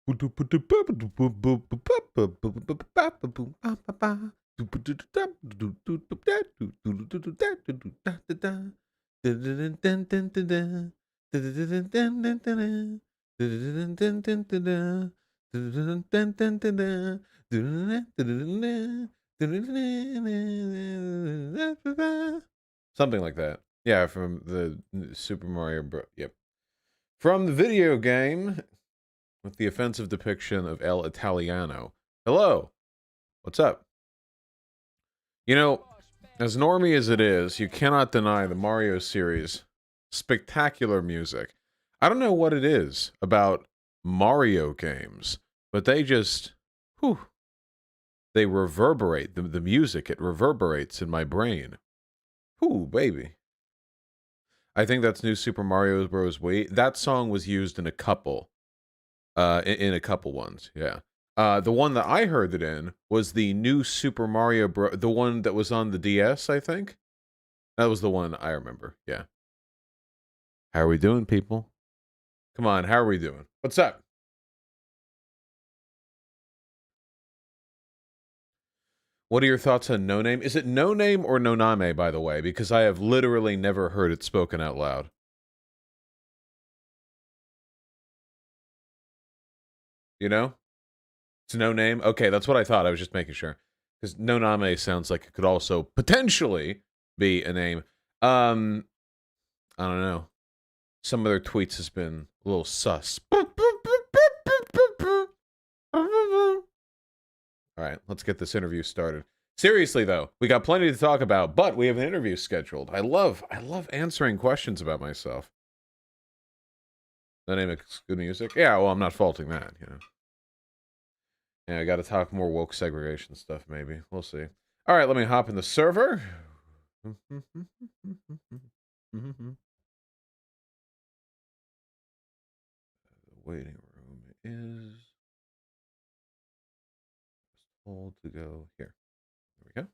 Something like that. Yeah, from the Super Mario Bros. Yep. From the video game with the offensive depiction of El Italiano. Hello. What's up? You know, as normie as it is, you cannot deny the Mario series' spectacular music. I don't know what it is about Mario games, but they just, whew, they reverberate. The music, it reverberates in my brain. Whew, baby. I think that's New Super Mario Bros. Wii. That song was used in a couple. In a couple ones, yeah. The one that I heard it in was the new Super Mario Bros. The one that was on the DS, I think. That was the one I remember, yeah. How are we doing, people? Come on, how are we doing? What's up? What are your thoughts on No Name? Is it No Name or Noname, by the way? Because I have literally never heard it spoken out loud. You know? It's No Name? Okay, that's what I thought. I was just making sure. Because Noname sounds like it could also potentially be a name. I don't know. Some of their tweets has been a little sus. All right, let's get this interview started. Seriously, though, we got plenty to talk about, but we have an interview scheduled. I love answering questions about myself. The name of good music? Yeah, well, I'm not faulting that, you know. Yeah, I got to talk more woke segregation stuff, maybe. We'll see. All right, let me hop in the server. The waiting room is told to go here. There we go.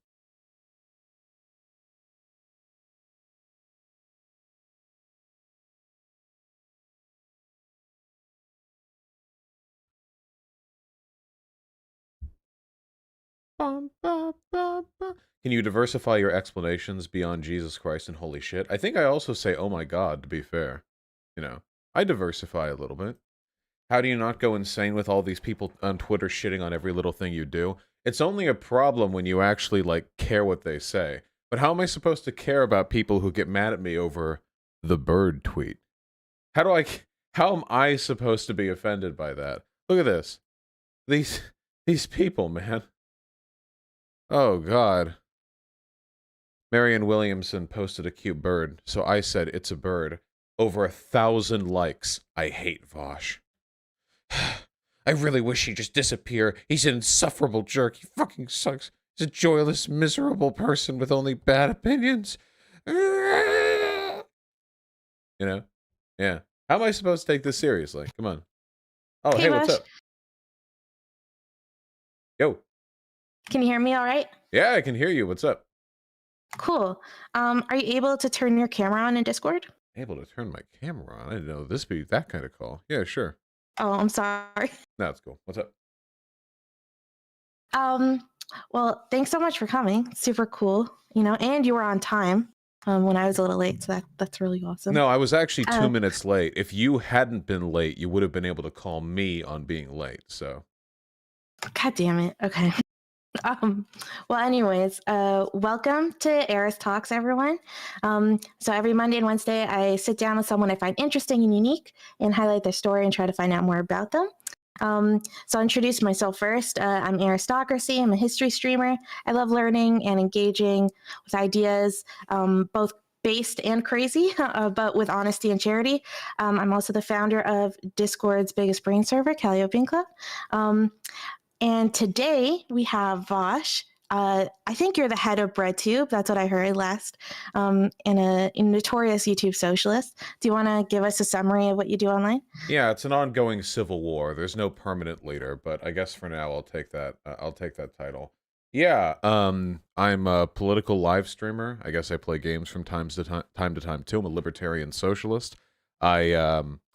Can you diversify your explanations beyond Jesus Christ and holy shit? I think I also say, oh my god, to be fair. You know, I diversify a little bit. How do you not go insane with all these people on Twitter shitting on every little thing you do? It's only a problem when you actually, like, care what they say. But how am I supposed to care about people who get mad at me over the bird tweet? How am I supposed to be offended by that? Look at this. These people, man. Oh, God. Marianne Williamson posted a cute bird, so I said it's a bird. Over 1,000 likes. I hate Vosh. I really wish he'd just disappear. He's an insufferable jerk. He fucking sucks. He's a joyless, miserable person with only bad opinions. You know? Yeah. How am I supposed to take this seriously? Come on. Oh, hey, what's up? Yo. Can you hear me all right? Yeah, I can hear you. What's up? Cool. Are you able to turn your camera on in Discord? Able to turn my camera on? I didn't know this would be that kind of call. Yeah, sure. Oh, I'm sorry. No, it's cool. What's up? Well, thanks so much for coming. Super cool, you know, and you were on time when I was a little late, so that's really awesome. No, I was actually 2 minutes late. If you hadn't been late, you would have been able to call me on being late, so. God damn it. Okay. Well, anyways, welcome to Eris Talks, everyone. So every Monday and Wednesday, I sit down with someone I find interesting and unique and highlight their story and try to find out more about them. So I'll introduce myself first. I'm Aristocracy. I'm a history streamer. I love learning and engaging with ideas, both based and crazy, but with honesty and charity. I'm also the founder of Discord's biggest brain server, Calliope Club. And today we have Vosh. I think you're the head of BreadTube. That's what I heard last. And a notorious YouTube socialist. Do you want to give us a summary of what you do online? Yeah, it's an ongoing civil war. There's no permanent leader, but I guess for now I'll take that. I'll take that title. Yeah, I'm a political live streamer. I guess I play games from time to time too. I'm a libertarian socialist. I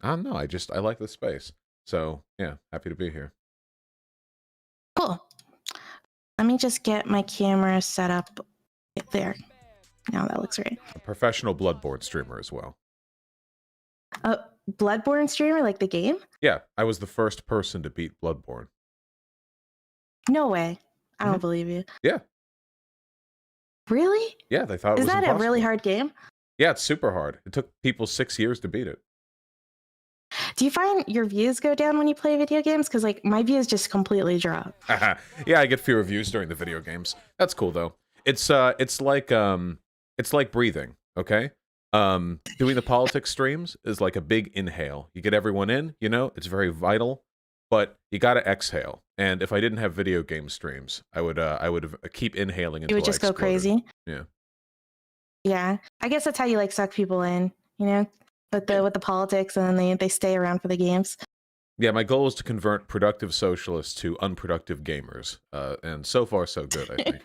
don't know. I like the space. So yeah, happy to be here. Cool. Let me just get my camera set up right there. Now that looks right. A professional Bloodborne streamer as well. Bloodborne streamer, like the game? Yeah, I was the first person to beat Bloodborne. No way. I don't believe you. Yeah. Really? Yeah, they thought it Is was that impossible. a really hard game? Yeah, it's super hard. It took people 6 years to beat it. Do you find your views go down when you play video games? Because like my views just completely drop. Yeah, I get fewer views during the video games. That's cool though. It's like breathing, okay? Doing the politics streams is like a big inhale. You get everyone in, you know, it's very vital, but you got to exhale. And if I didn't have video game streams, I would keep inhaling until You would just go crazy. Yeah. Yeah. I guess that's how you like suck people in, you know, with the politics, and then they stay around for the games. Yeah, my goal is to convert productive socialists to unproductive gamers. And so far so good, I think.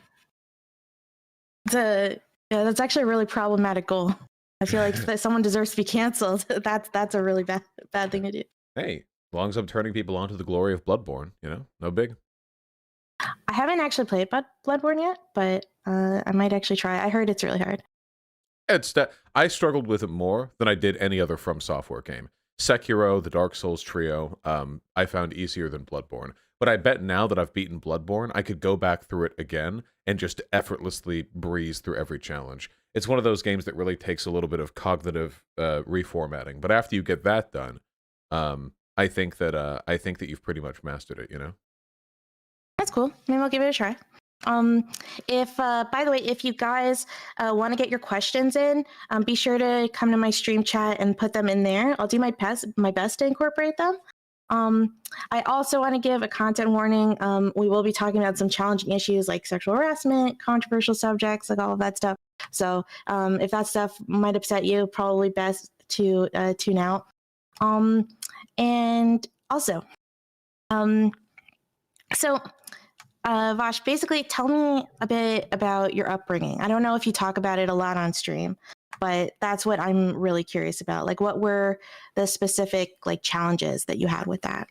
That's actually a really problematic goal. I feel like if someone deserves to be canceled, that's a really bad thing to do. Hey, as long as I'm turning people on to the glory of Bloodborne, you know, no big. I haven't actually played Bloodborne yet, but I might actually try. I heard it's really hard. I struggled with it more than I did any other From Software game. Sekiro, the Dark Souls trio, I found easier than Bloodborne. But I bet now that I've beaten Bloodborne, I could go back through it again and just effortlessly breeze through every challenge. It's one of those games that really takes a little bit of cognitive reformatting. But after you get that done, I think that you've pretty much mastered it. You know. That's cool. Maybe I'll give it a try. If by the way, if you guys want to get your questions in, be sure to come to my stream chat and put them in there. I'll do my best to incorporate them. I also want to give a content warning. We will be talking about some challenging issues like sexual harassment, controversial subjects, like all of that stuff. So if that stuff might upset you, probably best to tune out. And also, so Vash, basically tell me a bit about your upbringing. I don't know if you talk about it a lot on stream, but that's what I'm really curious about. Like, what were the specific like challenges that you had with that?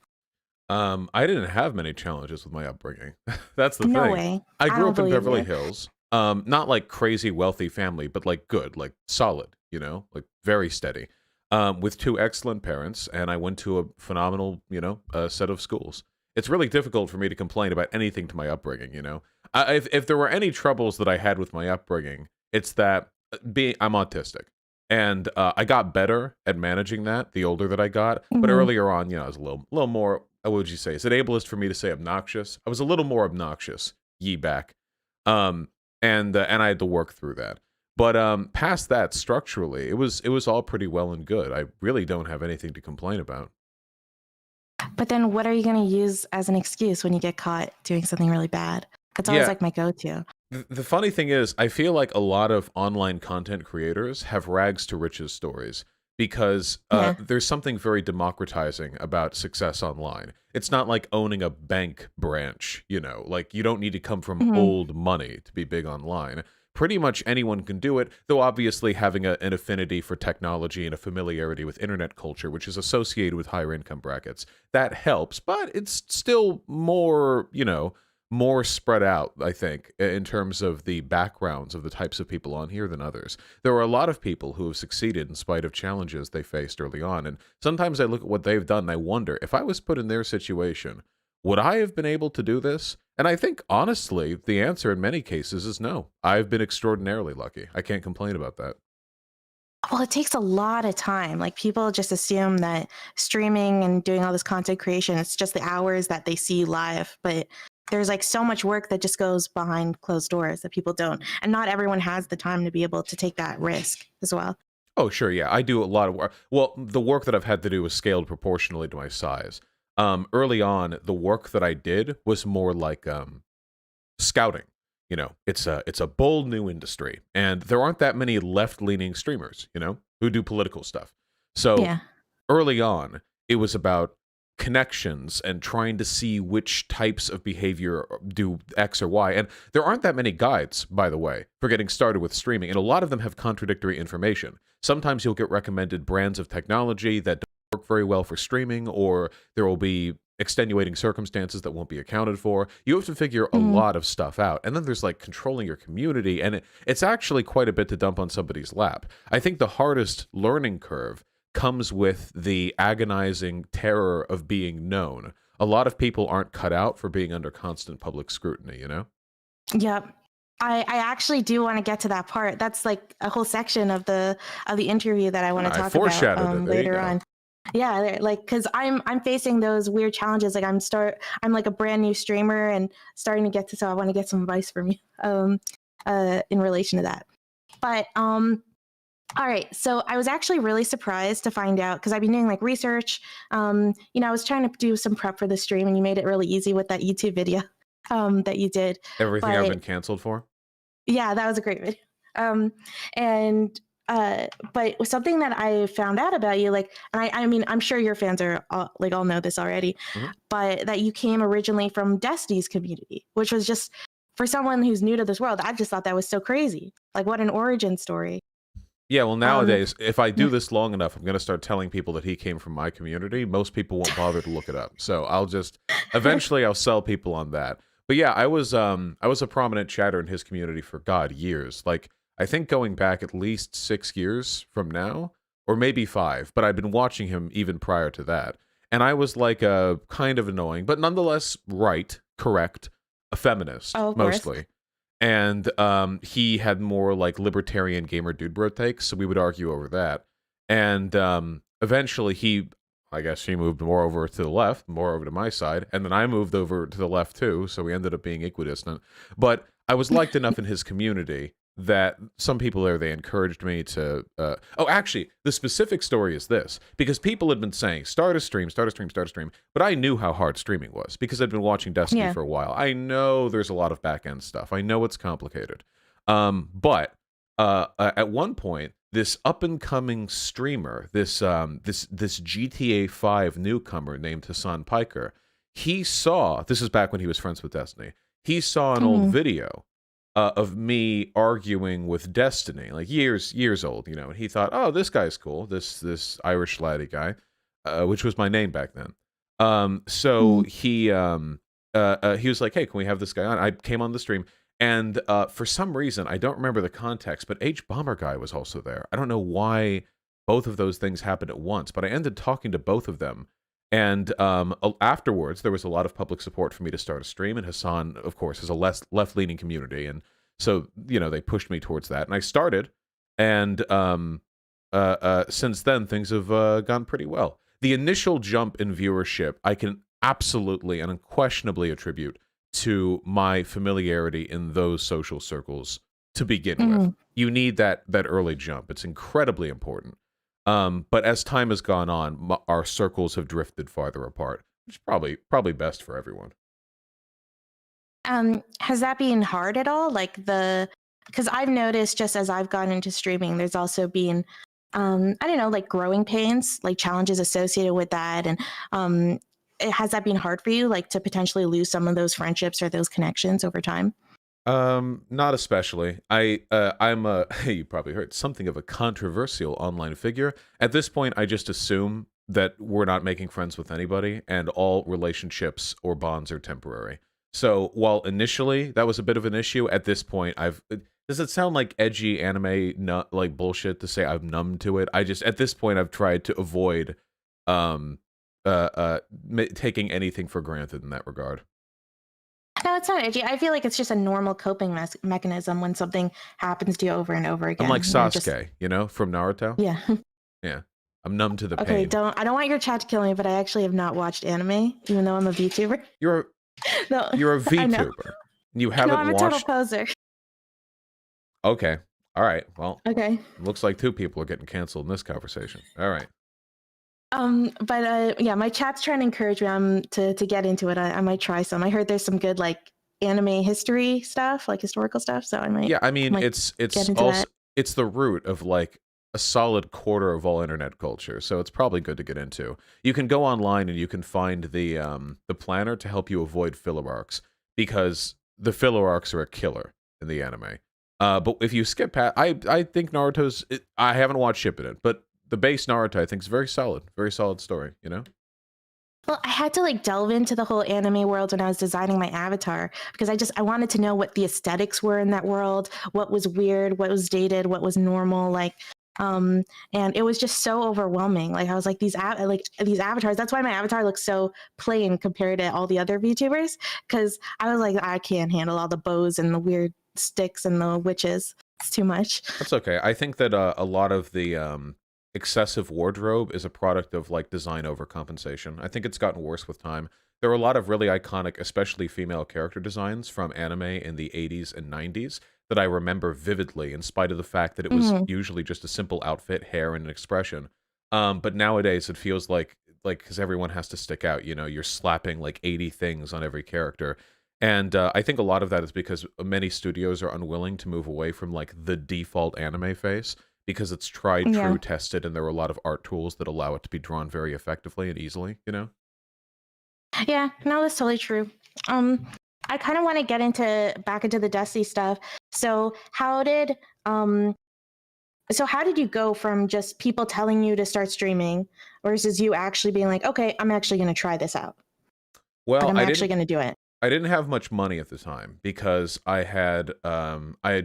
I didn't have many challenges with my upbringing. That's the No thing. way. I grew up in Beverly you. Hills. Not like crazy wealthy family, but like good, like solid, you know, like very steady. With two excellent parents, and I went to a phenomenal, you know, set of schools. It's really difficult for me to complain about anything to my upbringing, you know. If there were any troubles that I had with my upbringing, it's that I'm autistic. And I got better at managing that the older that I got. But earlier on, you know, I was a little more, what would you say? Is it ableist for me to say obnoxious? I was a little more obnoxious, ye back. And I had to work through that. But past that, structurally, it was all pretty well and good. I really don't have anything to complain about. But then what are you going to use as an excuse when you get caught doing something really bad? That's always like my go-to. The funny thing is, I feel like a lot of online content creators have rags to riches stories because there's something very democratizing about success online. It's not like owning a bank branch, you know, like you don't need to come from old money to be big online. Pretty much anyone can do it, though obviously having an affinity for technology and a familiarity with internet culture, which is associated with higher income brackets, that helps, but it's still more, you know, more spread out, I think, in terms of the backgrounds of the types of people on here than others. There are a lot of people who have succeeded in spite of challenges they faced early on, and sometimes I look at what they've done and I wonder, if I was put in their situation, would I have been able to do this? And I think, honestly, the answer in many cases is no. I've been extraordinarily lucky. I can't complain about that. Well, it takes a lot of time. Like people just assume that streaming and doing all this content creation, it's just the hours that they see live. But there's like so much work that just goes behind closed doors that people don't. And not everyone has the time to be able to take that risk as well. Oh, sure, yeah. I do a lot of work. Well, the work that I've had to do is scaled proportionally to my size. Early on, the work that I did was more like scouting. You know, it's a bold new industry, and there aren't that many left-leaning streamers, you know, who do political stuff. So early on, it was about connections and trying to see which types of behavior do X or Y. And there aren't that many guides, by the way, for getting started with streaming, and a lot of them have contradictory information. Sometimes you'll get recommended brands of technology that work very well for streaming, or there will be extenuating circumstances that won't be accounted for. You have to figure a Mhm. lot of stuff out. And then there's like controlling your community, and it's actually quite a bit to dump on somebody's lap. I think the hardest learning curve comes with the agonizing terror of being known. A lot of people aren't cut out for being under constant public scrutiny, you know? Yep. I actually do want to get to that part. That's like a whole section of the interview that I want to I talk about foreshadowed it. There you later go. on. Yeah, like because I'm facing those weird challenges. Like I'm like a brand new streamer and starting to get to, so I want to get some advice from you in relation to that. But all right, so I was actually really surprised to find out because I've been doing like research. I was trying to do some prep for the stream, and you made it really easy with that YouTube video that you did. Everything I've But been canceled for? yeah, that was a great video. Um, and but something that I found out about you, like, and I mean, I'm sure your fans are all know this already, Mhm. but that you came originally from Destiny's community, which was just for someone who's new to this world. I just thought that was so crazy. Like, what an origin story. Yeah, well, Um, nowadays, if I do this long enough, I'm going to start telling people that he came from my community. Most people won't bother to look it up. So eventually I'll sell people on that. But yeah, I was a prominent chatter in his community for God years. Like I think going back at least 6 years from now, or maybe 5, but I've been watching him even prior to that. And I was like a kind of annoying, but nonetheless right, correct, a feminist oh, of course. mostly. And he had more like libertarian gamer dude bro takes, so we would argue over that. And eventually I guess he moved more over to the left, more over to my side, and then I moved over to the left too, so we ended up being equidistant. But I was liked enough in his community that some people there, they encouraged me to oh, actually, the specific story is this, because people had been saying start a stream, start a stream, start a stream, but I knew how hard streaming was because I'd been watching Destiny Yeah. for a while. I know there's a lot of back end stuff, I know it's complicated. But at one point, this up and coming streamer, this GTA 5 newcomer named Hassan Piker, he saw, this is back when he was friends with Destiny, he saw an old Mhm. video of me arguing with Destiny, like years old, you know, and he thought, oh, this guy's cool, this Irish laddie guy, which was my name back then. So Mhm. he was like, hey, can we have this guy on? I came on the stream, and for some reason, I don't remember the context, but H Bomber Guy was also there. I don't know why both of those things happened at once, but I ended talking to both of them. And afterwards, there was a lot of public support for me to start a stream. And Hassan, of course, is a less left-leaning community, and so they pushed me towards that. And I started, and since then, things have gone pretty well. The initial jump in viewership, I can absolutely and unquestionably attribute to my familiarity in those social circles to begin with. Mhm. You need that early jump. It's incredibly important. But as time has gone on, our circles have drifted farther apart, which is probably best for everyone. Has that been hard at all? Because I've noticed just as I've gone into streaming, there's also been, I don't know, like growing pains, like challenges associated with that. And has that been hard for you, like to potentially lose some of those friendships or those connections over time? Not especially. I'm a you probably heard something of a controversial online figure. At this point, I just assume that we're not making friends with anybody, and all relationships or bonds are temporary. So while initially that was a bit of an issue, at this point, does it sound like edgy anime not like bullshit to say I'm numb to it? I just at this point I've tried to avoid um taking anything for granted in that regard. No, it's not edgy. I feel like it's just a normal coping mechanism when something happens to you over and over I'm again. like Just Sasuke, from Naruto. yeah. Yeah. I'm numb to the Okay, pain. I don't want your chat to kill me, but I actually have not watched anime, even though I'm a VTuber. You're a No, you're a I know. VTuber. You No, haven't I'm a total watched. poser. Okay. All right. Well, Okay. looks like 2 people are getting canceled in this conversation. All right. But yeah, my chat's trying to encourage me to get into it. I might try some. I heard there's some good like anime history stuff, like historical stuff. So I Yeah, I mean, might it's get into also that. it's the root of like a solid quarter of all internet culture, so it's probably good to get into. You can go online and you can find the planner to help you avoid filler arcs, because the filler arcs are a killer in the anime. But if you skip past, I think Naruto's. I haven't watched Shippuden, but the base Naruto, I think, is very solid story. You know. Well, I had to like delve into the whole anime world when I was designing my avatar because I wanted to know what the aesthetics were in that world, what was weird, what was dated, what was normal, um and it was just so overwhelming. Like I was like these avatars. That's why my avatar looks so plain compared to all the other VTubers because I was like I can't handle all the bows and the weird sticks and the witches. It's too much. That's okay. I think that a lot of the excessive wardrobe is a product of like design overcompensation. I think it's gotten worse with time. There are a lot of really iconic, especially female character designs from anime in the 80s and 90s that I remember vividly, in spite of the fact that it was Mhm. usually just a simple outfit, hair, and an expression. But nowadays it feels like because everyone has to stick out, you know, you're slapping like 80 things on every character. And I think a lot of that is because many studios are unwilling to move away from like the default anime face because it's tried, Yeah. true, tested, and there are a lot of art tools that allow it to be drawn very effectively and easily, you know? Yeah, no, that's totally true. Um, I kind of want to get into back into the Dusty stuff. So um how did you go from just people telling you to start streaming versus you actually being like, okay, I'm actually going to try this out. Like Well, I'm actually going to do it. I didn't have much money at the time because I had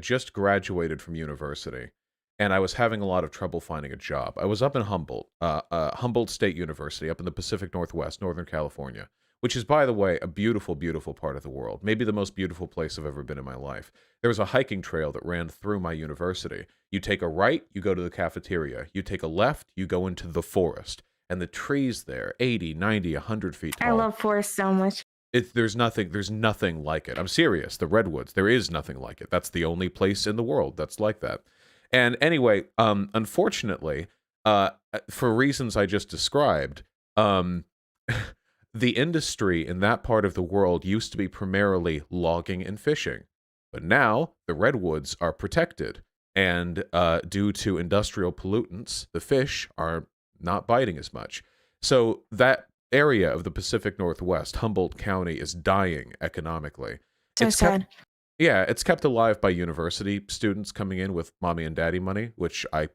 just graduated from university and I was having a lot of trouble finding a job. I was up in Humboldt State University up in the Pacific Northwest, Northern California, which is, by the way, a beautiful, beautiful part of the world. Maybe the most beautiful place I've ever been in my life. There was a hiking trail that ran through my university. You take a right, you go to the cafeteria. You take a left, you go into the forest. And the trees there, 80, 90, 100 feet I tall. love Forest so much. There's nothing like it. I'm serious. The redwoods, there is nothing like it. That's the only place in the world that's like that. And anyway, unfortunately, for reasons I just described, um, the industry in that part of the world used to be primarily logging and fishing, but now the redwoods are protected, and due to industrial pollutants, the fish are not biting as much. So that area of the Pacific Northwest, Humboldt County, is dying economically. So It's kept, sad. yeah, it's kept alive by university students coming in with mommy and daddy money, which I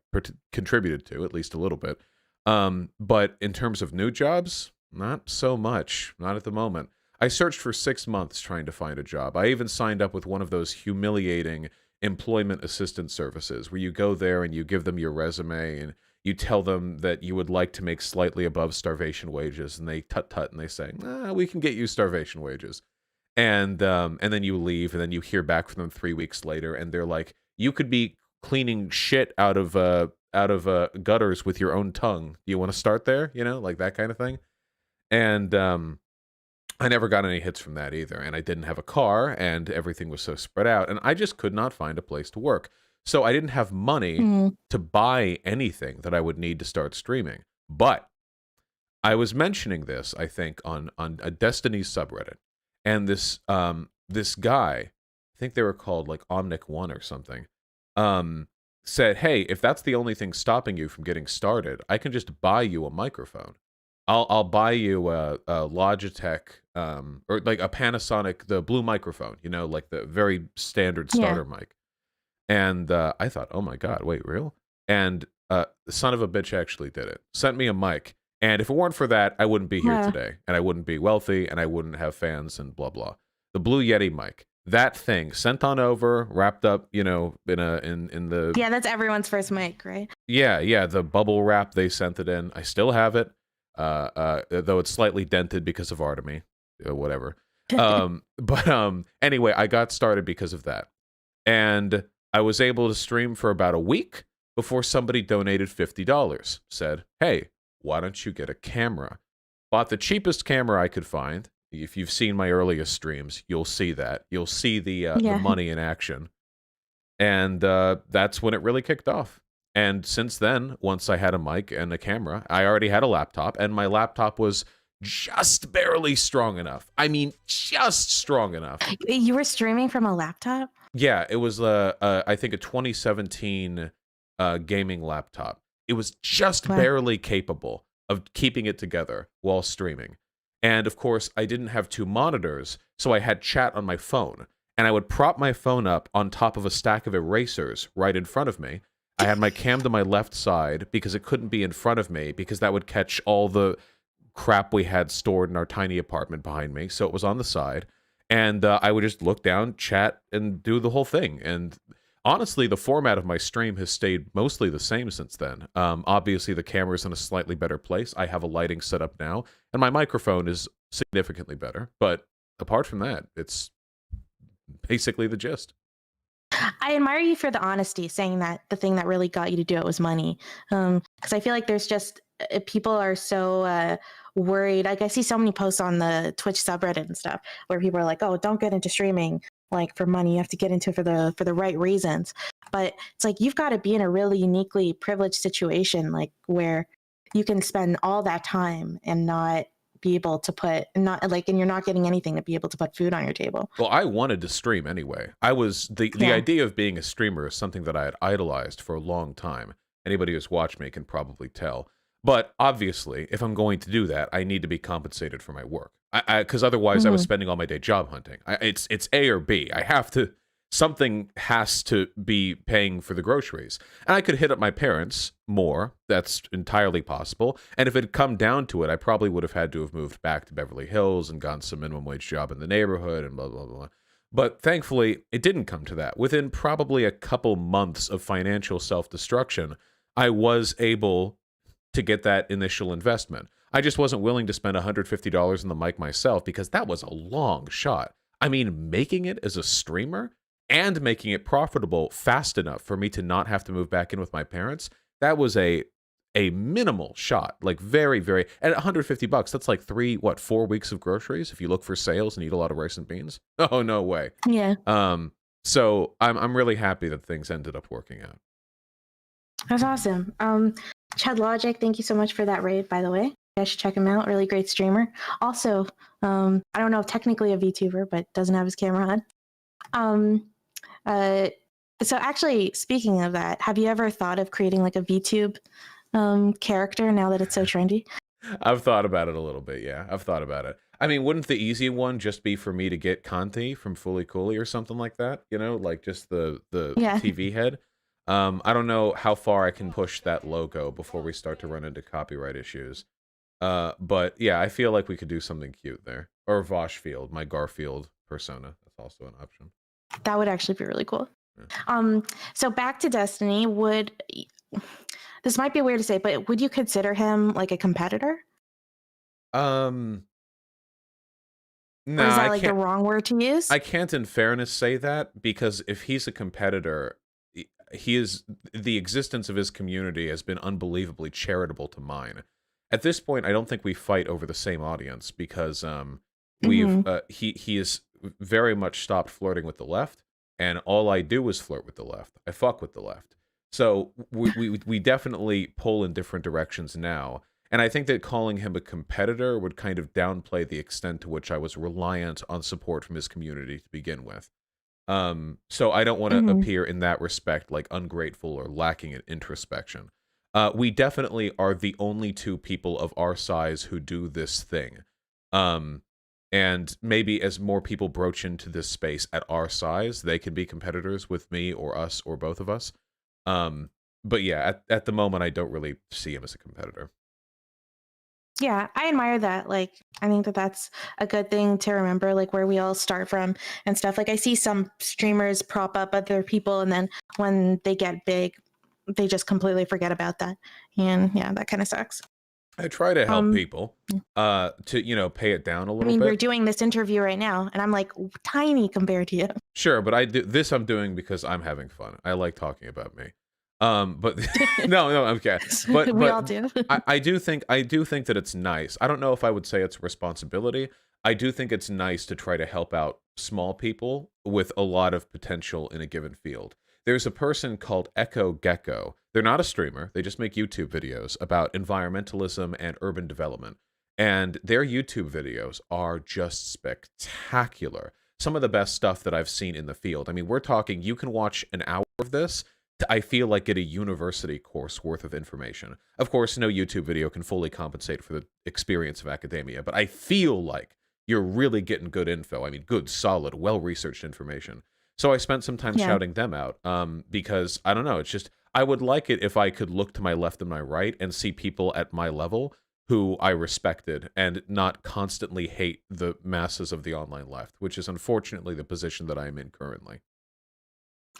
contributed to at least a little bit. But in terms of new jobs, not so much, not at the moment. I searched for 6 months trying to find a job. I even signed up with one of those humiliating employment assistance services where you go there and you give them your resume and you tell them that you would like to make slightly above starvation wages, and they tut and they say, nah, we can get you starvation wages. And then you leave, and then you hear back from them 3 weeks later, and they're like, you could be cleaning shit out of gutters with your own tongue. Do you want to start there? You know, like that kind of thing. And I never got any hits from that either. And I didn't have a car, and everything was so spread out, and I just could not find a place to work. So I didn't have money Mm. to buy anything that I would need to start streaming. But I was mentioning this, I think, on a Destiny's subreddit, and this guy, I think they were called like Omnic One or something, um, said, "Hey, if that's the only thing stopping you from getting started, I can just buy you a microphone. I'll buy you a Logitech or like a Panasonic, the blue microphone, you know, like the very standard Yeah. starter mic." And I thought, oh my God, wait, real? And the son of a bitch actually did it. Sent me a mic. And if it weren't for that, I wouldn't be here Yeah. today. And I wouldn't be wealthy, and I wouldn't have fans and blah, blah. The Blue Yeti mic. That thing sent on over, wrapped up, you know, in the Yeah, that's everyone's first mic, right? yeah, the bubble wrap they sent it in. I still have it, though it's slightly dented because of Artemy, whatever. But anyway, I got started because of that. And I was able to stream for about a week before somebody donated $50. Said, hey, why don't you get a camera? Bought the cheapest camera I could find. If you've seen my earliest streams, you'll see that. You'll see the Yeah. money in action. And that's when it really kicked off. And since then, once I had a mic and a camera, I already had a laptop, and my laptop was just barely strong enough. I mean, just strong enough. You were streaming from a laptop? Yeah, it was I think a 2017 gaming laptop. It was just Wow. barely capable of keeping it together while streaming. And of course, I didn't have two monitors, so I had chat on my phone. And I would prop my phone up on top of a stack of erasers right in front of me. I had my cam to my left side because it couldn't be in front of me because that would catch all the crap we had stored in our tiny apartment behind me. So it was on the side. And I would just look down, chat, and do the whole thing. And honestly, the format of my stream has stayed mostly the same since then. Obviously, the camera's in a slightly better place. I have a lighting set up now, and my microphone is significantly better. But apart from that, it's basically the gist. I admire you for the honesty, saying that the thing that really got you to do it was money. Because I feel like there's just people are so worried. Like I see so many posts on the Twitch subreddit and stuff where people are like, "Oh, don't get into streaming like for money. You have to get into it for the right reasons." But it's like you've got to be in a really uniquely privileged situation, like where you can spend all that time and not be able to put not like and you're not getting anything to be able to put food on your table. Well, I wanted to stream anyway. I was the idea of being a streamer is something that I had idolized for a long time. Anybody who's watched me can probably tell. But obviously, if I'm going to do that, I need to be compensated for my work. Because otherwise, I was spending all my day job hunting. It's A or B. I have to. Something has to be paying for the groceries. And I could hit up my parents more. That's entirely possible. And if it had come down to it, I probably would have had to have moved back to Beverly Hills and gotten some minimum wage job in the neighborhood and blah, blah, blah. But thankfully, it didn't come to that. Within probably a couple months of financial self-destruction, I was able to get that initial investment. I just wasn't willing to spend $150 on the mic myself because that was a long shot. I mean, making it as a streamer and making it profitable fast enough for me to not have to move back in with my parents, that was a minimal shot. Like very, very, at $150, that's like 4 weeks of groceries if you look for sales and eat a lot of rice and beans. Oh, no way. Yeah. So I'm really happy that things ended up working out. That's awesome. Chad Logic, thank you so much for that raid, by the way. You guys should check him out. Really great streamer. Also, I don't know if technically a VTuber, but doesn't have his camera on. So actually, speaking of that, have you ever thought of creating like a VTube character now that it's so trendy? I've thought about it a little bit, yeah. I've thought about it. I mean, wouldn't the easy one just be for me to get Conti from Fully Cooley or something like that? You know, like just the TV head? I don't know how far I can push that logo before we start to run into copyright issues. But yeah, I feel like we could do something cute there. Or Voshfield, my Garfield persona. That's also an option. That would actually be really cool. Yeah. So back to Destiny, this might be weird to say, but would you consider him like a competitor? No, or is that like the wrong word to use? I can't in fairness say that because if he's a competitor, the existence of his community has been unbelievably charitable to mine. At this point, I don't think we fight over the same audience because he is very much stopped flirting with the left, and all I do is flirt with the left. I fuck with the left. So we definitely pull in different directions now. And I think that calling him a competitor would kind of downplay the extent to which I was reliant on support from his community to begin with. So I don't want to appear in that respect like ungrateful or lacking in introspection. We definitely are the only two people of our size who do this thing. And maybe as more people broach into this space at our size, they can be competitors with me or us or both of us. But yeah, at the moment, I don't really see him as a competitor. Yeah, I admire that. Like, I think that that's a good thing to remember, like where we all start from and stuff. Like I see some streamers prop up other people, and then when they get big, they just completely forget about that. And yeah, that kind of sucks. I try to help people to, pay it down a little bit. We're doing this interview right now, and I'm like tiny compared to you. Sure, but I'm doing because I'm having fun. I like talking about me. But no, I'm kidding. But we all do. I do think that it's nice. I don't know if I would say it's a responsibility. I do think it's nice to try to help out small people with a lot of potential in a given field. There's a person called Echo Gecko. They're not a streamer. They just make YouTube videos about environmentalism and urban development. And their YouTube videos are just spectacular. Some of the best stuff that I've seen in the field. I mean, we're talking, you can watch an hour of this to, I feel like, get a university course worth of information. Of course, no YouTube video can fully compensate for the experience of academia, but I feel like you're really getting good info. I mean, good, solid, well-researched information. So I spent some time shouting them out because, I don't know, it's just, I would like it if I could look to my left and my right and see people at my level who I respected and not constantly hate the masses of the online left, which is unfortunately the position that I am in currently.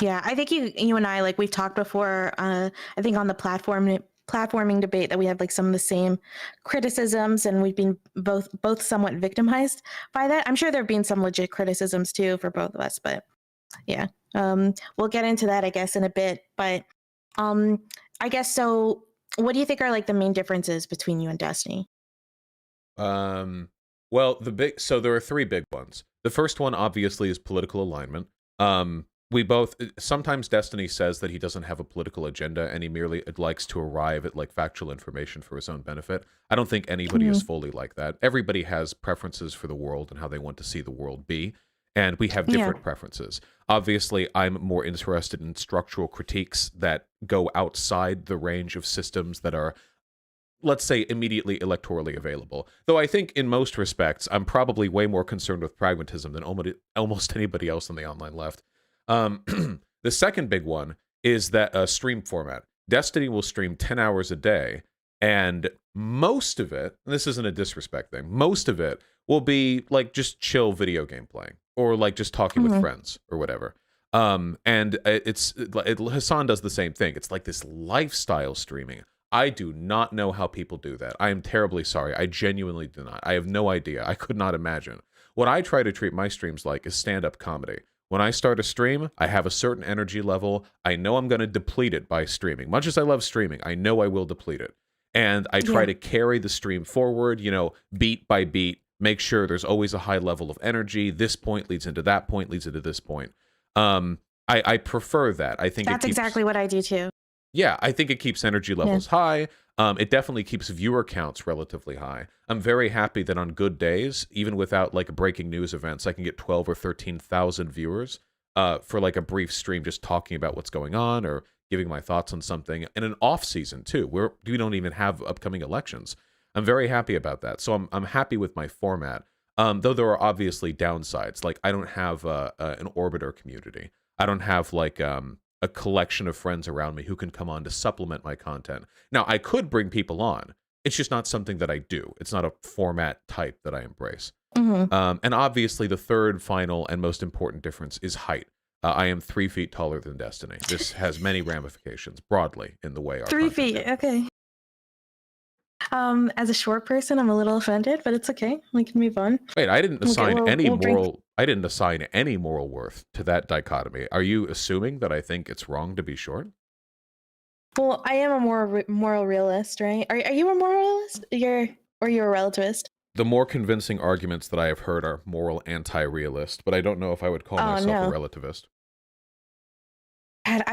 Yeah, I think you and I, like, we've talked before, I think on the platforming debate, that we have like some of the same criticisms, and we've been both somewhat victimized by that. I'm sure there have been some legit criticisms too for both of us, but yeah. We'll get into that, I guess, in a bit. But um I guess so, what do you think are like the main differences between you and Destiny? Um, well, so there are three big ones. The first one obviously is political alignment. We both sometimes Destiny says that he doesn't have a political agenda and he merely likes to arrive at like factual information for his own benefit. I don't think anybody is Mhm. fully like that. Everybody has preferences for the world and how they want to see the world be, and we have Yeah. different preferences. Obviously, I'm more interested in structural critiques that go outside the range of systems that are, let's say, immediately electorally available. Though I think in most respects, I'm probably way more concerned with pragmatism than almost anybody else on the online left. The second big one is that stream format. Destiny will stream 10 hours a day, and most of it, and this isn't a disrespect thing, most of it will be like just chill video game playing or like just talking with Mhm. friends or whatever. And Hassan does the same thing. It's like this lifestyle streaming. I do not know how people do that. I am terribly sorry. I genuinely do not. I have no idea. I could not imagine. What I try to treat my streams like is stand-up comedy. When I start a stream, I have a certain energy level. I know I'm going to deplete it by streaming. Much as I love streaming, I know I will deplete it. And I try Yeah. to carry the stream forward, beat by beat, make sure there's always a high level of energy. This point leads into that point, leads into this point. I prefer that. I think it That's keeps exactly what I do too. Yeah, I think it keeps energy Yeah. levels high. It definitely keeps viewer counts relatively high. I'm very happy that on good days, even without like breaking news events, I can get 12 or 13,000 viewers for like a brief stream just talking about what's going on or giving my thoughts on something. In an off season too, where we don't even have upcoming elections. I'm very happy about that. So I'm happy with my format. Though there are obviously downsides. Like I don't have an orbiter community. I don't have like a collection of friends around me who can come on to supplement my content. Now, I could bring people on. It's just not something that I do. It's not a format type that I embrace. Hmm. And obviously, the third, final, and most important difference is height. I am 3 feet taller than Destiny. This has many ramifications broadly in the way our Three content feet. goes. Okay. As a short person, I'm a little offended, but it's okay. We can move on. Wait, I didn't Okay, assign any we'll bring. moral. I didn't assign any moral worth to that dichotomy. Are you assuming that I think it's wrong to be short? Well, I am a moral realist, right? Are you a moral realist? You're a relativist? The more convincing arguments that I have heard are moral anti-realist, but I don't know if I would call Oh myself a no. relativist. God,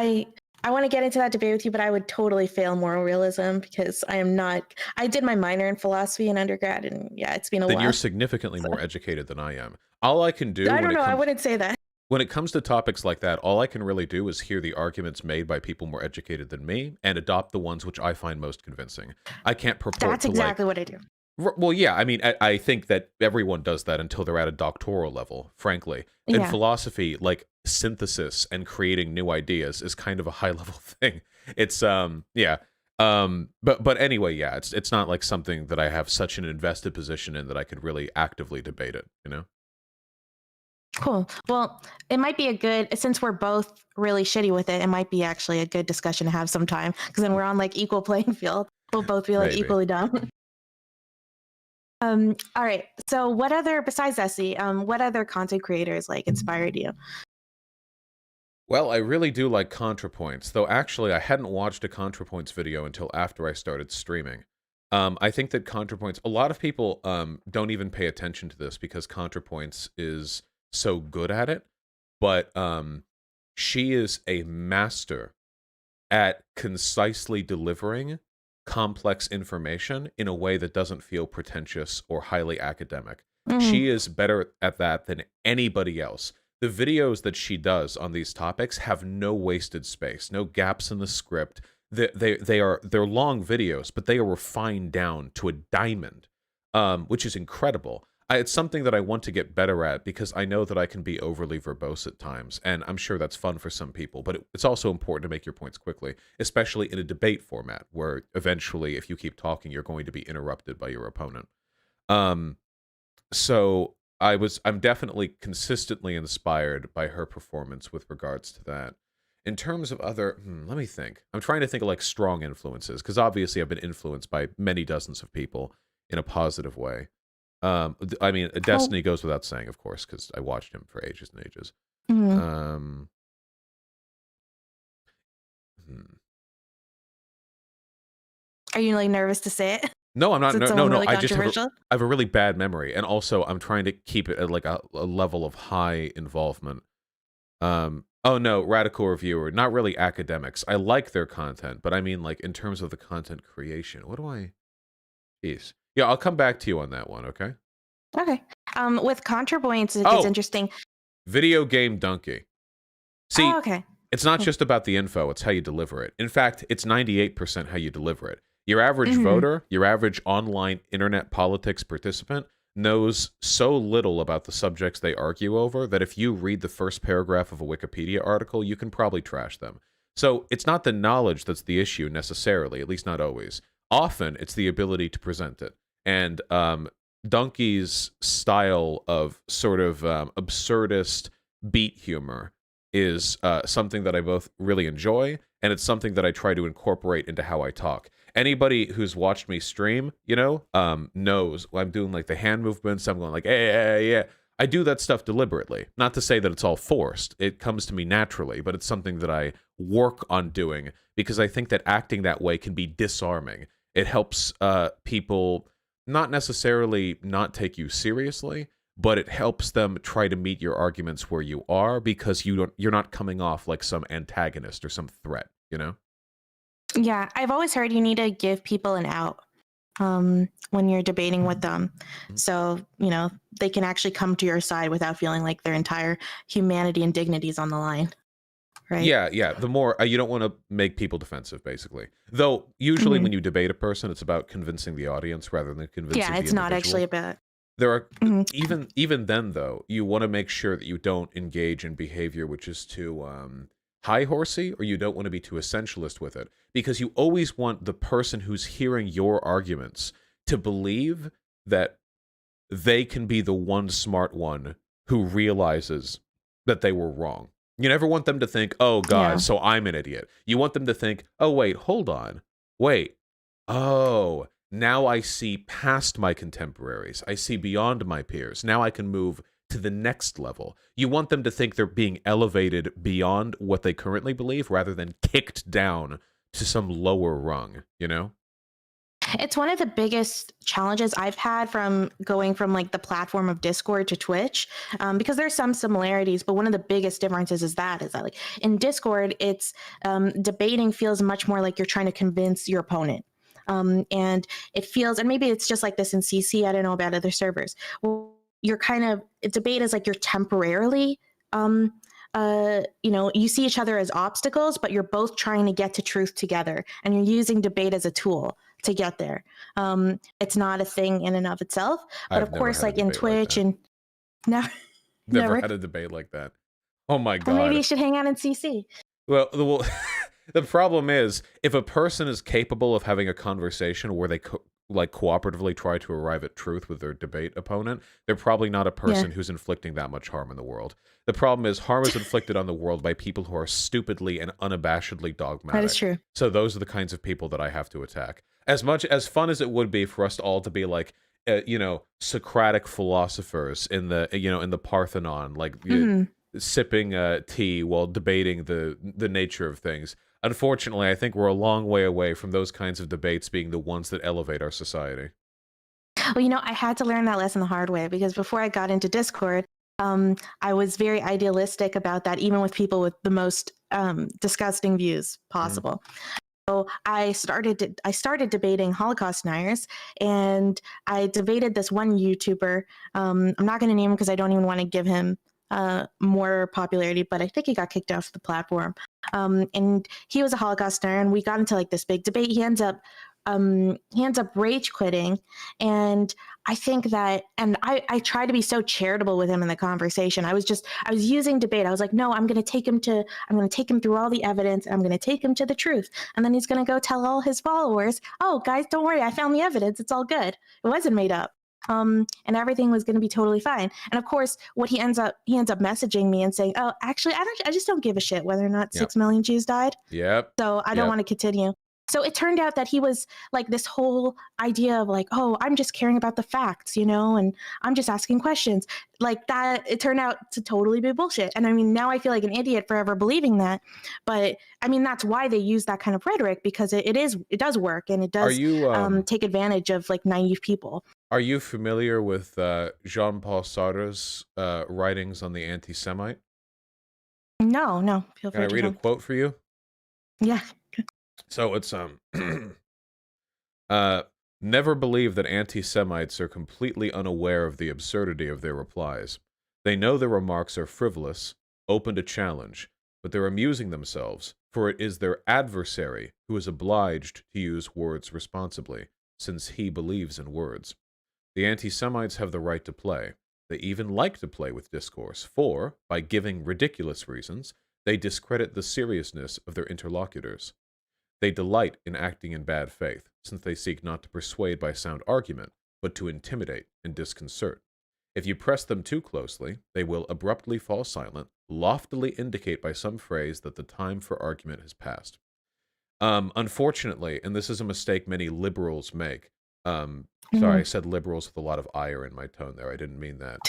I want to get into that debate with you, but I would totally fail moral realism because I am not. I did my minor in philosophy in undergrad, and yeah, it's been a Then you're while. significantly So, more educated than I am. All I can do I don't know. I wouldn't say that. when it comes to topics like that, all I can really do is hear the arguments made by people more educated than me and adopt the ones which I find most convincing. I can't purport That's to like exactly what I do. Well, yeah, I mean, I think that everyone does that until they're at a doctoral level, frankly. In Yeah. philosophy, like synthesis and creating new ideas is kind of a high level thing. It's yeah. But anyway, yeah, it's not like something that I have such an invested position in that I could really actively debate it, you know? Cool. Well, it might be a good, since we're both really shitty with it, it might be actually a good discussion to have sometime because then we're on like equal playing field. We'll both be like Maybe. equally dumb. All right. So what other, besides Essie, what other content creators like inspired you? Well, I really do like ContraPoints, though actually I hadn't watched a ContraPoints video until after I started streaming. I think that ContraPoints, a lot of people don't even pay attention to this because ContraPoints is so good at it, but she is a master at concisely delivering complex information in a way that doesn't feel pretentious or highly academic. Mhm. She is better at that than anybody else. The videos that she does on these topics have no wasted space, no gaps in the script. They're long videos, but they are refined down to a diamond, which is incredible. it's something that I want to get better at because I know that I can be overly verbose at times, and I'm sure that's fun for some people, but it's also important to make your points quickly, especially in a debate format where eventually, if you keep talking, you're going to be interrupted by your opponent. Um, so I'm definitely consistently inspired by her performance with regards to that. In terms of other, let me think. I'm trying to think of like strong influences because obviously I've been influenced by many dozens of people in a positive way. I mean, Well, Destiny goes without saying, of course, because I watched him for ages and ages. mhm. Um, hmm. Are you like nervous to say it? No, I'm Is not. it No, no, someone no. really I just controversial? I have a really bad memory, and also I'm trying to keep it at like a level of high involvement. Oh no, radical reviewer, not really academics. I like their content, but I mean like in terms of the content creation. What do I? Jeez. Yeah, I'll come back to you on that one. Okay. Okay. With ContraPoints, it gets Oh, interesting. video game donkey. Oh, See, okay. it's not Cool. just about the info, it's how you deliver it. In fact, it's 98% how you deliver it. Your average Mhm. voter, your average online internet politics participant, knows so little about the subjects they argue over that if you read the first paragraph of a Wikipedia article, you can probably trash them. So it's not the knowledge that's the issue necessarily, at least not always. Often, it's the ability to present it. And Donkey's style of sort of absurdist beat humor is something that I both really enjoy, and it's something that I try to incorporate into how I talk. Anybody who's watched me stream, knows I'm doing like the hand movements. I'm going like, hey, yeah. I do that stuff deliberately. Not to say that it's all forced. It comes to me naturally, but it's something that I work on doing because I think that acting that way can be disarming. It helps people not necessarily not take you seriously, but it helps them try to meet your arguments where you are because you're not coming off like some antagonist or some threat, you know? Yeah, I've always heard you need to give people an out when you're debating with them. Mhm. So, they can actually come to your side without feeling like their entire humanity and dignity is on the line, right? Yeah, yeah. The more you don't want to make people defensive, basically. Though usually Mhm. when you debate a person, it's about convincing the audience rather than Yeah, convincing the it's not actually individual. about. There are Mhm. even then though, you want to make sure that you don't engage in behavior which is too high horsey, or you don't want to be too essentialist with it, because you always want the person who's hearing your arguments to believe that they can be the one smart one who realizes that they were wrong. You never want them to think, "Oh god, Yeah. so I'm an idiot." You want them to think, "Oh wait, hold on. Wait. Oh, now I see past my contemporaries. I see beyond my peers. Now I can move to the next level." You want them to think they're being elevated beyond what they currently believe rather than kicked down to some lower rung, you know? It's one of the biggest challenges I've had from going from like the platform of Discord to Twitch, because there's some similarities, but one of the biggest differences is that like in Discord, it's debating feels much more like you're trying to convince your opponent. And it feels, and maybe it's just like this in CC. I don't know about other servers. Well, you're kind of debate is like you're temporarily you see each other as obstacles, but you're both trying to get to truth together, and you're using debate as a tool to get there. It's not a thing in and of itself, but I've of never course, had a like in debate like Twitch that. and never, Never never. had a debate like that. Oh my Well, maybe god. you should hang out in CC. Well, the problem is if a person is capable of having a conversation where they like cooperatively try to arrive at truth with their debate opponent, they're probably not a Yeah, person who's inflicting that much harm in the world. The problem is harm is inflicted on the world by people who are stupidly and unabashedly that is dogmatic. true. So those are the kinds of people that I have to attack. As much as fun as it would be for us all to be like Socratic philosophers in the Parthenon, like Hmm. sipping tea while debating the nature of things. Unfortunately, I think we're a long way away from those kinds of debates being the ones that elevate our society. Well, I had to learn that lesson the hard way because before I got into Discord, I was very idealistic about that, even with people with the most disgusting views Mhm. possible. So I started debating Holocaust deniers, and I debated this one YouTuber. I'm not going to name him because I don't even want to give him more popularity, but I think he got kicked off the platform. And he was a Holocaust denier, and we got into like this big debate. He ends up he ends up rage quitting. And I think that, and I try to be so charitable with him in the conversation. I was using debate. I was like, no, I'm going to take him through all the evidence. I'm going to take him to the truth. And then he's going to go tell all his followers, oh, guys, don't worry. I found the evidence. It's all good. It wasn't made up. And everything was going to be totally fine. And of course, what he ends up messaging me and saying, oh, actually, I just don't give a shit whether or not 6 million Jews died. Yep. So I don't want to continue. So it turned out that he was like this whole idea of like, oh, I'm just caring about the facts, and I'm just asking questions like that. It turned out to totally be bullshit. And I mean, now I feel like an idiot for ever believing that. But I mean, that's why they use that kind of rhetoric, because it does work, and it does take advantage of like naive people. Are you familiar with Jean-Paul Sartre's writings on the anti-Semite? No. Feel free Can I read a quote for you? Yeah. So it's never believe that anti-Semites are completely unaware of the absurdity of their replies. They know their remarks are frivolous, open to challenge, but they're amusing themselves, for it is their adversary who is obliged to use words responsibly, since he believes in words. The anti-Semites have the right to play. They even like to play with discourse, for, by giving ridiculous reasons, they discredit the seriousness of their interlocutors. They delight in acting in bad faith, since they seek not to persuade by sound argument, but to intimidate and disconcert. If you press them too closely, they will abruptly fall silent, loftily indicate by some phrase that the time for argument has passed. Unfortunately, and this is a mistake many liberals make, sorry, I said liberals with a lot of ire in my tone there. I didn't mean that.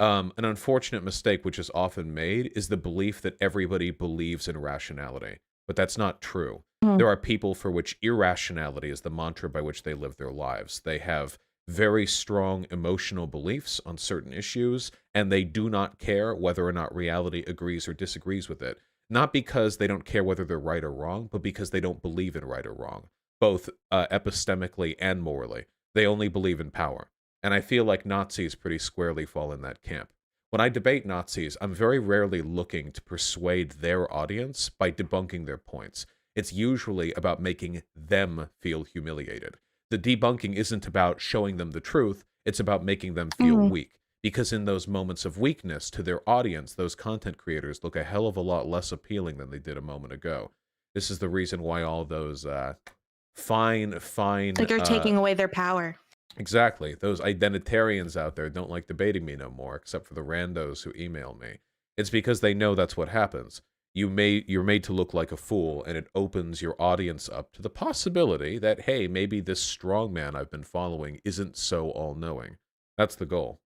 An unfortunate mistake which is often made is the belief that everybody believes in rationality. But that's not true. There are people for which irrationality is the mantra by which they live their lives. They have very strong emotional beliefs on certain issues, and they do not care whether or not reality agrees or disagrees with it. Not because they don't care whether they're right or wrong, but because they don't believe in right or wrong, both epistemically and morally. They only believe in power. And I feel like Nazis pretty squarely fall in that camp. When I debate Nazis, I'm very rarely looking to persuade their audience by debunking their points. It's usually about making them feel humiliated. The debunking isn't about showing them the truth, it's about making them feel weak. Because in those moments of weakness to their audience, those content creators look a hell of a lot less appealing than they did a moment ago. This is the reason why all those fine... Like you're taking away their power. Exactly. Those identitarians out there don't like debating me no more, except for the randos who email me. It's because they know that's what happens. You're made to look like a fool, and it opens your audience up to the possibility that, hey, maybe this strong man I've been following isn't so all-knowing. That's the goal.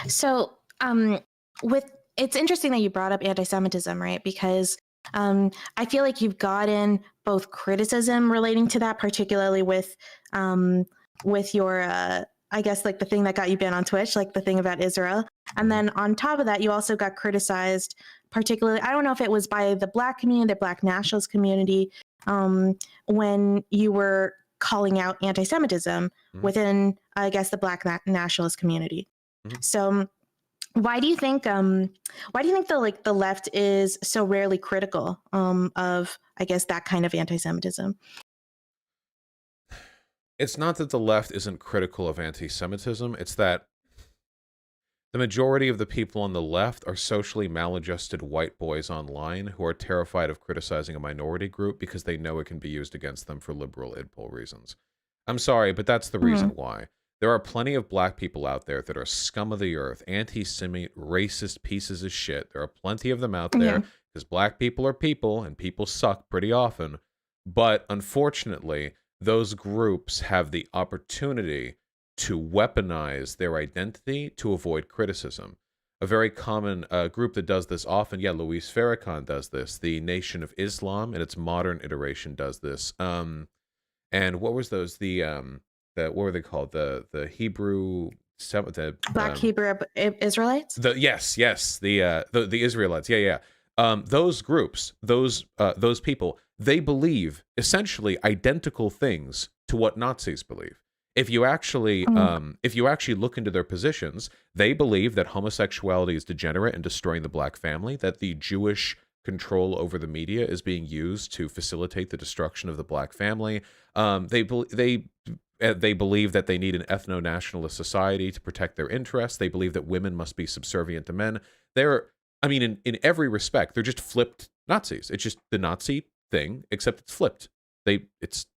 So, it's interesting that you brought up anti-Semitism, right? Because I feel like you've gotten both criticism relating to that, particularly with your, I guess, like the thing that got you banned on Twitch, like the thing about Israel. And then on top of that, you also got criticized, particularly, I don't know if it was by the Black community, the Black nationalist community, when you were calling out anti-Semitism within, I guess, the Black nationalist community. So why do you think the left is so rarely critical of, I guess, that kind of anti-Semitism? It's not that the left isn't critical of anti-Semitism, it's that the majority of the people on the left are socially maladjusted white boys online who are terrified of criticizing a minority group because they know it can be used against them for liberal idpol reasons. I'm sorry, but that's the reason why. There are plenty of black people out there that are scum of the earth, anti-Semite, racist pieces of shit. There are plenty of them out there because black people are people and people suck pretty often. But unfortunately, those groups have the opportunity to weaponize their identity to avoid criticism. A very common group that does this often, Luis Farrakhan does this. The Nation of Islam in its modern iteration does this. And what was those? What were they called? The Hebrew, the Black Hebrew Israelites. The Israelites. Those groups, those people, they believe essentially identical things to what Nazis believe. If you actually look into their positions, they believe that homosexuality is degenerate and destroying the black family, that the Jewish control over the media is being used to facilitate the destruction of the black family. They believe that they need an ethno-nationalist society to protect their interests. They believe that women must be subservient to men. I mean, in every respect, they're just flipped Nazis. It's just the Nazi thing, except it's flipped.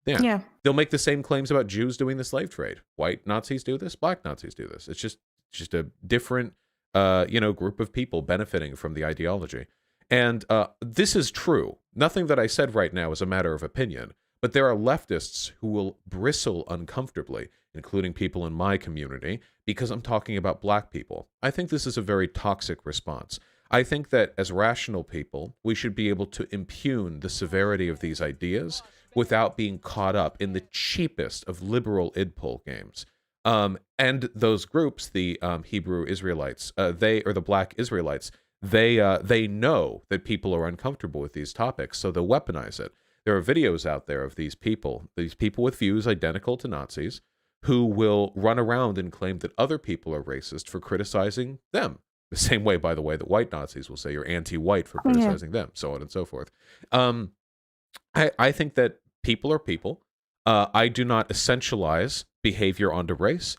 Yeah. They'll make the same claims about Jews doing the slave trade. White Nazis do this. Black Nazis do this. It's just a different, group of people benefiting from the ideology. And this is true. Nothing that I said right now is a matter of opinion. But there are leftists who will bristle uncomfortably, including people in my community, because I'm talking about black people. I think this is a very toxic response. I think that as rational people, we should be able to impugn the severity of these ideas without being caught up in the cheapest of liberal idpol games. And those groups, the Hebrew Israelites, or the black Israelites, they know that people are uncomfortable with these topics, so they'll weaponize it. There are videos out there of these people with views identical to Nazis, who will run around and claim that other people are racist for criticizing them. The same way, by the way, that white Nazis will say you're anti-white for criticizing them, so on and so forth. I think that people are people. I do not essentialize behavior onto race.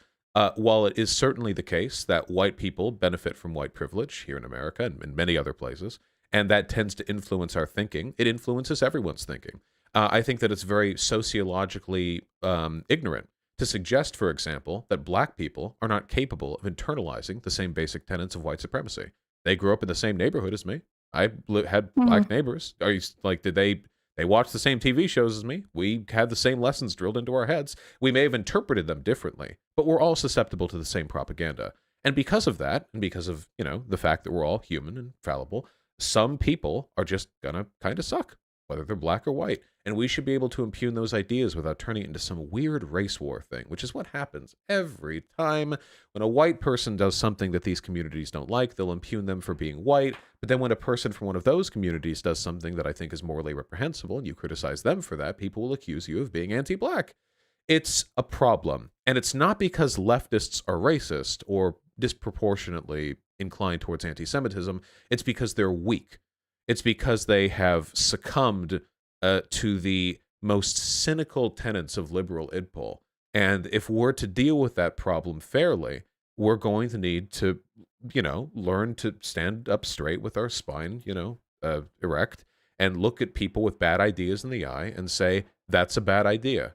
While it is certainly the case that white people benefit from white privilege here in America and in many other places, and that tends to influence our thinking, it influences everyone's thinking. I think that it's very sociologically ignorant to suggest, for example, that black people are not capable of internalizing the same basic tenets of white supremacy. They grew up in the same neighborhood as me. I had black neighbors. Did they watched the same TV shows as me? We had the same lessons drilled into our heads. We may have interpreted them differently, but we're all susceptible to the same propaganda. And because of that, and because of, the fact that we're all human and fallible, some people are just gonna kind of suck, whether they're black or white. And we should be able to impugn those ideas without turning it into some weird race war thing, which is what happens every time. When a white person does something that these communities don't like, they'll impugn them for being white. But then when a person from one of those communities does something that I think is morally reprehensible, and you criticize them for that, people will accuse you of being anti-black. It's a problem. And it's not because leftists are racist or disproportionately inclined towards anti-Semitism. It's because they're weak. It's because they have succumbed to the most cynical tenets of liberal idpol. And if we're to deal with that problem fairly, we're going to need to, learn to stand up straight with our spine, erect, and look at people with bad ideas in the eye and say, that's a bad idea.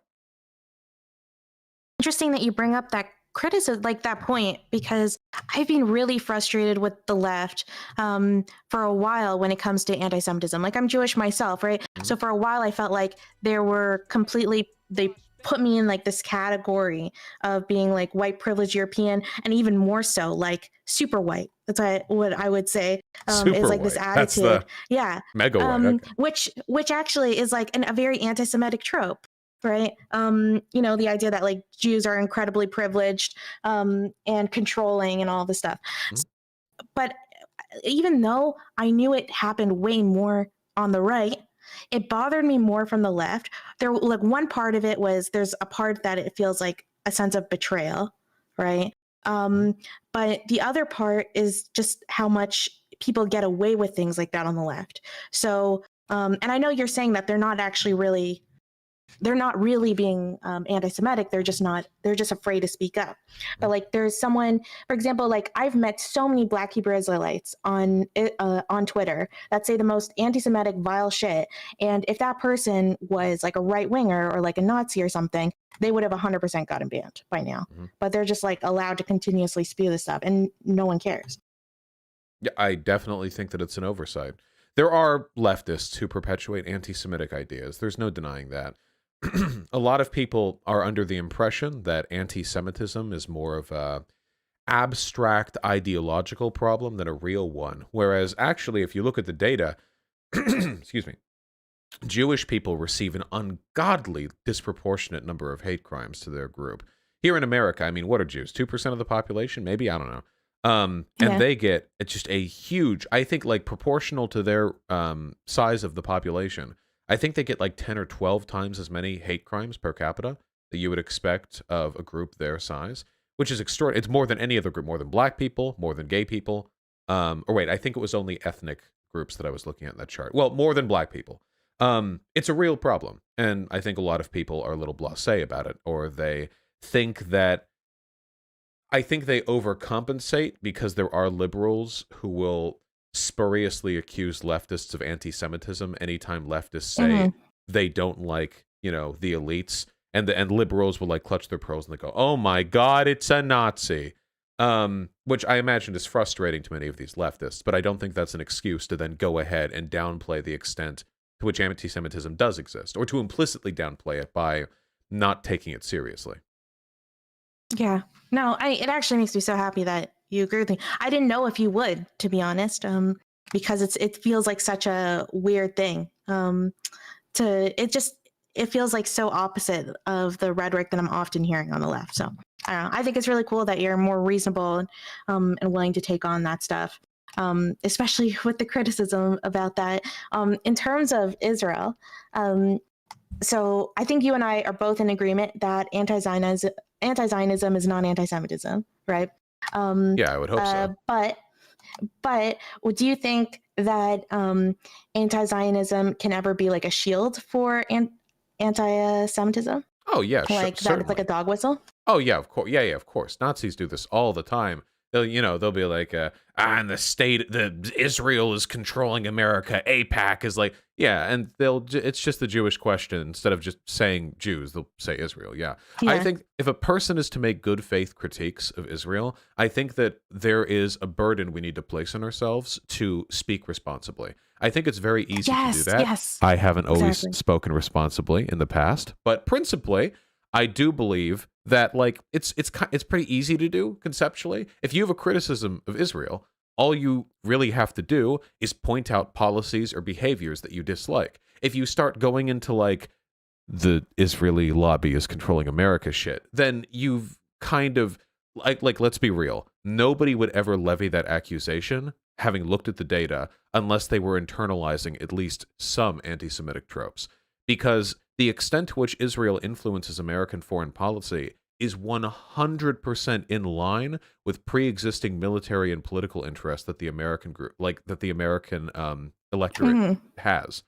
Interesting that you bring up that criticism, like that point, because I've been really frustrated with the left for a while when it comes to anti-Semitism. Like, I'm Jewish myself, right? So for a while I felt like they put me in like this category of being like white privileged European, and even more so like super white. That's what I would say is like this attitude. Yeah. Mega white. Okay. Which actually is like a very anti-Semitic trope. Right. The idea that like Jews are incredibly privileged and controlling and all this stuff. But even though I knew it happened way more on the right, it bothered me more from the left. There, like, one part of it was there's a part that it feels like a sense of betrayal. Right. But the other part is just how much people get away with things like that on the left. So and I know you're saying that they're not really being anti-Semitic. They're just afraid to speak up. But like, there's someone, for example, like I've met so many Black Hebrew Israelites on Twitter that say the most anti-Semitic, vile shit. And if that person was like a right winger or like a Nazi or something, they would have 100% gotten banned by now. But they're just like allowed to continuously spew this stuff, and no one cares. Yeah, I definitely think that it's an oversight. There are leftists who perpetuate anti-Semitic ideas. There's no denying that. A lot of people are under the impression that anti-Semitism is more of a abstract ideological problem than a real one. Whereas actually, if you look at the data, excuse me, Jewish people receive an ungodly disproportionate number of hate crimes to their group. Here in America, I mean, what are Jews? 2% of the population? Maybe? I don't know. And they get just a huge, I think, like proportional to their size of the population, I think they get like 10 or 12 times as many hate crimes per capita that you would expect of a group their size, which is extraordinary. It's more than any other group, more than black people, more than gay people, Or wait, I think it was only ethnic groups that I was looking at in that chart. Well, more than black people. It's a real problem, and I think a lot of people are a little blasé about it, or they think that I think they overcompensate because there are liberals who will spuriously accuse leftists of anti-Semitism anytime leftists say Hmm. they don't like, the elites, and liberals will like clutch their pearls and they go, "Oh my God, it's a Nazi," which I imagine is frustrating to many of these leftists. But I don't think that's an excuse to then go ahead and downplay the extent to which anti-Semitism does exist, or to implicitly downplay it by not taking it seriously. Yeah. No, it actually makes me so happy that you agree with me. I didn't know if you would, to be honest, because it feels like such a weird thing. It feels like so opposite of the rhetoric that I'm often hearing on the left. So I don't know. I think it's really cool that you're more reasonable and willing to take on that stuff. Especially with the criticism about that. In terms of Israel, um, so I think you and I are both in agreement that anti-Zionism is not anti-Semitism, right? Um, Yeah, I would hope so. but do you think that anti-Zionism can ever be like a shield for anti-Semitism? Oh yeah, Like that it's like certainly. a dog whistle? Oh yeah, of course. Yeah, of course. Nazis do this all the time. They'll be like, and the Israel is controlling America. APAC is like, yeah, and it's just the Jewish question instead of just saying Jews, they'll say Israel. Yeah, I Yeah. think if a person is to make good faith critiques of Israel, I think that there is a burden we need to place on ourselves to speak responsibly. I think it's very easy to do Yes. that. Yes. I haven't always Exactly. spoken responsibly in the past, but principally, I do believe that like it's pretty easy to do conceptually. If you have a criticism of Israel, all you really have to do is point out policies or behaviors that you dislike. If you start going into like the Israeli lobby is controlling America shit, then you've kind of like let's be real. Nobody would ever levy that accusation having looked at the data unless they were internalizing at least some anti-Semitic tropes. Because the extent to which Israel influences American foreign policy is 100% in line with pre-existing military and political interests that the American group that the American electorate Mhm. has.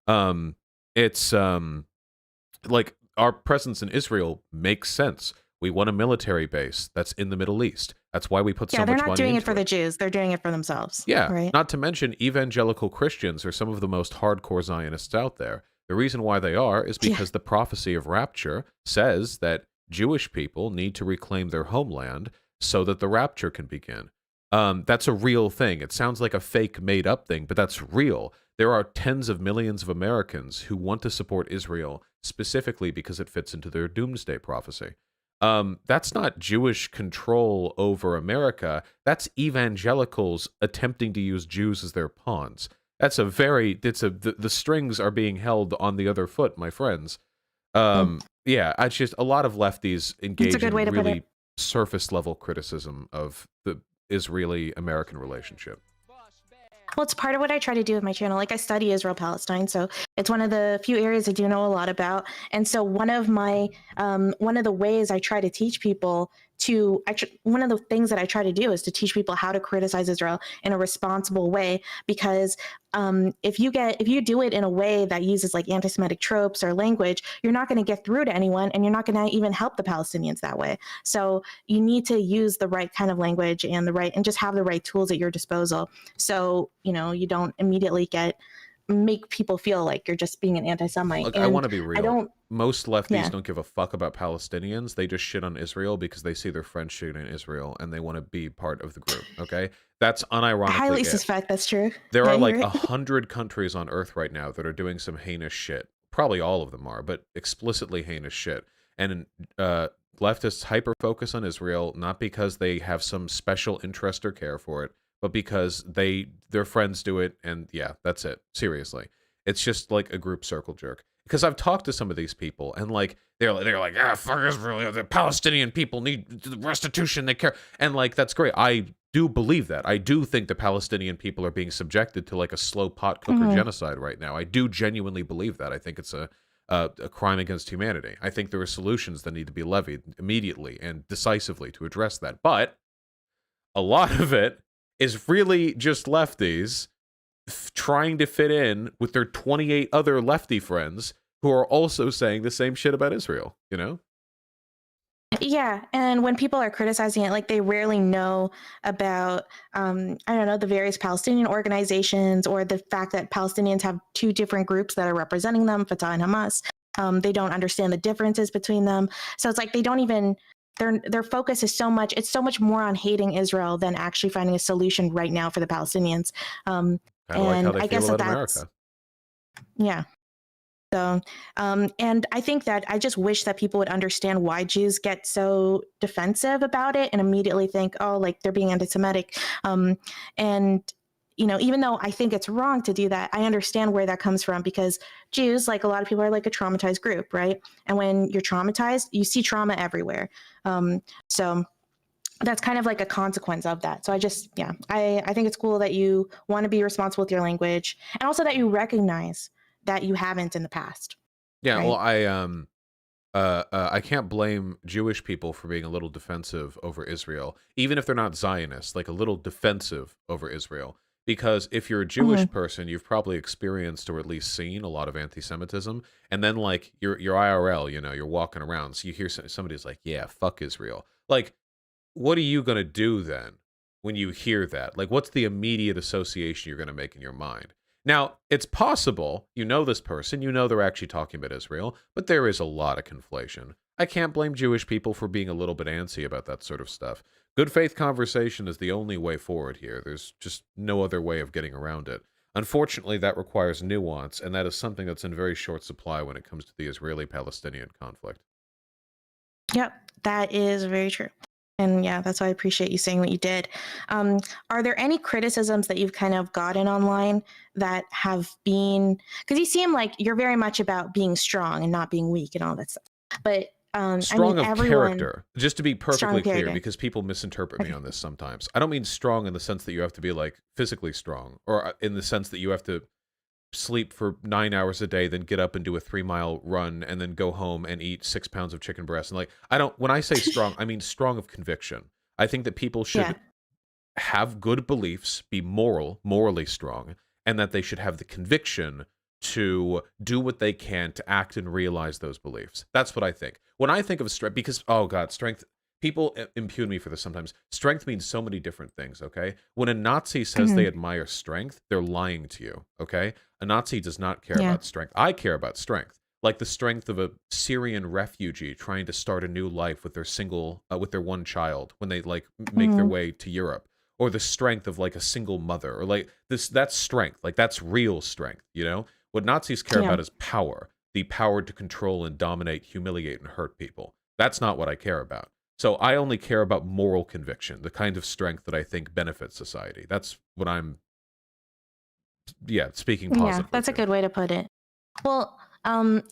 Um it's like our presence in Israel makes sense. We want a military base that's in the Middle East. That's why we put Yeah, so they're much not money doing it into for it. the Jews. They're doing it for themselves, Yeah, right? not to mention evangelical Christians are some of the most hardcore Zionists out there. The reason why they are is Yeah. because the prophecy of rapture says that Jewish people need to reclaim their homeland so that the rapture can begin. That's a real thing. It sounds like a fake made up thing, but that's real. There are tens of millions of Americans who want to support Israel specifically because it fits into their doomsday prophecy. That's not Jewish control over America. That's evangelicals attempting to use Jews as their pawns. The strings are being held on the other foot, my friends. Mm. Yeah, it's just a lot of lefties That's a engage good way in to put it. really surface level criticism of the Israeli American relationship. Well, it's part of what I try to do with my channel. Like I study Israel Palestine, so it's one of the few areas I do know a lot about. And so one of the ways I try to teach people one of the things that I try to do is to teach people how to criticize Israel in a responsible way. Because if you do it in a way that uses like anti-Semitic tropes or language, you're not going to get through to anyone, and you're not going to even help the Palestinians that way. So you need to use the right kind of language and just have the right tools at your disposal. So you don't immediately make people feel like you're just being an anti-Semite. Look, I want And to be I real. don't. Most lefties Yeah, don't give a fuck about Palestinians. They just shit on Israel because they see their friends shooting Israel and they want to be part of the group. Okay, that's I unironically highly it. suspect that's true. There Yeah, are you're like right. 100 countries on Earth right now that are doing some heinous shit. Probably all of them are, but explicitly heinous shit. And uh, leftists hyper focus on Israel not because they have some special interest or care for it, but because their friends do it, and yeah, that's it. Seriously, it's just like a group circle jerk. Because I've talked to some of these people, and like they're like, ah, fuck Israel. The Palestinian people need restitution. They care, and like that's great. I do believe that. I do think the Palestinian people are being subjected to like a slow pot cooker Mhm. genocide right now. I do genuinely believe that. I think it's a crime against humanity. I think there are solutions that need to be levied immediately and decisively to address that. But a lot of it is really just lefties trying to fit in with their 28 other lefty friends who are also saying the same shit about Israel, you know? Yeah, and when people are criticizing it, like they rarely know about, I don't know, the various Palestinian organizations or the fact that Palestinians have two different groups that are representing them, Fatah and Hamas. They don't understand the differences between them, so it's like they don't even. Their focus is so much. It's so much more on hating Israel than actually finding a solution right now for the Palestinians. Kind of like how And they I feel guess that about that's America. yeah. So, and I think that I just wish that people would understand why Jews get so defensive about it and immediately think, oh, like they're being anti-Semitic. And, you know, even though I think it's wrong to do that, I understand where that comes from because Jews, like a lot of people, are like a traumatized group, right? And when you're traumatized, you see trauma everywhere. So that's kind of like a consequence of that. So I just, yeah, I think it's cool that you want to be responsible with your language and also that you recognize that you haven't in the past, Yeah, well, right? I can't blame Jewish people for being a little defensive over Israel, even if they're not Zionists, like a little defensive over Israel. Because if you're a Jewish Mm-hmm. person, you've probably experienced or at least seen a lot of anti-Semitism, and then like your IRL, you know, you're walking around, so you hear somebody's like, "Yeah, fuck Israel." Like, what are you gonna do then when you hear that? Like, what's the immediate association you're gonna make in your mind? Now, it's possible you know this person, you know they're actually talking about Israel, but there is a lot of conflation. I can't blame Jewish people for being a little bit antsy about that sort of stuff. Good faith conversation is the only way forward here. There's just no other way of getting around it. Unfortunately, that requires nuance, and that is something that's in very short supply when it comes to the Israeli Palestinian conflict. Yep, that is very true. And yeah, that's why I appreciate you saying what you did. Um, are there any criticisms that you've kind of gotten online that have been, because you seem like you're very much about being strong and not being weak and all that stuff. But I mean, Strong of everyone character, just to be strong perfectly clear, character. because people misinterpret me Okay. on this sometimes. I don't mean strong in the sense that you have to be like physically strong, or in the sense that you have to sleep for 9 hours a day, then get up and do a 3 mile run, and then go home and eat 6 pounds of chicken breast. And like, I don't, when I say strong, I mean strong of conviction. I think that people Yeah. should have good beliefs, be morally strong, and that they should have the conviction to do what they can to act and realize those beliefs. That's what I think. When I think of strength, because, oh God, strength, people impugn me for this sometimes. Strength means so many different things, okay? When a Nazi says they Mhm. admire strength, they're lying to you, okay? A Nazi does not care Yeah. about strength. I care about strength. Like the strength of a Syrian refugee trying to start a new life with their with their one child when they like make their Mhm. way to Europe, or the strength of like a single mother, or like this, that's strength, like that's real strength, you know. What Nazis care Yeah. about is power, the power to control and dominate, humiliate and hurt people. That's not what I care about. So I only care about moral conviction, the kind of strength that I think benefits society. That's what I'm, yeah, speaking Yeah. positively That's a to. good way to put it. Well,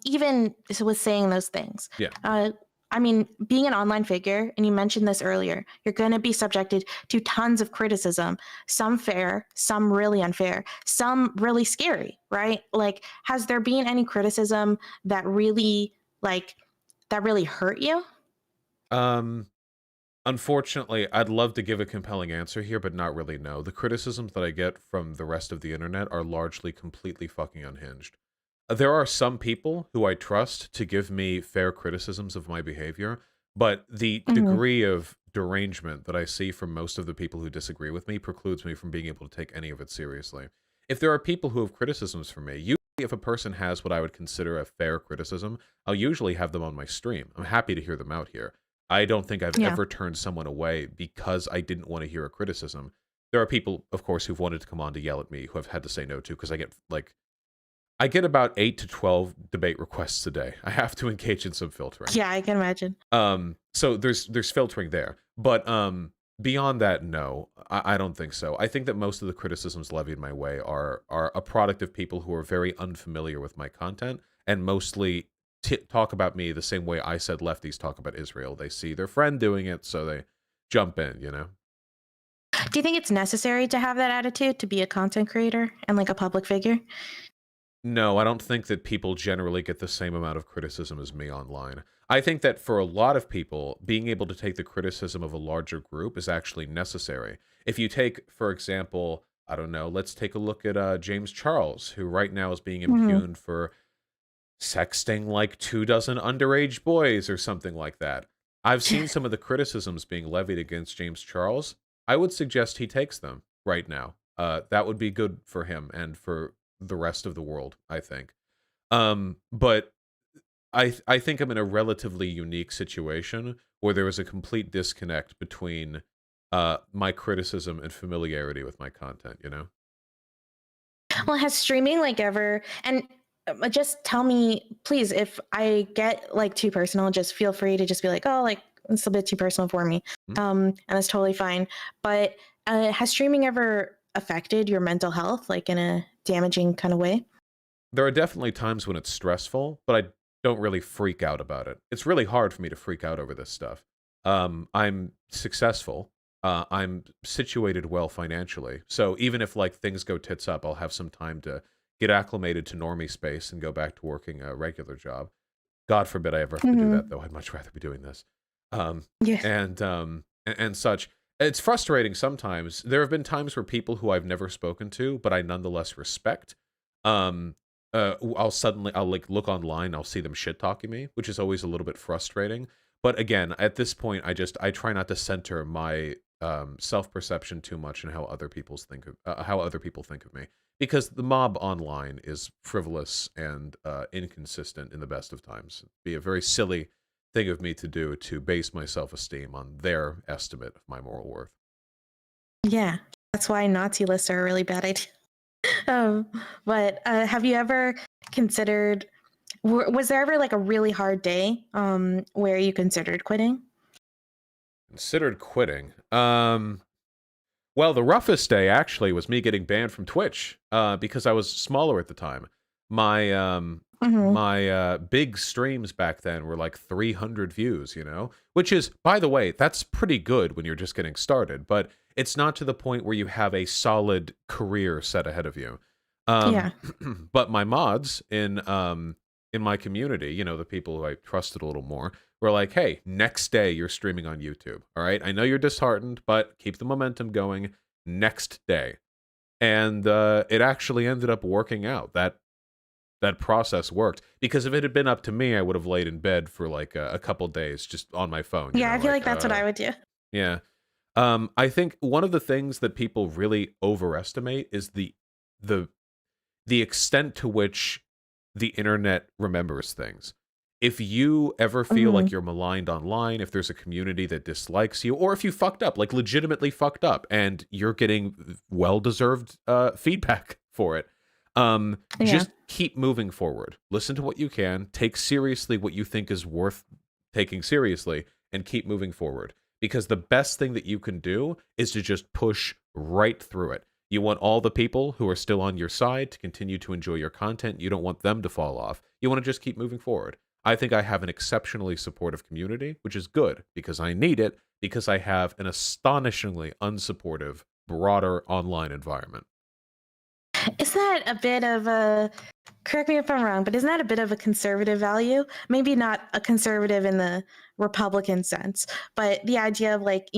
even with saying those things, Yeah. uh, I mean, being an online figure, and you mentioned this earlier, you're going to be subjected to tons of criticism, some fair, some really unfair, some really scary, right? Like, has there been any criticism that really, like, that really hurt you? um Unfortunately, I'd love to give a compelling answer here, but not really, no. The criticisms that I get from the rest of the internet are largely completely fucking unhinged. There are some people who I trust to give me fair criticisms of my behavior, but the Hmm. degree of derangement that I see from most of the people who disagree with me precludes me from being able to take any of it seriously. If there are people who have criticisms for me, usually if a person has what I would consider a fair criticism, I'll usually have them on my stream. I'm happy to hear them out here. I don't think I've Yeah. ever turned someone away because I didn't want to hear a criticism. There are people, of course, who've wanted to come on to yell at me who I've had to say no to because I get about 8 to 12 debate requests a day. I have to engage in some filtering. Yeah, I can imagine. So there's filtering there. But beyond that, no, I don't think so. I think that most of the criticisms levied my way are a product of people who are very unfamiliar with my content and mostly talk about me the same way I said lefties talk about Israel. They see their friend doing it, so they jump in, you know? Do you think it's necessary to have that attitude to be a content creator and like a public figure? No, I don't think that people generally get the same amount of criticism as me online. I think that for a lot of people, being able to take the criticism of a larger group is actually necessary. If you take, for example, I don't know, let's take a look at James Charles, who right now is being Hmm. impugned for sexting like 2 dozen underage boys or something like that. I've seen some of the criticisms being levied against James Charles. I would suggest he takes them right now. That would be good for him and for the rest of the world, I think. But I think I'm in a relatively unique situation where there is a complete disconnect between my criticism and familiarity with my content, you know? Well, has streaming like ever and just tell me, please, if I get like too personal, just feel free to just be like, oh, like it's a bit too personal for me. Hmm? And that's totally fine. But has streaming ever affected your mental health, like in a damaging kind of way? There are definitely times when it's stressful, but I don't really freak out about it. It's really hard for me to freak out over this stuff. I'm successful. I'm situated well financially. So even if like things go tits up, I'll have some time to get acclimated to normie space and go back to working a regular job. God forbid I ever have to do that, Hmm. though. I'd much rather be doing this. Um, Yeah. and such. It's frustrating sometimes. There have been times where people who I've never spoken to, but I nonetheless respect, um, I'll like look online, I'll see them shit talking me, which is always a little bit frustrating. But again, at this point, I try not to center my self perception too much in how other people think of me, because the mob online is frivolous and inconsistent in the best of times. It'd be a very silly thing of me to do to base my self esteem on their estimate of my moral worth. Yeah. That's why Nazi lists are a really bad idea. Um, but have you ever considered, was there ever like a really hard day where you considered quitting? Considered quitting. Well, the roughest day actually was me getting banned from Twitch because I was smaller at the time. My Hmm. big streams back then were like 300 views, you know, which is, by the way, that's pretty good when you're just getting started, but it's not to the point where you have a solid career set ahead of you. Yeah. But my mods in my community, you know, the people who I trusted a little more, were like, "Hey, next day you're streaming on YouTube. All right, I know you're disheartened, but keep the momentum going. Next day." And it actually ended up working out. That process worked, because if it had been up to me, I would have laid in bed for like a couple days just on my phone. You Yeah, know, I feel like like that's what I would do. yeah. I think one of the things that people really overestimate is the the extent to which the internet remembers things. If you ever feel Hmm. like you're maligned online, if there's a community that dislikes you, or if you fucked up, like legitimately fucked up, and you're getting well-deserved feedback for it, Yeah. just keep moving forward. Listen to what you can, take seriously what you think is worth taking seriously, and keep moving forward. Because the best thing that you can do is to just push right through it. You want all the people who are still on your side to continue to enjoy your content. You don't want them to fall off. You want to just keep moving forward. I think I have an exceptionally supportive community, which is good because I need it, because I have an astonishingly unsupportive, broader online environment. Is that a bit of a, correct me if I'm wrong, but isn't that a bit of a conservative value? Maybe not a conservative in the Republican sense, but the idea of like,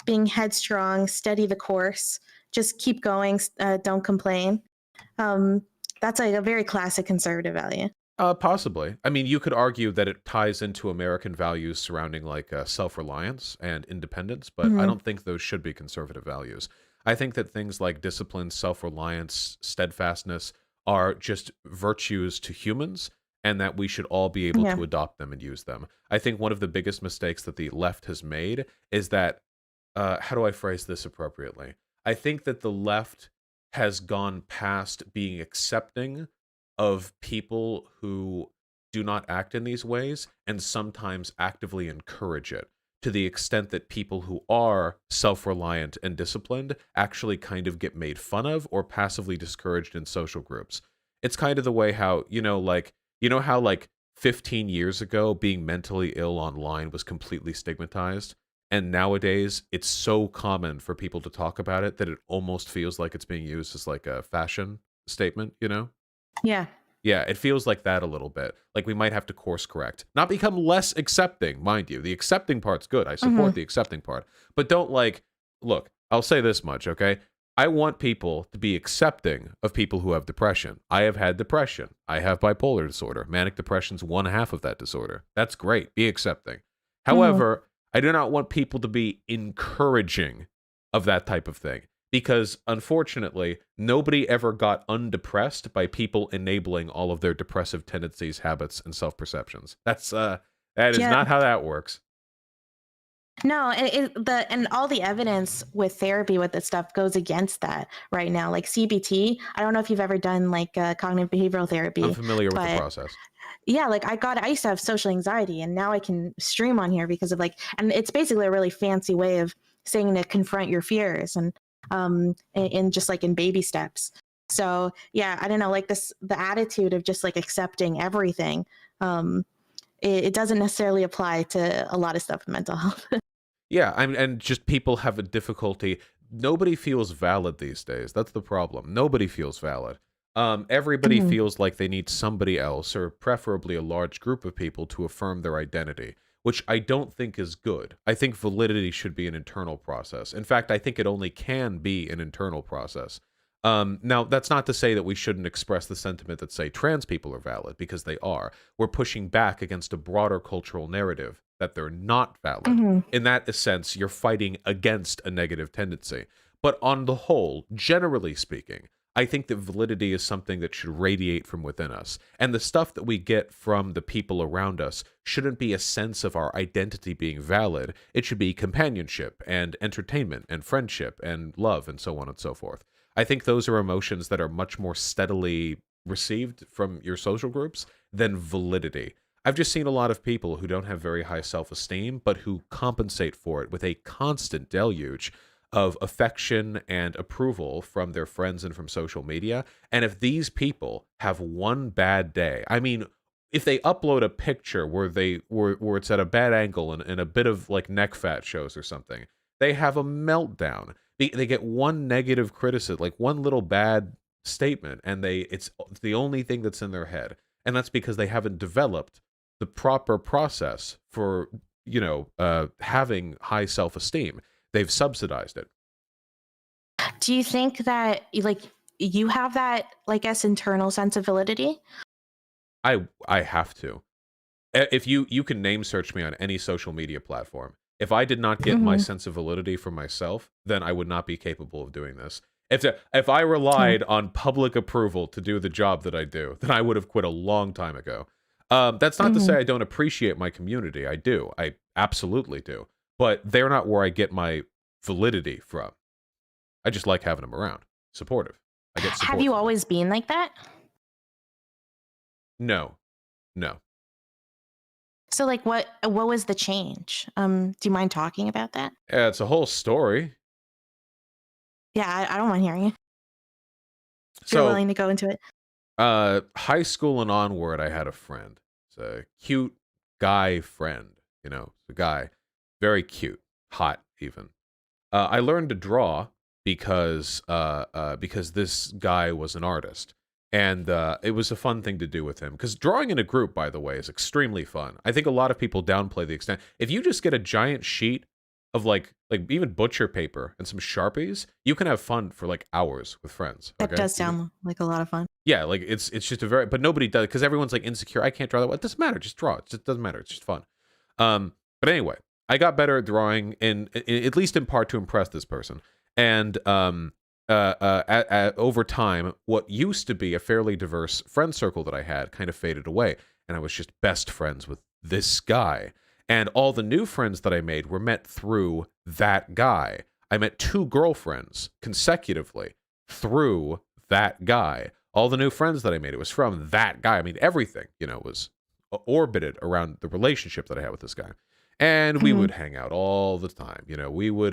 being headstrong, steady the course, just keep going, don't complain. Um, that's like a very classic conservative value. Possibly. I mean, you could argue that it ties into American values surrounding like self-reliance and independence, but I Hmm. don't think those should be conservative values. I think that things like discipline, self-reliance, steadfastness are just virtues to humans, and that we should all be able Yeah. to adopt them and use them. I think one of the biggest mistakes that the left has made is that, how do I phrase this appropriately? I think that the left has gone past being accepting of people who do not act in these ways, and sometimes actively encourage it, to the extent that people who are self-reliant and disciplined actually kind of get made fun of or passively discouraged in social groups. It's kind of the way how, you know how like 15 years ago being mentally ill online was completely stigmatized, and nowadays it's so common for people to talk about it that it almost feels like it's being used as like a fashion statement, you know? Yeah. Yeah, it feels like that a little bit. Like we might have to course correct. Not become less accepting, mind you. The accepting part's good. I support Hmm. the accepting part. But don't like, look, I'll say this much, okay? I want people to be accepting of people who have depression. I have had depression. I have bipolar disorder. Manic depression's one half of that disorder. That's great. Be accepting. Hmm. However, I do not want people to be encouraging of that type of thing because unfortunately, nobody ever got undepressed by people enabling all of their depressive tendencies, habits, and self-perceptions. That is Yeah. not how that works. No, and all the evidence with therapy with this stuff goes against that right now. Like CBT, I don't know if you've ever done like cognitive behavioral I'm therapy, familiar with the but process. yeah, like I used to have social anxiety, and now I can stream on here because of like, and it's basically a really fancy way of saying to confront your fears and and just like in baby steps. So yeah, I don't know, like the attitude of just like accepting everything. Um, it doesn't necessarily apply to a lot of stuff with mental health. Yeah, and just people have a difficulty. Nobody feels valid these days. That's the problem. Nobody feels valid. Everybody Mhm. feels like they need somebody else, or preferably a large group of people, to affirm their identity, which I don't think is good. I think validity should be an internal process. In fact, I think it only can be an internal process. Now, that's not to say that we shouldn't express the sentiment that, say, trans people are valid, because they are. We're pushing back against a broader cultural narrative that they're not valid. Mhm. In that sense, you're fighting against a negative tendency. But on the whole, generally speaking, I think that validity is something that should radiate from within us. And the stuff that we get from the people around us shouldn't be a sense of our identity being valid. It should be companionship and entertainment and friendship and love and so on and so forth. I think those are emotions that are much more steadily received from your social groups than validity. I've just seen a lot of people who don't have very high self-esteem, but who compensate for it with a constant deluge of affection and approval from their friends and from social media. And if these people have one bad day, I mean, if they upload a picture where it's at a bad angle and a bit of like neck fat shows or something, they have a meltdown. They get one negative criticism, like one little bad statement, and it's the only thing that's in their head. And that's because they haven't developed the proper process for having high self-esteem. They've subsidized it. Do you think that like you have that like guess internal sense of validity? I have to. If you can name search me on any social media platform, if I did not get my Hmm. sense of validity from myself, then I would not be capable of doing this. If I Yeah. relied on public approval to do the job that I do, then I would have quit a long time ago. That's not to Hmm. say I don't appreciate my community. I do. I absolutely do. But they're not where I get my validity from. I just like having them around. Supportive. I get Have support you from them. always been like that? No, no. So like what was the change? Do you mind talking about that? Yeah, it's a whole story. Yeah, I don't mind hearing it if you're So willing to go into it. high school and onward, I had a friend. It's a cute guy friend, a guy, very cute, hot even. I learned to draw because this guy was an artist, and it was a fun thing to do with him. Because drawing in a group, by the way, is extremely fun. I think a lot of people downplay the extent. If you just get a giant sheet of like even butcher paper and some Sharpies, you can have fun for like hours with friends. That Okay, does sound like a lot of fun. yeah, like it's just a very, but nobody does because everyone's like insecure. I can't draw that. Well, it doesn't matter. Just draw. It just doesn't matter. It's just fun. But anyway, I got better at drawing at least in part to impress this person. And over time, what used to be a fairly diverse friend circle that I had kind of faded away, and I was just best friends with this guy. And all the new friends that I made were met through that guy. I met two girlfriends consecutively through that guy. All the new friends that I made, it was from that guy. I mean, everything, was orbited around the relationship that I had with this guy. And we Mhm. would hang out all the time. We would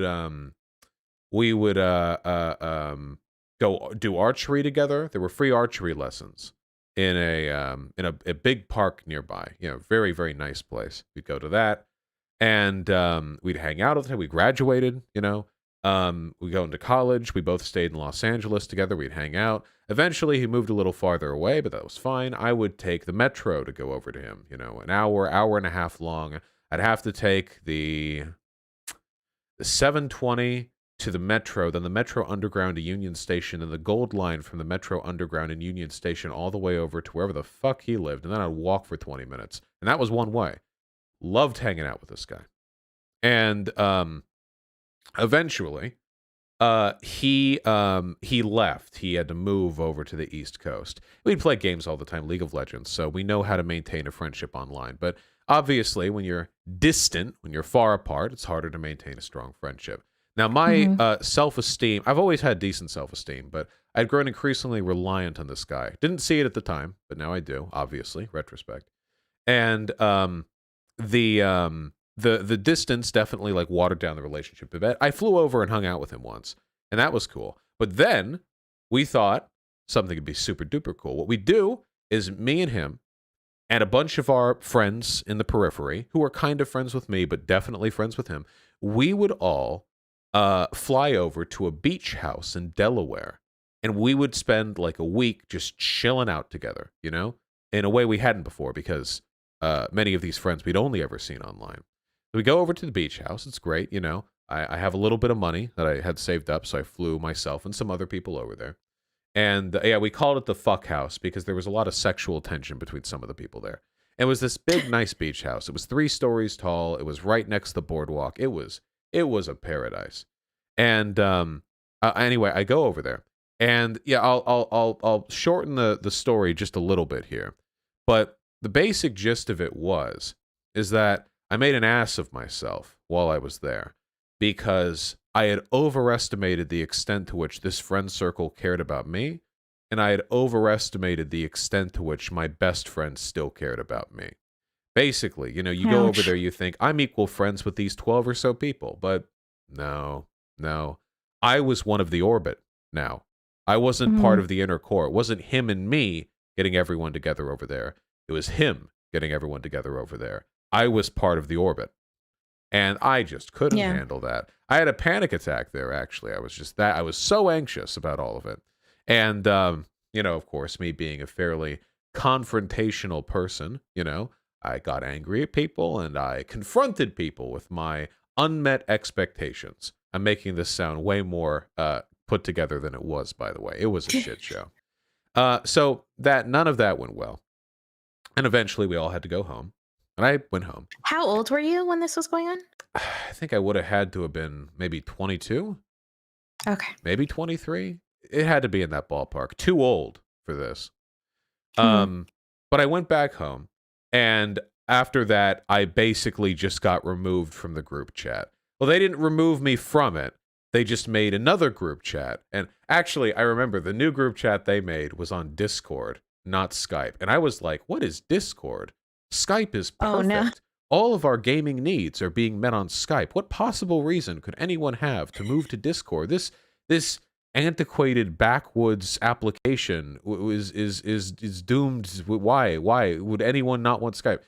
go do archery together. There were free archery lessons in a big park nearby. Very, very nice place. We'd go to that. And we'd hang out all the time. We graduated, We go into college. We both stayed in Los Angeles together. We'd hang out. Eventually, he moved a little farther away, but that was fine. I would take the metro to go over to him. An hour and a half long. I'd have to take the 720 to the metro, then the metro underground to Union Station, and the gold line from the metro underground and Union Station all the way over to wherever the fuck he lived, and then I'd walk for 20 minutes. And that was one way. Loved hanging out with this guy. And eventually, he left. He had to move over to the East Coast. We'd play games all the time, League of Legends, so we know how to maintain a friendship online. But obviously, when you're distant, when you're far apart, it's harder to maintain a strong friendship. Now, my self-esteem, I've always had decent self-esteem, but I'd grown increasingly reliant on this guy. Didn't see it at the time, but now I do, obviously, retrospect. And the distance definitely like watered down the relationship a bit. I flew over and hung out with him once, and that was cool. But then we thought something could be super duper cool. What we do is me and him and a bunch of our friends in the periphery who are kind of friends with me, but definitely friends with him, we would all fly over to a beach house in Delaware, and we would spend like a week just chilling out together, in a way we hadn't before, because many of these friends we'd only ever seen online. So we go over to the beach house. It's great, I have a little bit of money that I had saved up, so I flew myself and some other people over there. And yeah, we called it the fuck house because there was a lot of sexual tension between some of the people there. It was this big, nice beach house. It was 3 stories tall. It was right next to the boardwalk. It was a paradise. And anyway, I go over there, and yeah, I'll shorten the story just a little bit here, but the basic gist of it is that I made an ass of myself while I was there because I had overestimated the extent to which this friend circle cared about me, and I had overestimated the extent to which my best friend still cared about me. Basically, you go over there, you think, I'm equal friends with these 12 or so people, but no. I was one of the orbit now. I wasn't part of the inner core. It wasn't him and me getting everyone together over there. It was him getting everyone together over there. I was part of the orbit. And I just couldn't handle that. I had a panic attack there, actually. I was so anxious about all of it. And, of course, me being a fairly confrontational person, I got angry at people and I confronted people with my unmet expectations. I'm making this sound way more put together than it was, by the way. It was a shit show. So none of that went well. And eventually we all had to go home. And I went home. How old were you when this was going on? I think I would have had to have been maybe 22. Okay. Maybe 23. It had to be in that ballpark. Too old for this. But I went back home. And after that, I basically just got removed from the group chat. Well, they didn't remove me from it. They just made another group chat. And actually, I remember the new group chat they made was on Discord, not Skype. And I was like, what is Discord? Skype is perfect. Oh, no. All of our gaming needs are being met on Skype. What possible reason could anyone have to move to Discord? This antiquated backwoods application is doomed. Why would anyone not want Skype?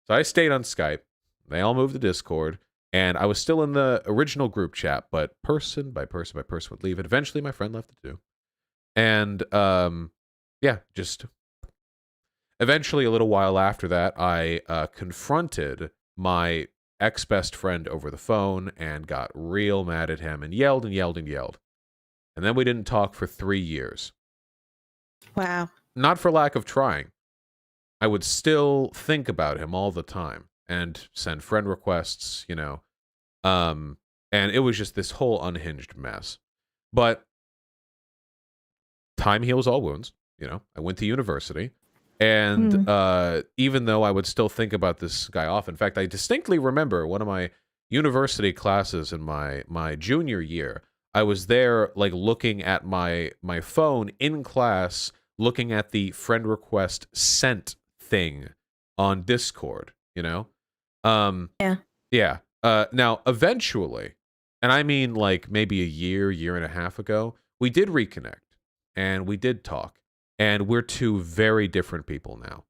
So I stayed on Skype. They all moved to Discord, and I was still in the original group chat, but person by person by person would leave. And eventually my friend left it too. And just eventually, a little while after that, I confronted my ex-best friend over the phone and got real mad at him and yelled and yelled and yelled. And then we didn't talk for 3 years. Wow. Not for lack of trying. I would still think about him all the time and send friend requests, and it was just this whole unhinged mess. But time heals all wounds. I went to university. And even though I would still think about this guy off, in fact, I distinctly remember one of my university classes in my junior year. I was there, like, looking at my phone in class, looking at the friend request sent thing on Discord. Yeah. Now, eventually, and I mean like maybe a year and a half ago, we did reconnect and we did talk. And we're 2 very different people now.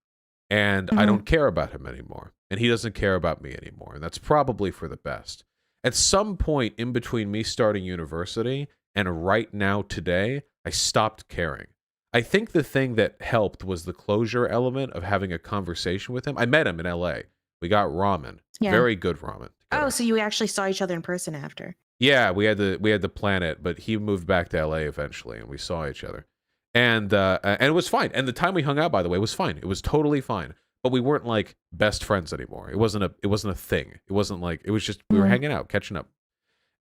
And I don't care about him anymore. And he doesn't care about me anymore. And that's probably for the best. At some point in between me starting university and right now today, I stopped caring. I think the thing that helped was the closure element of having a conversation with him. I met him in LA. We got ramen. Yeah. Very good ramen Oh, together. so you actually saw each other in person after? Yeah, we had the planet, but he moved back to LA eventually, and we saw each other, and it was fine. And the time we hung out, by the way, was fine. It was totally fine. But we weren't like best friends anymore. It wasn't a thing. It wasn't like it was just we were hanging out, catching up,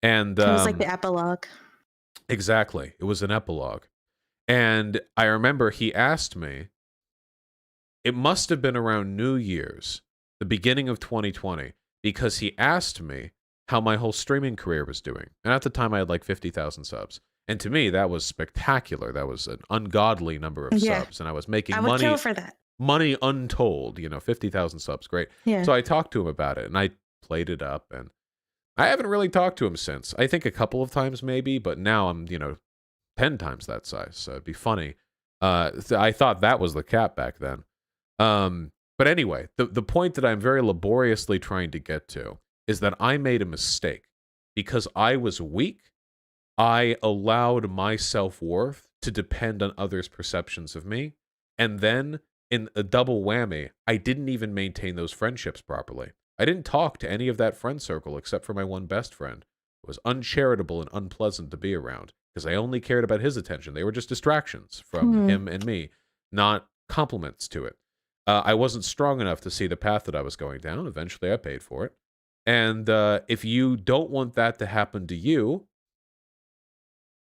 and It was like the epilogue. exactly, it was an epilogue. And I remember he asked me. It must have been around New Year's, the beginning of 2020, because he asked me how my whole streaming career was doing. And at the time, I had like 50,000 subs. And to me, that was spectacular. That was an ungodly number of subs. And I was making I would kill for that. Money untold, 50,000 subs. Great. Yeah. So I talked to him about it and I played it up. And I haven't really talked to him since. I think a couple of times maybe, but now I'm, 10 times that size. So it'd be funny. I thought that was the cap back then. But anyway, the point that I'm very laboriously trying to get to is that I made a mistake because I was weak. I allowed my self-worth to depend on others' perceptions of me. And then in a double whammy, I didn't even maintain those friendships properly. I didn't talk to any of that friend circle except for my one best friend. It was uncharitable and unpleasant to be around because I only cared about his attention. They were just distractions from him and me, not compliments to it. I wasn't strong enough to see the path that I was going down. Eventually, I paid for it. And if you don't want that to happen to you,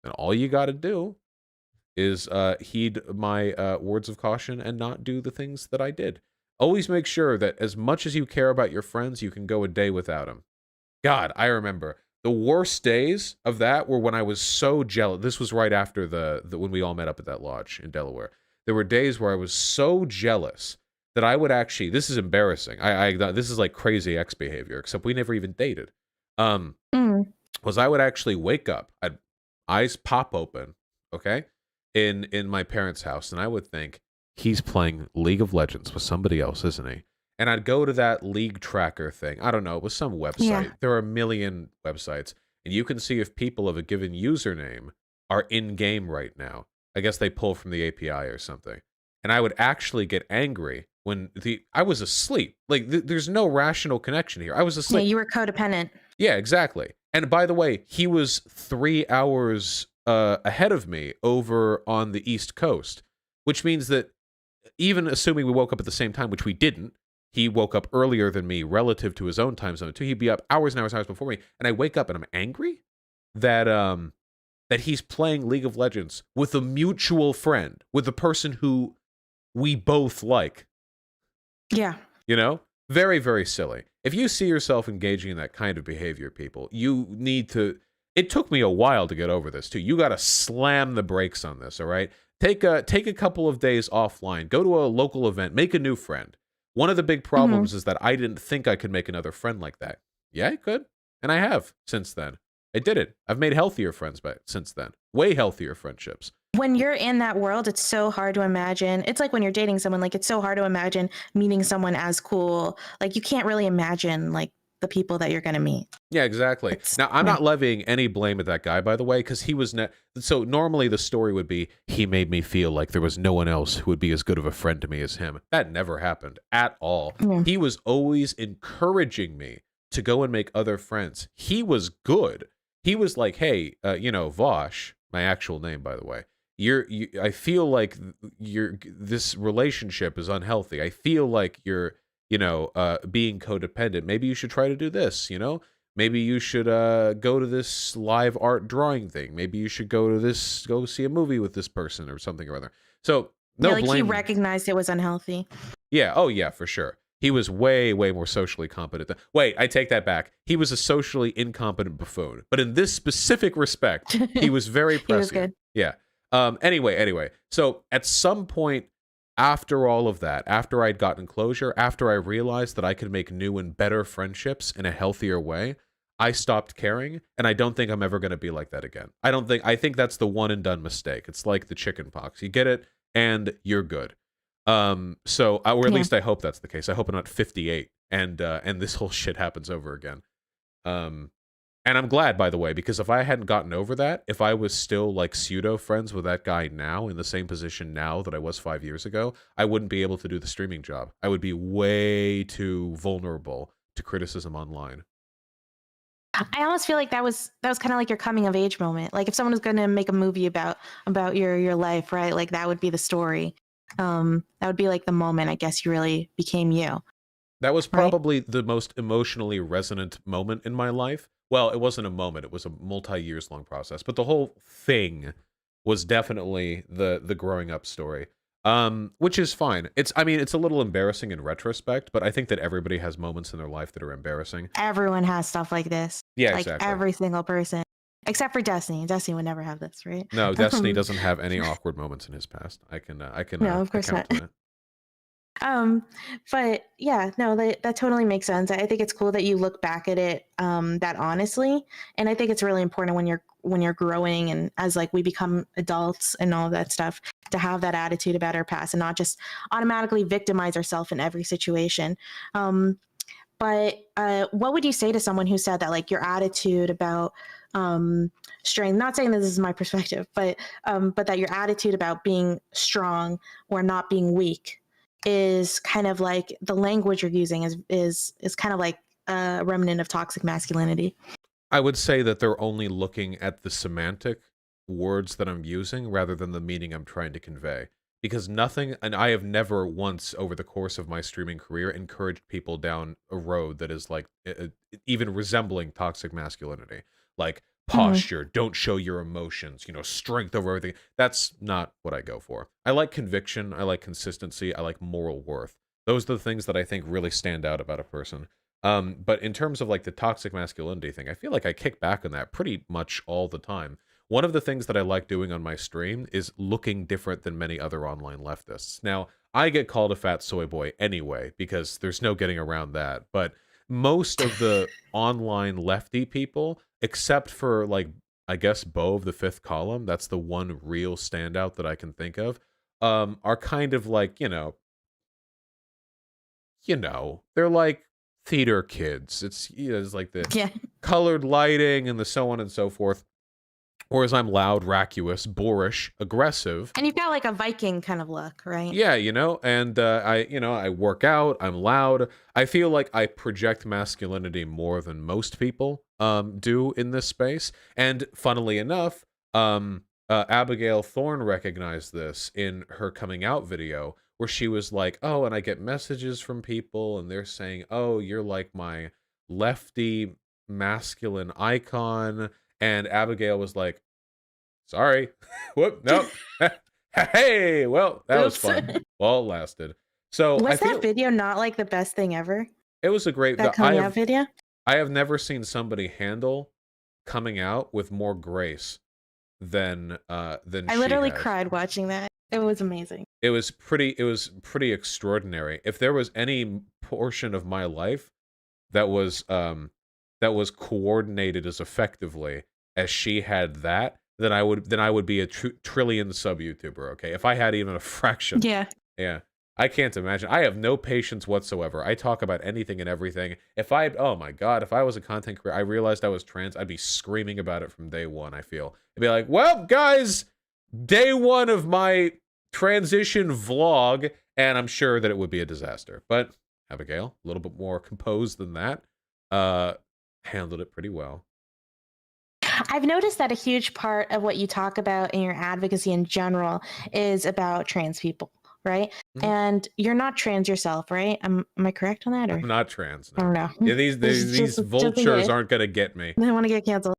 then all you got to do is heed my words of caution and not do the things that I did. Always make sure that as much as you care about your friends, you can go a day without them. God, I remember the worst days of that were when I was so jealous. This was right after the when we all met up at that lodge in Delaware. There were days where I was so jealous that I would actually, this is embarrassing. This is like crazy ex behavior, except we never even dated. Was I would actually wake up, I'd eyes pop open, okay, in my parents' house, and I would think he's playing League of Legends with somebody else, isn't he? And I'd go to that league tracker thing. I don't know, it was some website. Yeah. There are a million websites, and you can see if people of a given username are in game right now. I guess they pull from the API or something. And I would actually get angry when I was asleep. Like, there's no rational connection here. I was asleep. Yeah, you were codependent. Yeah, exactly. And by the way, he was 3 hours ahead of me over on the East Coast, which means that even assuming we woke up at the same time, which we didn't, he woke up earlier than me relative to his own time zone too. He'd be up hours and hours and hours before me. And I wake up and I'm angry that that he's playing League of Legends with a mutual friend, with a person who we both like. Yeah. Very, very silly. If you see yourself engaging in that kind of behavior, people, you need to... It took me a while to get over this, too. You got to slam the brakes on this, all right? Take a couple of days offline. Go to a local event. Make a new friend. One of the big problems is that I didn't think I could make another friend like that. Yeah, I could. And I have since then. I did it. I've made healthier friends since then. Way healthier friendships. When you're in that world, it's so hard to imagine. It's like when you're dating someone, like it's so hard to imagine meeting someone as cool. Like you can't really imagine like the people that you're going to meet. Yeah, exactly. Now, I'm not levying any blame at that guy, by the way, because he was so normally the story would be he made me feel like there was no one else who would be as good of a friend to me as him. That never happened at all. Yeah. He was always encouraging me to go and make other friends. He was good. He was like, hey, Vosh, my actual name, by the way. I feel like this relationship is unhealthy. I feel like you're being codependent. Maybe you should try to do this, maybe you should go to this live art drawing thing. Maybe you should go see a movie with this person or something or other. So no blame. He recognized it was unhealthy. Yeah. Oh yeah, for sure. He was way, way more socially competent. Wait, I take that back. He was a socially incompetent buffoon. But in this specific respect, he was very prescient. He was good. Yeah. Anyway. So at some point after all of that, after I'd gotten closure, after I realized that I could make new and better friendships in a healthier way, I stopped caring. And I don't think I'm ever going to be like that again. I think that's the one and done mistake. It's like the chicken pox. You get it and you're good. Or at least I hope that's the case. I hope I'm not 58 and this whole shit happens over again. And I'm glad, by the way, because if I hadn't gotten over that, if I was still like pseudo friends with that guy now, in the same position now that I was 5 years ago, I wouldn't be able to do the streaming job. I would be way too vulnerable to criticism online. I almost feel like that was kind of like your coming of age moment. Like if someone was going to make a movie about your life, right? Like that would be the story. That would be like the moment I guess you really became you, That was right? probably the most emotionally resonant moment in my life. Well, it wasn't a moment, it was a multi-years long process, but the whole thing was definitely the growing up story. Which is fine. I mean, it's a little embarrassing in retrospect, but I think that everybody has moments in their life that are embarrassing. Everyone has stuff like this. Yeah, Like exactly. every single person. Except for Destiny. Destiny would never have this, right? No, Destiny doesn't have any awkward moments in his past. I can No, of course account not. to that. Um, but yeah, no, that totally makes sense. I think it's cool that you look back at it that honestly, and I think it's really important when you're growing and as like we become adults and all that stuff to have that attitude about our past and not just automatically victimize ourselves in every situation. Um, but what would you say to someone who said that like your attitude about strength? Not saying that this is my perspective, but that your attitude about being strong or not being weak is kind of like the language you're using is kind of like a remnant of toxic masculinity. I would say that they're only looking at the semantic words that I'm using rather than the meaning I'm trying to convey. Because nothing, and I have never once over the course of my streaming career encouraged people down a road that is like even resembling toxic masculinity. Like Mm-hmm. posture, don't show your emotions, strength over everything. That's not what I go for. I like conviction, I like consistency, I like moral worth. Those are the things that I think really stand out about a person. But in terms of like the toxic masculinity thing, I feel like I kick back on that pretty much all the time. One of the things that I like doing on my stream is looking different than many other online leftists. Now, I get called a fat soy boy anyway, because there's no getting around that. But most of the online lefty people, except for like, I guess Bo of the Fifth Column, that's the one real standout that I can think of, are kind of like, they're like theater kids. It's like the Yeah, colored lighting and the so on and so forth. Whereas I'm loud, vacuous, boorish, aggressive. and you've got like a Viking kind of look, right? Yeah, and I work out. I'm loud. I feel like I project masculinity more than most people do in this space. And funnily enough, Abigail Thorne recognized this in her coming out video, where she was like, "Oh, and I get messages from people, and they're saying, oh, you're like my lefty masculine icon." And Abigail was like, "Sorry. Whoop, nope. Hey, well, that was Oops. fun. Well, it lasted." So I Was that feel video not like the best thing ever? it was a great. That coming out video? I have never seen somebody handle coming out with more grace than I she literally has. cried watching that. It was amazing. It was pretty extraordinary. If there was any portion of my life that was coordinated as effectively as she had that, then I would be a trillion sub YouTuber, okay? If I had even a fraction. Yeah. Yeah. I can't imagine. I have no patience whatsoever. I talk about anything and everything. Oh my God, if I was a content creator, I realized I was trans, I'd be screaming about it from day one, I feel. I'd be like, "Well, guys, day one of my transition vlog," and I'm sure that it would be a disaster. But Abigail, a little bit more composed than that, uh, handled it pretty well. I've noticed that a huge part of what you talk about in your advocacy in general is about trans people, right? Mhm. And you're not trans yourself, right? Am I correct on that, or I'm not trans, I no. don't know? Yeah, these Just in vultures case. aren't gonna get me. I don't want to get canceled.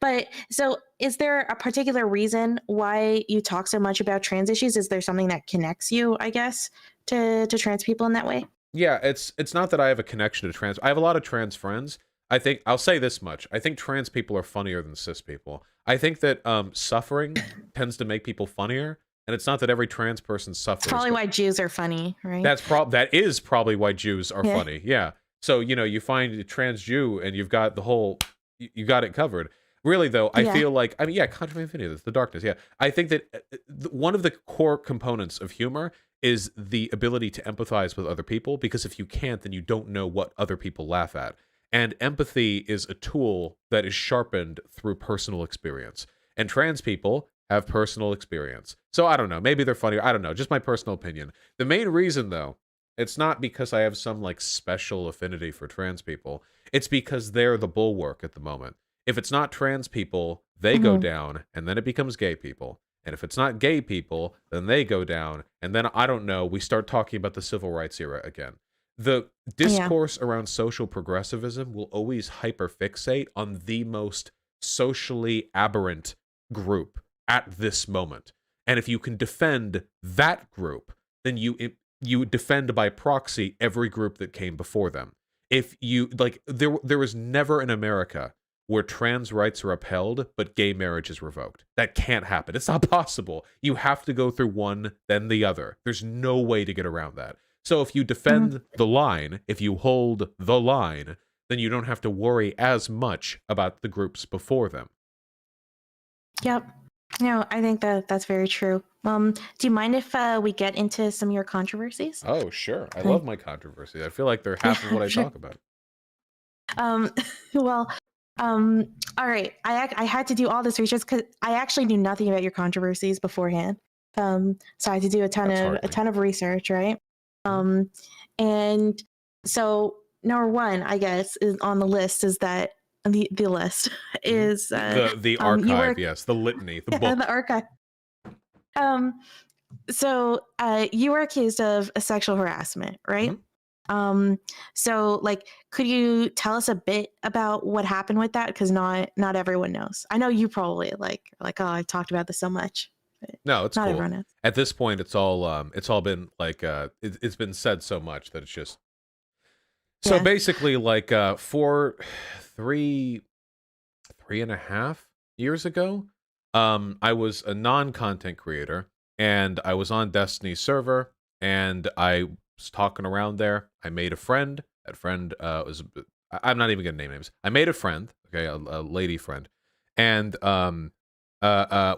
But so is there a particular reason why you talk so much about trans issues? Is there something that connects you, I guess, to trans people in that way? Yeah, it's not that I have a connection to trans. I have a lot of trans friends. I think I'll say this much. I think trans people are funnier than cis people. I think that suffering tends to make people funnier, and it's not that every trans person It's suffers, probably but why Jews are funny, right? that is probably why Jews are Yeah. funny. Yeah. So, you find a trans Jew and you've got the whole you got it covered. Really though, I Yeah. feel like yeah, Contra Infinity, that's the darkness. Yeah. I think that one of the core components of humor is the ability to empathize with other people, because if you can't, then you don't know what other people laugh at. And empathy is a tool that is sharpened through personal experience. And trans people have personal experience. So I don't know. Maybe they're funnier. I don't know. Just my personal opinion. The main reason, though, it's not because I have some like special affinity for trans people. It's because they're the bulwark at the moment. If it's not trans people, they go Mhm. down, and then it becomes gay people. And if it's not gay people, then they go down, and then I don't know, we start talking about the civil rights era again. The Yeah. discourse around social progressivism will always hyperfixate on the most socially aberrant group at this moment. And if you can defend that group, then you defend by proxy every group that came before them. If you like, there was never in America where trans rights are upheld but gay marriage is revoked. That can't happen. It's not possible. You have to go through one, then the other. There's no way to get around that. So if you Mhm. defend the line, if you hold the line, then you don't have to worry as much about the groups before them. Yep. No, I think that that's very true. Do you mind if we get into some of your controversies? Oh, sure. I Like, love my controversy. I feel like they're half of yeah, what I sure. talk about. Um, well, all right. I had to do all this research because I actually knew nothing about your controversies beforehand. So I had to do That's a heartening. ton of research, right? Mhm. Um, and so number one, I guess, is on the list is that the list Mhm. is The you archive, were yes, the litany, the the book. archive. Um, so you were accused of a sexual harassment, right? Mhm. Um, so like, could you tell us a bit about what happened with that? Because not everyone knows. I know you probably like, oh, I've talked about this so much, but No, it's not cool. everyone knows. At this point, it's all been like it's been said so much that it's just so Yeah. basically like for three 3.5 years ago, I was a non-content creator, and I was on Destiny's server, and I was talking around there. I made a friend. That friend I'm not even gonna name names. I made a friend, okay, a lady friend, and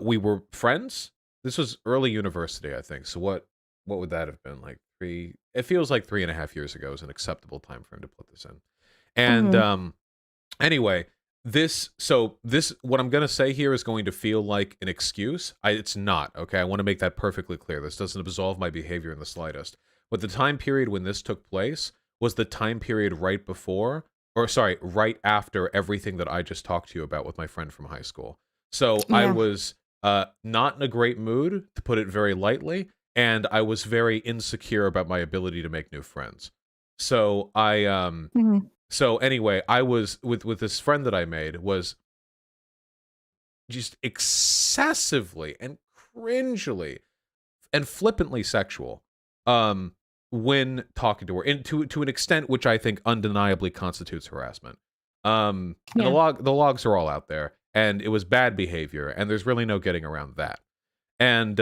we were friends. This was early university, I think. So what would that have been like? Three. It feels like 3.5 years ago is an acceptable time frame to put this in, and Hmm. anyway, this what I'm gonna say here is going to feel like an excuse. It's not, okay? I want to make that perfectly clear. This doesn't absolve my behavior in the slightest. But the time period when this took place was the time period right before, or sorry, right after everything that I just talked to you about with my friend from high school. So I Yeah. was not in a great mood, to put it very lightly, and I was very insecure about my ability to make new friends. So Hmm. so anyway, I was with this friend that I made was just excessively and cringely and flippantly sexual um when talking to her, and to an extent which I think undeniably constitutes harassment. And Yeah. the logs are all out there, and it was bad behavior, and there's really no getting around that. And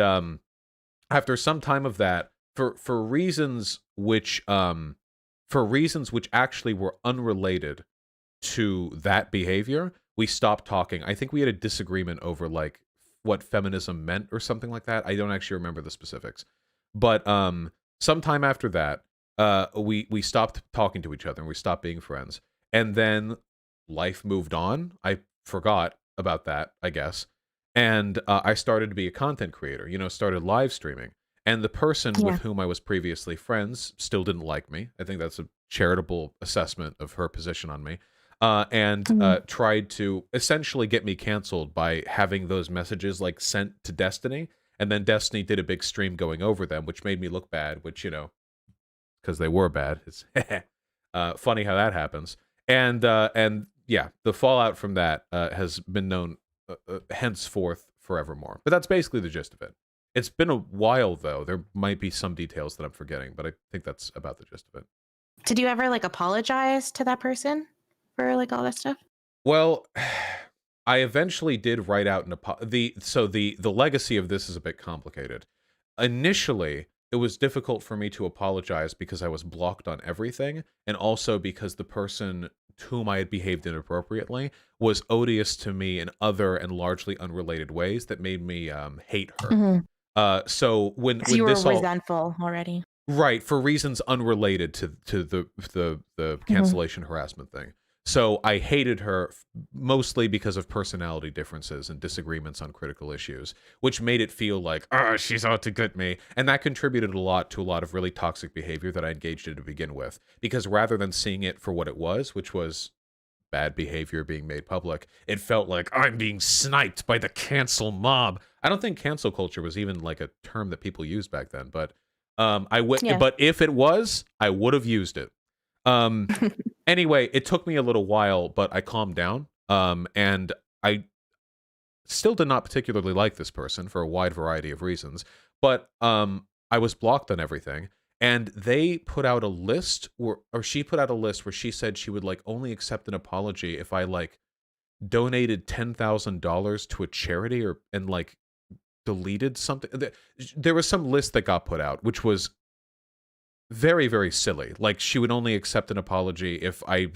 after some time of that, for reasons which actually were unrelated to that behavior, we stopped talking. I think we had a disagreement over like what feminism meant or something like that. I don't actually remember the specifics. But sometime after that, we stopped talking to each other and we stopped being friends. And then life moved on. I forgot about that, I guess. And I started to be a content creator, started live streaming. And the person Yeah. with whom I was previously friends still didn't like me. I think that's a charitable assessment of her position on me, and Hmm. tried to essentially get me canceled by having those messages like sent to Destiny, and then Destiny did a big stream going over them, which made me look bad. Which because they were bad. It's funny how that happens. And yeah, the fallout from that has been known henceforth forevermore. But that's basically the gist of it. It's been a while though. There might be some details that I'm forgetting, but I think that's about the gist of it. Did you ever like apologize to that person for like all that stuff? Well, I eventually did write out the legacy of this is a bit complicated. Initially, it was difficult for me to apologize because I was blocked on everything, and also because the person to whom I had behaved inappropriately was odious to me in other and largely unrelated ways that made me hate her. Hmm. So Because you when were this all resentful already. right, for reasons unrelated to the Hmm. cancellation harassment thing. So I hated her mostly because of personality differences and disagreements on critical issues, which made it feel like, oh, she's out to get me. And that contributed a lot to a lot of really toxic behavior that I engaged in to begin with. Because rather than seeing it for what it was, which was bad behavior being made public, it felt like I'm being sniped by the cancel mob. I don't think cancel culture was even like a term that people used back then, but Yeah. but if it was, I would have used it. Um, anyway, it took me a little while, but I calmed down. And I still did not particularly like this person for a wide variety of reasons, but I was blocked on everything. And they put out a list, or she put out a list where she said she would like only accept an apology if I like donated $10,000 to a charity or and like deleted something. There was some list that got put out, which was very, very silly. Like she would only accept an apology if I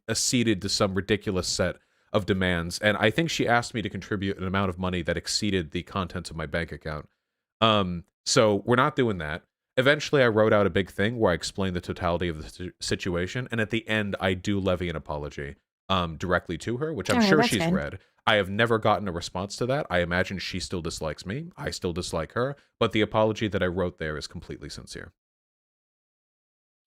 acceded to some ridiculous set of demands. And I think she asked me to contribute an amount of money that exceeded the contents of my bank account. So we're not doing that. Eventually, I wrote out a big thing where I explained the totality of the situation, and at the end, I do levy an apology directly to her, which I'm All right, sure that's she's good. read. I have never gotten a response to that. I imagine she still dislikes me. I still dislike her, but the apology that I wrote there is completely sincere.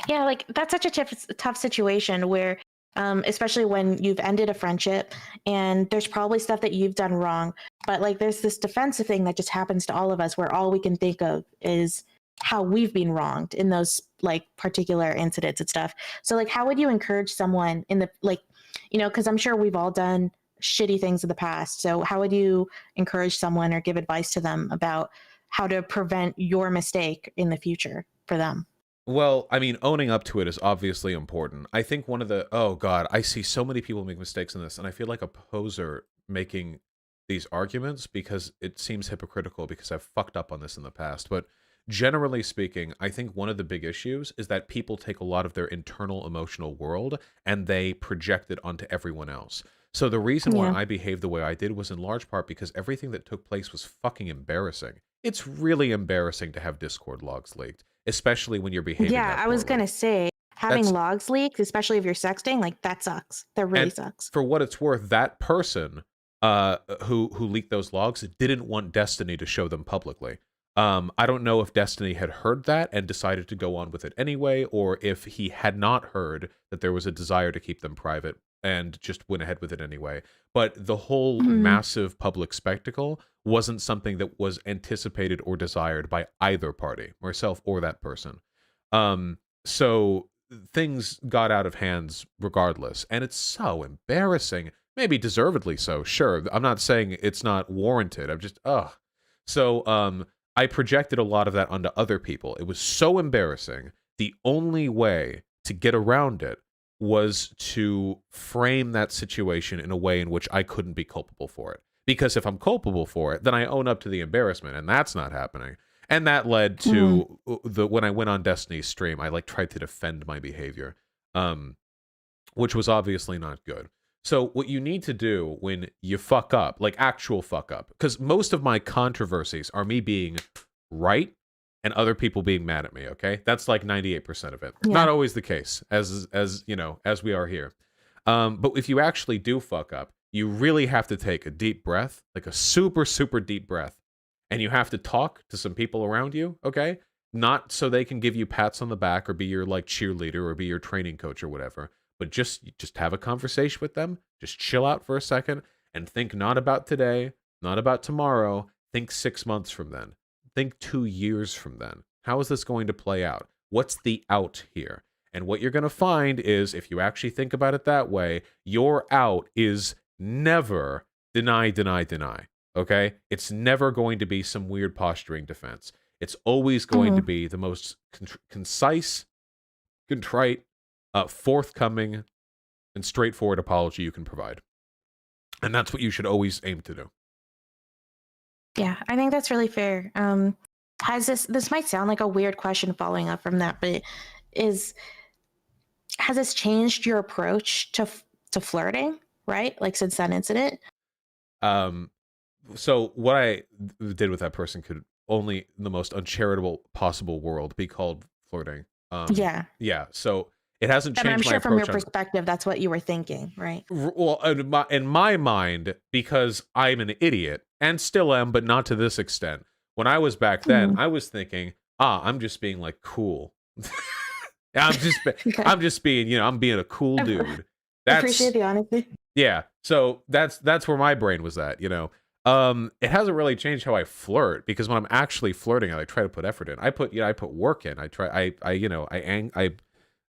Yeah, like that's such a tough situation where, especially when you've ended a friendship and there's probably stuff that you've done wrong, but like there's this defensive thing that just happens to all of us where all we can think of is how we've been wronged in those like particular incidents and stuff. So like, how would you encourage someone in the like, because I'm sure we've all done shitty things in the past. So how would you encourage someone or give advice to them about how to prevent your mistake in the future for them? Well, I mean, owning up to it is obviously important. I think one of the oh god, I see so many people make mistakes in this, and I feel like a poser making these arguments because it seems hypocritical because I've fucked up on this in the past. But generally speaking, I think one of the big issues is that people take a lot of their internal emotional world and they project it onto everyone else. So the reason why Yeah. I behaved the way I did was in large part because everything that took place was fucking embarrassing. It's really embarrassing to have Discord logs leaked, especially when you're behaving Yeah, that I was poorly. gonna say having That's logs leaked, especially if you're sexting, like that sucks. That really and sucks. for what it's worth, that person who leaked those logs didn't want Destiny to show them publicly. I don't know if Destiny had heard that and decided to go on with it anyway, or if he had not heard that there was a desire to keep them private and just went ahead with it anyway. But the whole Mhm. massive public spectacle wasn't something that was anticipated or desired by either party, myself or that person. So things got out of hands regardless, and it's so embarrassing. Maybe deservedly so, sure. I'm not saying it's not warranted. I'm just ugh. So I projected a lot of that onto other people. It was so embarrassing. The only way to get around it was to frame that situation in a way in which I couldn't be culpable for it. Because if I'm culpable for it, then I own up to the embarrassment, and that's not happening. And that led Mhm. to the when I went on Destiny's stream, I like tried to defend my behavior, um, which was obviously not good. So what you need to do when you fuck up, like actual fuck up, because most of my controversies are me being right and other people being mad at me. Okay, that's like 98% of it. Not Yeah. always the case, as you know, as we are here. But if you actually do fuck up, you really have to take a deep breath, like a super, super deep breath, and you have to talk to some people around you, okay? Not so they can give you pats on the back or be your like cheerleader or be your training coach or whatever, but just have a conversation with them, just chill out for a second and think not about today, not about tomorrow, think 6 months from then. Think 2 years from then. How is this going to play out? What's the out here? And what you're going to find is, if you actually think about it that way, your out is never deny, deny, deny. Okay? It's never going to be some weird posturing defense. It's always going to Mhm. be the most concise, contrite, forthcoming, and straightforward apology you can provide. And that's what you should always aim to do. Yeah, I think that's really fair. Has this might sound like a weird question following up from that, but is has this changed your approach to flirting, right? Like since that incident? Um, so what I did with that person could only in the most uncharitable possible world be called flirting. Yeah. Yeah. So It hasn't And I'm changed my sure from your approach on perspective, that's what you were thinking, right? well, in my mind, because I'm an idiot and still am, but not to this extent. When I was back then, Mhm. I was thinking, I'm just being like cool. I'm just, Okay. I'm just being, I'm being a cool I dude. appreciate That's the honesty. yeah. So that's where my brain was at. It hasn't really changed how I flirt because when I'm actually flirting, I try to put effort in. I put work in. I try, I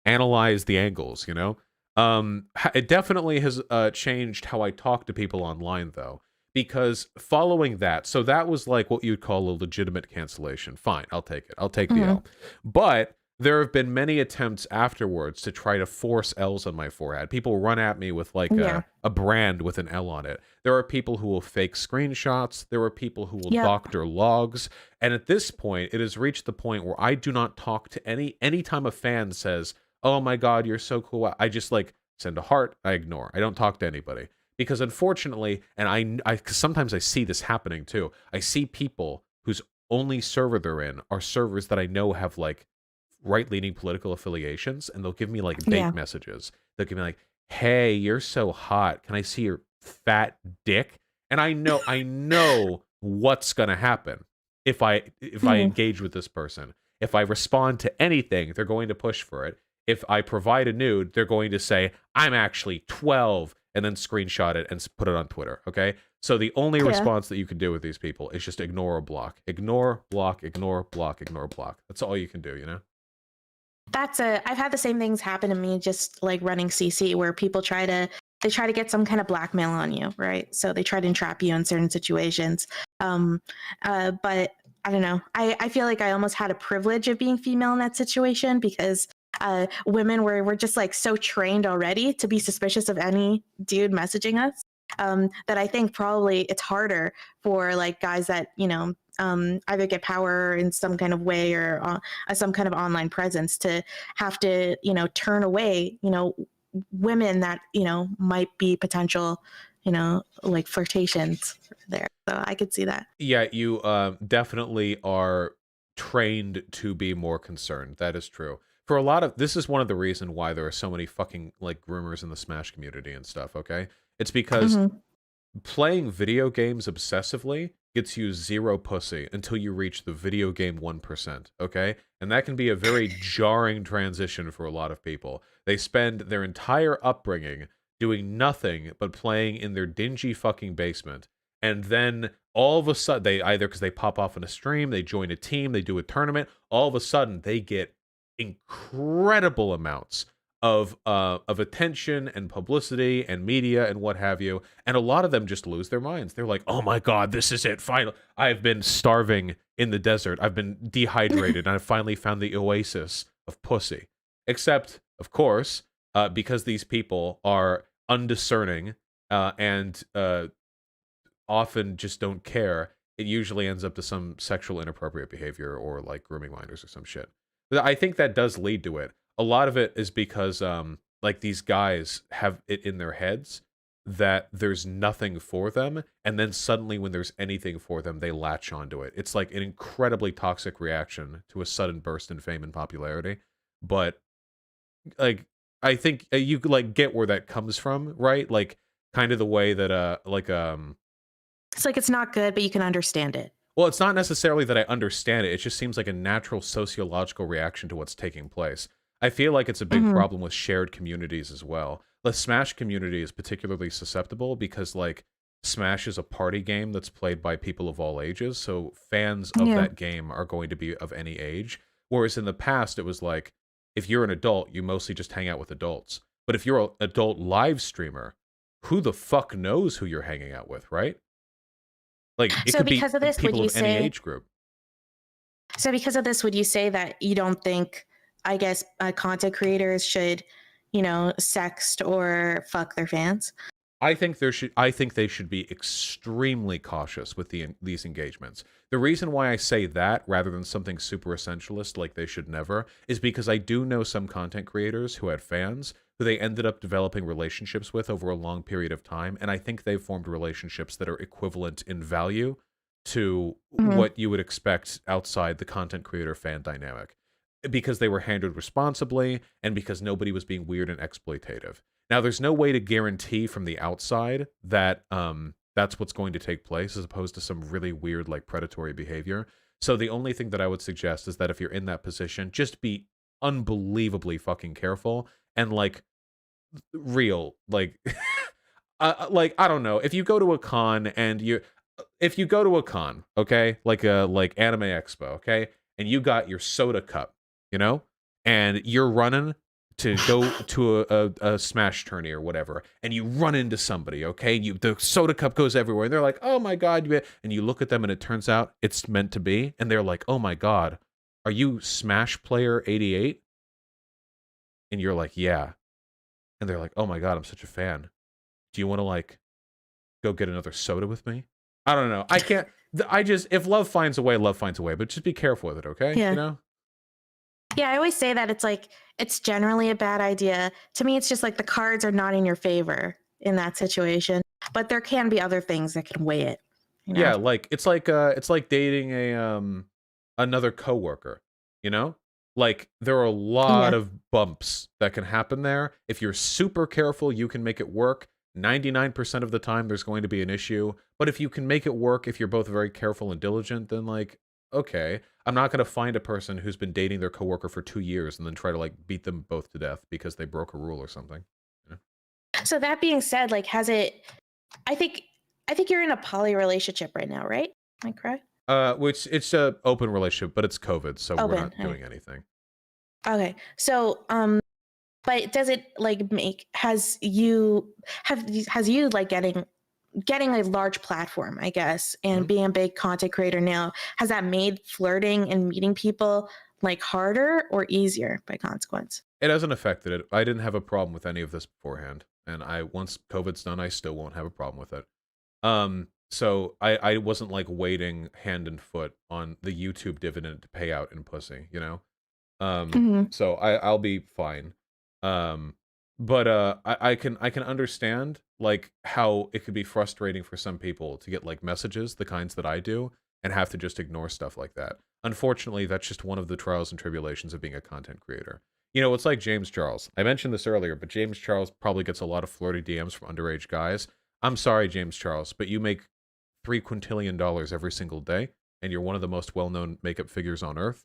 analyze the angles, it definitely has changed how I talk to people online though, because following that, so that was like what you'd call a legitimate cancellation. Fine, I'll take it, I'll take the Mhm. L. But there have been many attempts afterwards to try to force L's on my forehead. People run at me with like Yeah. a brand with an L on it. There are people who will fake screenshots, there are people who will Yep. doctor logs, and at this point it has reached the point where I do not talk to anytime a fan says, "Oh my god, you're so cool." I just like send a heart, I ignore. I don't talk to anybody. Because unfortunately, and 'cause sometimes I see this happening too. I see people whose only server they're in are servers that I know have like right-leaning political affiliations, and they'll give me like Yeah. bait messages. They'll give me like, "Hey, you're so hot. Can I see your fat dick?" And I know what's gonna happen if I Mhm. engage with this person. If I respond to anything, they're going to push for it. If I provide a nude, they're going to say, "I'm actually 12," and then screenshot it and put it on Twitter. Okay. So the only Yeah. response that you can do with these people is just ignore or block. Ignore, block, ignore, block, ignore, block. That's all you can do. I've had the same things happen to me just like running CC where people they try to get some kind of blackmail on you, right? So they try to entrap you in certain situations. Um, but I don't know. I feel like I almost had a privilege of being female in that situation because women were just like so trained already to be suspicious of any dude messaging us. That I think probably it's harder for like guys that either get power in some kind of way or some kind of online presence to have to turn away women that might be potential like flirtations there. So I could see that. Yeah, you definitely are trained to be more concerned. That is true. For a lot of this is one of the reason why there are so many fucking like groomers in the Smash community and stuff, okay? It's because Hmm. playing video games obsessively gets you zero pussy until you reach the video game 1%, okay? And that can be a very jarring transition for a lot of people. They spend their entire upbringing doing nothing but playing in their dingy fucking basement. And then all of a sudden, they either because they pop off in a stream, they join a team, they do a tournament, all of a sudden they get incredible amounts of attention and publicity and media and what have you, and a lot of them just lose their minds. They're like, "Oh my god, this is it! Final! I've been starving in the desert. I've been dehydrated, and I finally found the oasis of pussy." Except, of course, because these people are undiscerning and often just don't care, it usually ends up to some sexual inappropriate behavior or like grooming minders or some shit. But I think that does lead to it. A lot of it is because like these guys have it in their heads that there's nothing for them, and then suddenly when there's anything for them, they latch onto it. It's like an incredibly toxic reaction to a sudden burst in fame and popularity. But like I think you like get where that comes from, right? Like kind of the way that It's like it's not good, but you can understand it. well, it's not necessarily that I understand it. It just seems like a natural sociological reaction to what's taking place. I feel like it's a big Hmm. problem with shared communities as well. The Smash community is particularly susceptible because, like, Smash is a party game that's played by people of all ages, so fans of Yeah. that game are going to be of any age. Whereas in the past, it was like, if you're an adult, you mostly just hang out with adults. But if you're an adult live streamer, who the fuck knows who you're hanging out with, right? Like, it So could be because of this, would people you of any say? age group. So because of this, would you say that you don't think, I guess, content creators should, sext or fuck their fans? I think they should be extremely cautious with these engagements. The reason why I say that rather than something super essentialist like they should never is because I do know some content creators who had fans who they ended up developing relationships with over a long period of time, and I think they've formed relationships that are equivalent in value to Hmm. what you would expect outside the content creator fan dynamic. because they were handled responsibly and because nobody was being weird and exploitative. Now, there's no way to guarantee from the outside that that's what's going to take place as opposed to some really weird, like, predatory behavior. So the only thing that I would suggest is that if you're in that position, just be unbelievably fucking careful and, like, real, like, I don't know, if you go to a con and you if you go to a con, okay, like a like Anime Expo, okay, and you got your soda cup, you know, and you're running to go to a smash tourney or whatever, and you run into somebody, okay, the soda cup goes everywhere, and they're like, oh my god, and you look at them and it turns out it's meant to be, and they're like, oh my god, are you Smash Player 88? And you're like, yeah, and they're like, oh my god, I'm such a fan. Do you want to, like, go get another soda with me? I don't know. I can't. I just, if love finds a way, love finds a way. But just be careful with it, okay? Yeah. You know? Yeah, I always say that it's like it's generally a bad idea. To me, it's just like the cards are not in your favor in that situation. But there can be other things that can weigh it. You know? Yeah, like it's like dating a another coworker. You know? Like, there are a lot Yeah. of bumps that can happen there. If you're super careful, you can make it work. 99% of the time, there's going to be an issue. But if you can make it work, if you're both very careful and diligent, then, like, okay, I'm not going to find a person who's been dating their coworker for 2 years and then try to, like, beat them both to death because they broke a rule or something. You So that being said, like, has it? I think you're in a poly relationship right now, right? Am I correct? Which it's a open relationship, but it's COVID, so we're Open. not doing anything. Okay. So, but does it like make has you like getting a large platform, I guess, and Mhm. being a big content creator now, has that made flirting and meeting people like harder or easier by consequence? It hasn't affected it. I didn't have a problem with any of this beforehand, and once COVID's done, I still won't have a problem with it. So I wasn't, like, waiting hand and foot on the YouTube dividend to pay out in pussy, you know? Mhm. So I'll be fine. Um, but I can understand, like, how it could be frustrating for some people to get, like, messages, the kinds that I do, and have to just ignore stuff like that. Unfortunately, that's just one of the trials and tribulations of being a content creator. You know, it's like James Charles. I mentioned this earlier, but James Charles probably gets a lot of flirty DMs from underage guys. I'm sorry, James Charles, but you make $3 quintillion every single day, and you're one of the most well-known makeup figures on earth.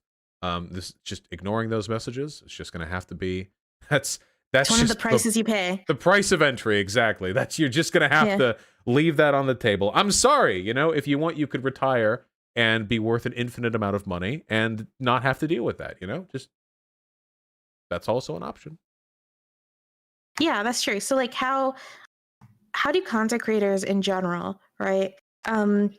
This just ignoring those messages. It's just going to have to be that's It's that's one of the just prices you pay. the price of entry. Exactly. That's You're just going to have Yeah. to leave that on the table. I'm sorry. You know, if you want, you could retire and be worth an infinite amount of money and not have to deal with that. You know, just that's also an option. Yeah, that's true. So like how do content creators in general, right? Um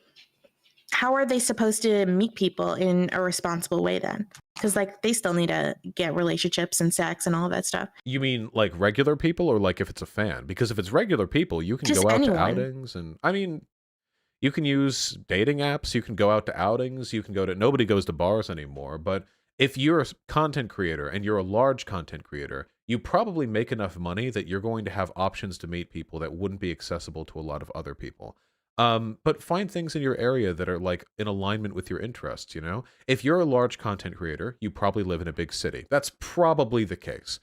how are they supposed to meet people in a responsible way then? Because like they still need to get relationships and sex and all that stuff. You mean like regular people, or like if it's a fan? Because if it's regular people, you can Just go out to anyone. outings, and I mean, you can use dating apps, you can go out to outings, you can go to nobody goes to bars anymore, but if you're a content creator and you're a large content creator, you probably make enough money that you're going to have options to meet people that wouldn't be accessible to a lot of other people. But find things in your area that are, like, in alignment with your interests, you know? If you're a large content creator, you probably live in a big city. That's probably the case.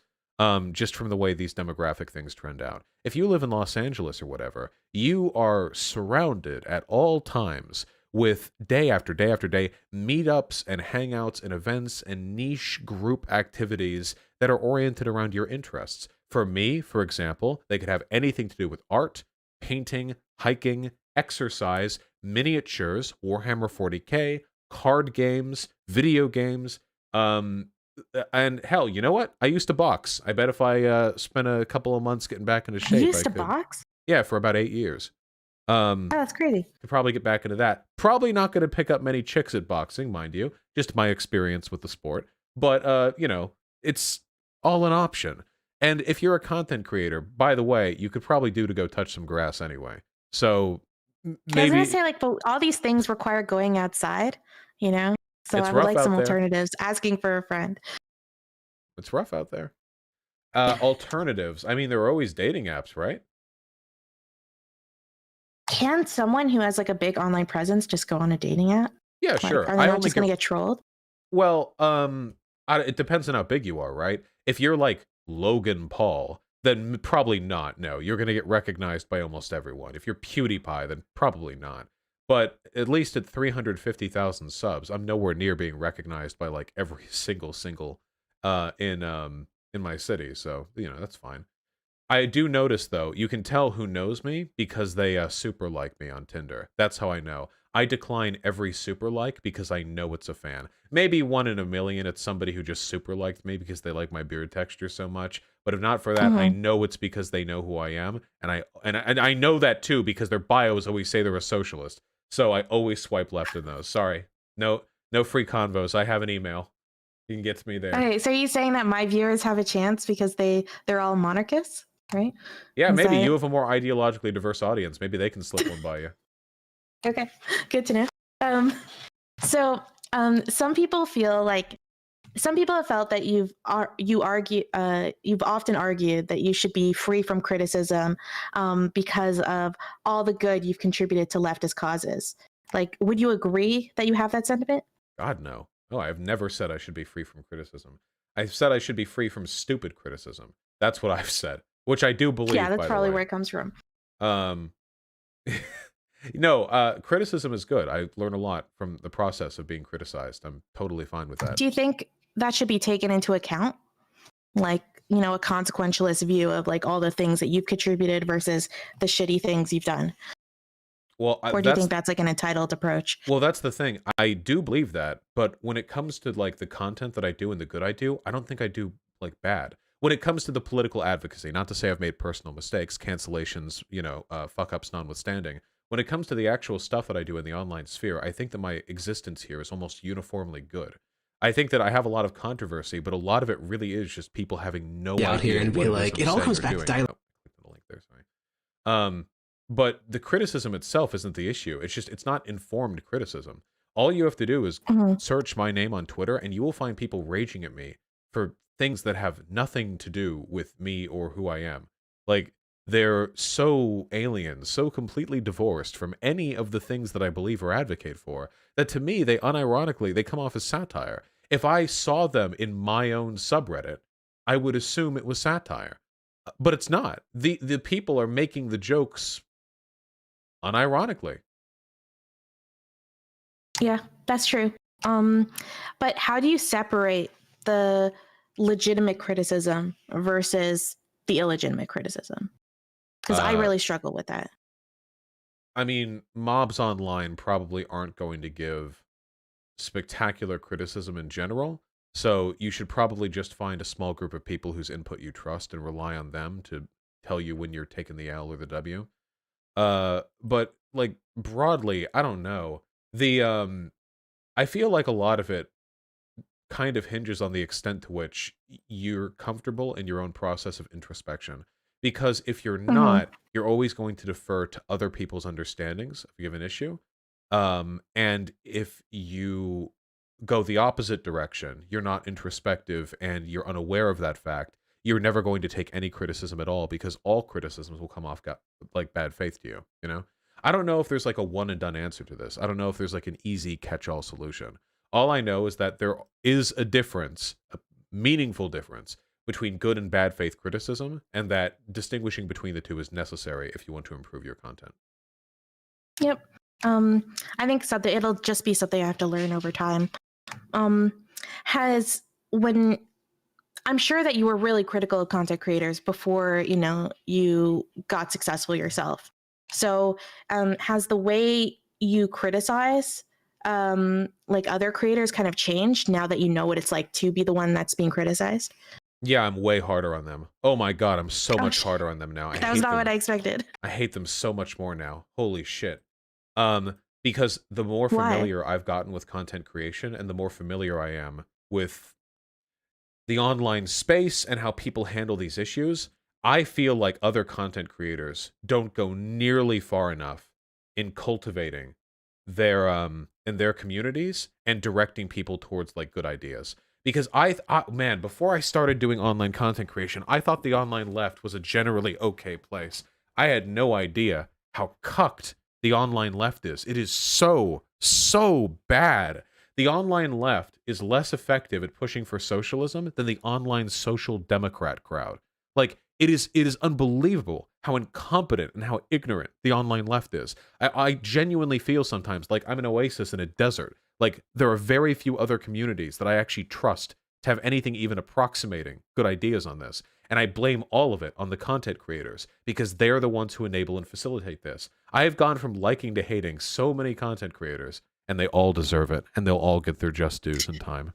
Just from the way these demographic things trend out. If you live in Los Angeles or whatever, you are surrounded at all times with day after day after day meetups and hangouts and events and niche group activities that are oriented around your interests. For me, for example, they could have anything to do with art, painting, hiking, exercise, miniatures, Warhammer 40K, card games, video games, and hell, you know what? I used to box. I bet if I spent a couple of months getting back into You shape, used I to could. box? Yeah, for about 8 years. Oh, that's crazy. Could probably get back into that. Probably not going to pick up many chicks at boxing, mind you. Just my experience with the sport. But you know, it's all an option. And if you're a content creator, by the way, you could probably do to go touch some grass anyway. So I was gonna maybe say like, but all these things require going outside, you know. So it's I would rough like some out there. alternatives. Asking for a friend. It's rough out there. Alternatives. I mean, there are always dating apps, right? Can someone who has like a big online presence just go on a dating app? Yeah, Like, sure. are they I not only just gonna get get trolled? Well, It depends on how big you are, right? If you're like Logan Paul, then probably not. No, you're going to get recognized by almost everyone. If you're PewDiePie, then probably not. But at least at 350,000 subs, I'm nowhere near being recognized by like every single in my city. So, that's fine. I do notice though, you can tell who knows me because they super like me on Tinder. That's how I know. I decline every super like because I know it's a fan. Maybe 1 in a million it's somebody who just super liked me because they like my beard texture so much. But if not for that, I Mm-hmm. know it's because they know who I am, and I know that too because their bios always say they're a socialist. So I always swipe left in those. Sorry, no free convos. I have an email. You can get to me there. Okay, so are you saying that my viewers have a chance because they're all monarchists, right? Yeah, Is maybe that you it? have a more ideologically diverse audience. Maybe they can slip one by you. Okay, good to know. Um, so some people feel like some people have felt that you've often argued that you should be free from criticism because of all the good you've contributed to leftist causes. Like, would you agree that you have that sentiment? God, no. No, I've never said I should be free from criticism. I've said I should be free from stupid criticism. That's what I've said, which I do Yeah, believe, that's by the probably way. where it comes from. Um, no, criticism is good. I learn a lot from the process of being criticized. I'm totally fine with that. Do you think that should be taken into account? Like, a consequentialist view of like all the things that you've contributed versus the shitty things you've done? Well, Or do you think that's like an entitled approach? that's the thing. I do believe that, but when it comes to like the content that I do and the good I do, I don't think I do like bad. When it comes to the political advocacy, not to say I've made personal mistakes, cancellations, fuck ups notwithstanding. When it comes to the actual stuff that I do in the online sphere, I think that my existence here is almost uniformly good. I think that I have a lot of controversy, but a lot of it really is just people having no Out here idea and what be it is like, I'm it all saying comes or back to doing. dialogue. Oh, I clicked on the link there, sorry. But the criticism itself isn't the issue. It's not informed criticism. All you have to do is Mm-hmm. search my name on Twitter and you will find people raging at me for things that have nothing to do with me or who I am. Like, they're so alien, so completely divorced from any of the things that I believe or advocate for, that to me, they unironically, they come off as satire. If I saw them in my own subreddit, I would assume it was satire. But it's not. The people are making the jokes unironically. Yeah, that's true. But how do you separate the legitimate criticism versus the illegitimate criticism? Because I Uh, really struggle with that. I mean, mobs online probably aren't going to give spectacular criticism in general, so you should probably just find a small group of people whose input you trust and rely on them to tell you when you're taking the L or the W. But like broadly, I don't know. I feel like a lot of it kind of hinges on the extent to which you're comfortable in your own process of introspection. Because if you're Mm-hmm. not, you're always going to defer to other people's understandings of a given issue. And if you go the opposite direction, you're not introspective and you're unaware of that fact, you're never going to take any criticism at all because all criticisms will come off like bad faith to you, you know? I don't know if there's like a one and done answer to this. I don't know if there's like an easy catch-all solution. All I know is that there is a difference, a meaningful difference, between good and bad faith criticism, and that distinguishing between the two is necessary if you want to improve your content. Yep. I think something it'll just be something I have to learn over time. Um, has when I'm sure that you were really critical of content creators before you got successful yourself. So has the way you criticize like other creators kind of changed now that you know what it's like to be the one that's being criticized? Yeah, I'm way harder on them. Oh my god, I'm so Oh, much harder on them now. I that was hate not what them. I expected. I hate them so much more now. Holy shit. Because the more Why? familiar I've gotten with content creation and the more familiar I am with the online space and how people handle these issues, I feel like other content creators don't go nearly far enough in cultivating their in their communities and directing people towards like good ideas. Because man, before I started doing online content creation, I thought the online left was a generally okay place. I had no idea how cucked the online left is. It is so bad. The online left is less effective at pushing for socialism than the online social democrat crowd. Like, it is unbelievable how incompetent and how ignorant the online left is. I genuinely feel sometimes like I'm an oasis in a desert. Like, there are very few other communities that I actually trust to have anything even approximating good ideas on this. And I blame all of it on the content creators because they're the ones who enable and facilitate this. I have gone from liking to hating so many content creators, and they all deserve it, and they'll all get their just dues in time.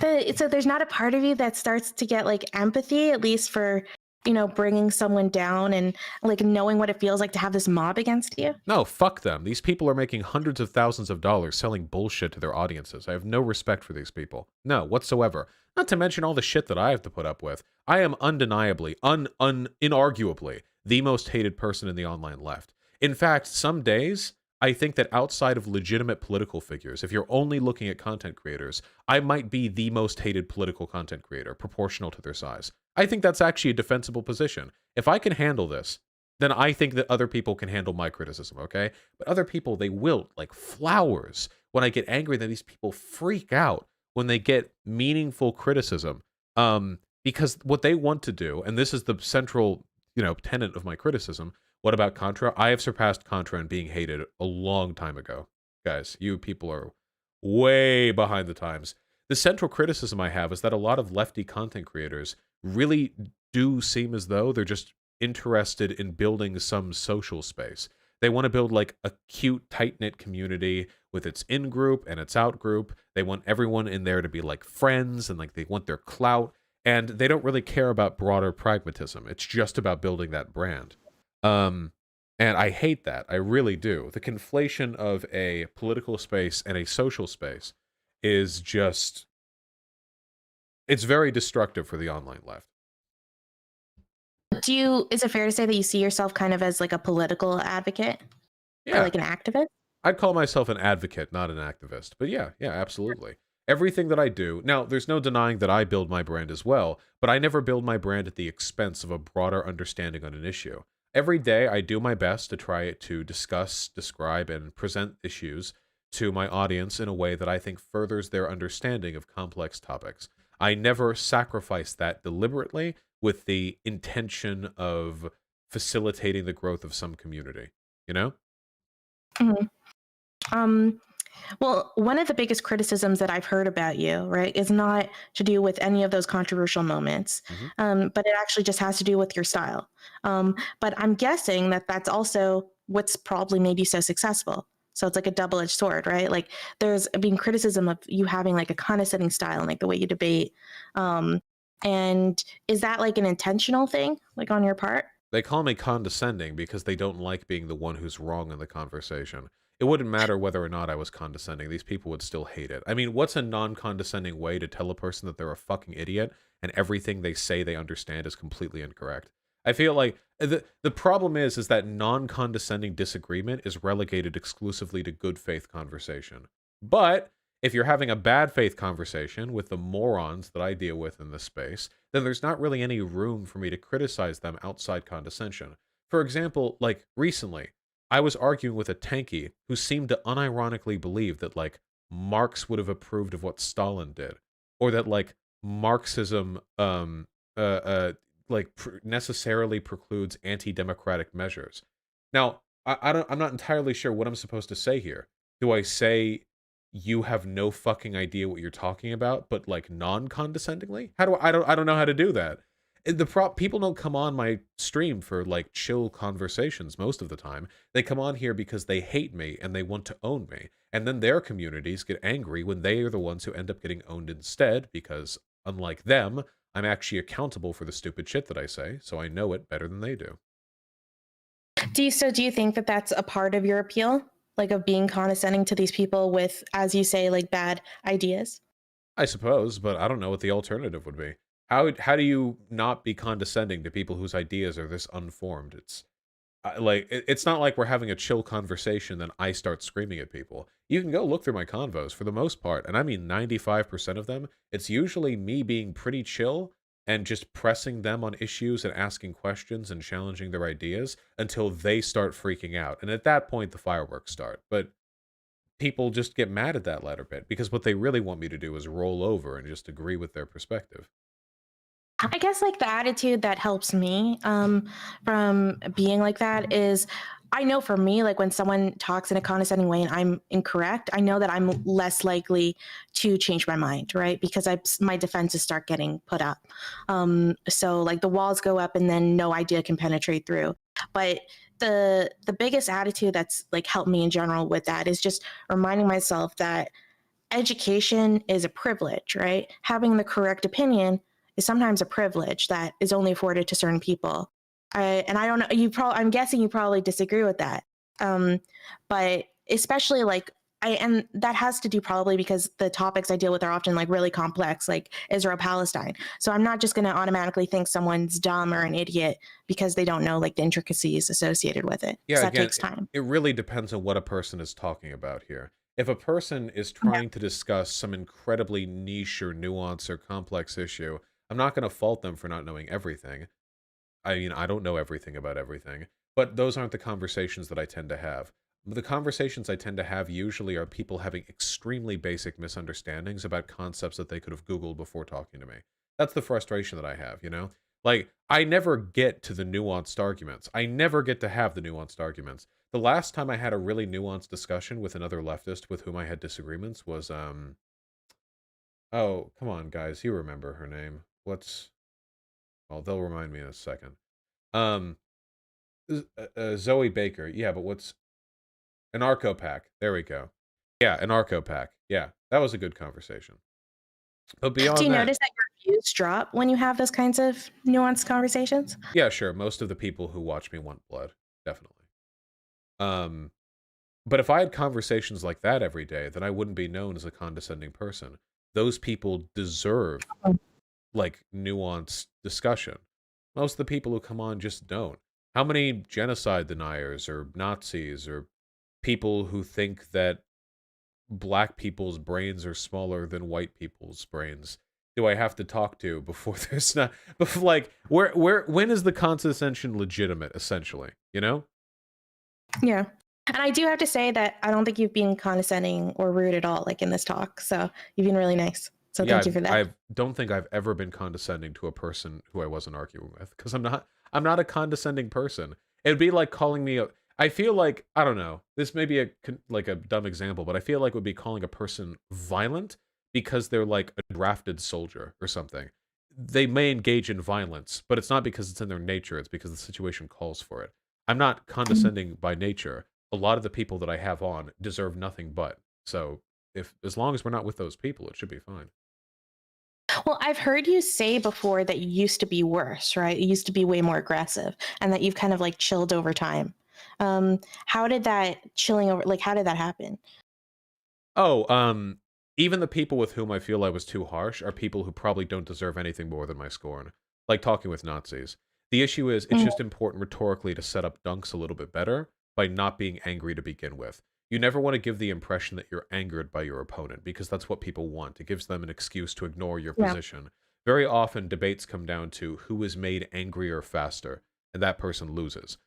So there's not a part of you that starts to get like empathy, at least for, you know, bringing someone down and like knowing what it feels like to have this mob against you? No, fuck them. These people are making hundreds of thousands of dollars selling bullshit to their audiences. I have no respect for these people. No, whatsoever. Not to mention all the shit that I have to put up with. I am undeniably, inarguably, the most hated person in the online left. In fact, some days, I think that outside of legitimate political figures, if you're only looking at content creators, I might be the most hated political content creator, proportional to their size. I think that's actually a defensible position. If I can handle this, then I think that other people can handle my criticism, okay? But other people, they wilt like flowers when I get angry. That these people freak out when they get meaningful criticism. Because what they want to do, and this is the central, tenet of my criticism. What about Contra? I have surpassed Contra in being hated a long time ago. Guys, you people are way behind the times. The central criticism I have is that a lot of lefty content creators really do seem as though they're just interested in building some social space. They want to build like a cute, tight-knit community with its in-group and its out-group. They want everyone in there to be like friends and like they want their clout. And they don't really care about broader pragmatism. It's just about building that brand. And I hate that. I really do. The conflation of a political space and a social space is just... it's very destructive for the online left. Is it fair to say that you see yourself kind of as like a political advocate or Yeah. like an activist? I'd call myself an advocate, not an activist. But yeah, absolutely. Everything that I do, now there's no denying that I build my brand as well, but I never build my brand at the expense of a broader understanding on an issue. Every day I do my best to try to discuss, describe, and present issues to my audience in a way that I think furthers their understanding of complex topics. I never sacrifice that deliberately with the intention of facilitating the growth of some community, you know? Mhm. Well, one of the biggest criticisms that I've heard about you, right, is not to do with any of those controversial moments, Mhm. but it actually just has to do with your style. But I'm guessing that that's also what's probably made you so successful. So it's like a double-edged sword, right? Like there's been criticism of you having like a condescending style and like the way you debate. And is that like an intentional thing, like on your part? They call me condescending because they don't like being the one who's wrong in the conversation. It wouldn't matter whether or not I was condescending. These people would still hate it. I mean, what's a non-condescending way to tell a person that they're a fucking idiot and everything they say they understand is completely incorrect? I feel like the problem is that non-condescending disagreement is relegated exclusively to good faith conversation. But if you're having a bad faith conversation with the morons that I deal with in this space, then there's not really any room for me to criticize them outside condescension. For example, like recently, I was arguing with a tanky who seemed to unironically believe that like Marx would have approved of what Stalin did, or that like Marxism uh uh necessarily precludes anti-democratic measures. Now, I'm not entirely sure what I'm supposed to say here. Do I say you have no fucking idea what you're talking about, but like non-condescendingly? How do I don't know how to do that. People don't come on my stream for like chill conversations most of the time. They come on here because they hate me and they want to own me. And then their communities get angry when they are the ones who end up getting owned instead because unlike them, I'm actually accountable for the stupid shit that I say, so I know it better than they do. Do you think that that's a part of your appeal, like of being condescending to these people with, as you say, like bad ideas? I suppose, but I don't know what the alternative would be. How do you not be condescending to people whose ideas are this unformed? It's not like we're having a chill conversation, then I start screaming at people. You can go look through my convos for the most part, and I mean 95% of them. It's usually me being pretty chill and just pressing them on issues and asking questions and challenging their ideas until they start freaking out. And at that point, the fireworks start. But people just get mad at that latter bit because what they really want me to do is roll over and just agree with their perspective. I guess like the attitude that helps me from being like that is I know for me, like when someone talks in a condescending way and I'm incorrect, I know that I'm less likely to change my mind, right? Because my defenses start getting put up. So like the walls go up and then no idea can penetrate through. But the biggest attitude that's like helped me in general with that is just reminding myself that education is a privilege, right? Having the correct opinion is sometimes a privilege that is only afforded to certain people. And I don't know, I'm guessing you probably disagree with that. Um, but especially like, and that has to do probably because the topics I deal with are often like really complex, like Israel Palestine. So I'm not just going to automatically think someone's dumb or an idiot because they don't know like the intricacies associated with it, Yeah, because that again, takes time. it really depends on what a person is talking about here. If a person is Yeah. trying to discuss some incredibly niche or nuance or complex issue, I'm not going to fault them for not knowing everything. I mean, I don't know everything about everything, but those aren't the conversations that I tend to have. The conversations I tend to have usually are people having extremely basic misunderstandings about concepts that they could have Googled before talking to me. That's the frustration that I have, you know? Like, I never get to the nuanced arguments. I never get to have the nuanced arguments. The last time I had a really nuanced discussion with another leftist with whom I had disagreements was, oh, come on, guys, you remember her name. Well, they'll remind me in a second. Um, Zoe Baker. Yeah, but what's an Arco Pack? There we go. Yeah, an Arco Pack. Yeah, that was a good conversation. But Do you beyond that, notice that your views drop when you have those kinds of nuanced conversations? yeah, sure. Most of the people who watch me want blood, definitely. Um, but if I had conversations like that every day, then I wouldn't be known as a condescending person. Those people deserve like nuanced discussion. Most of the people who come on just don't. How many genocide deniers or Nazis or people who think that black people's brains are smaller than white people's brains do I have to talk to before there's not before, like when is the condescension legitimate essentially, you know? Yeah. And I do have to say that I don't think you've been condescending or rude at all, like in this talk. So you've been really nice. So Yeah, thank you for that. I don't think I've ever been condescending to a person who I wasn't arguing with because I'm not a condescending person. It'd be like calling me a I feel like I don't know. This may be like a dumb example, but I feel like it would be calling a person violent because they're like a drafted soldier or something. They may engage in violence, but it's not because it's in their nature, it's because the situation calls for it. I'm not condescending by nature. A lot of the people that I have on deserve nothing but. So, if as long as we're not with those people, it should be fine. Well, I've heard you say before that you used to be worse, right? You used to be way more aggressive and that you've kind of like chilled over time. How did that chilling over, like, how did that happen? Oh, even the people with whom I feel I was too harsh are people who probably don't deserve anything more than my scorn. Like talking with Nazis. The issue is, it's Mhm. just important rhetorically to set up dunks a little bit better by not being angry to begin with. You never want to give the impression that you're angered by your opponent, because that's what people want. It gives them an excuse to ignore your Yeah. position. Very often, debates come down to who is made angrier faster, and that person loses.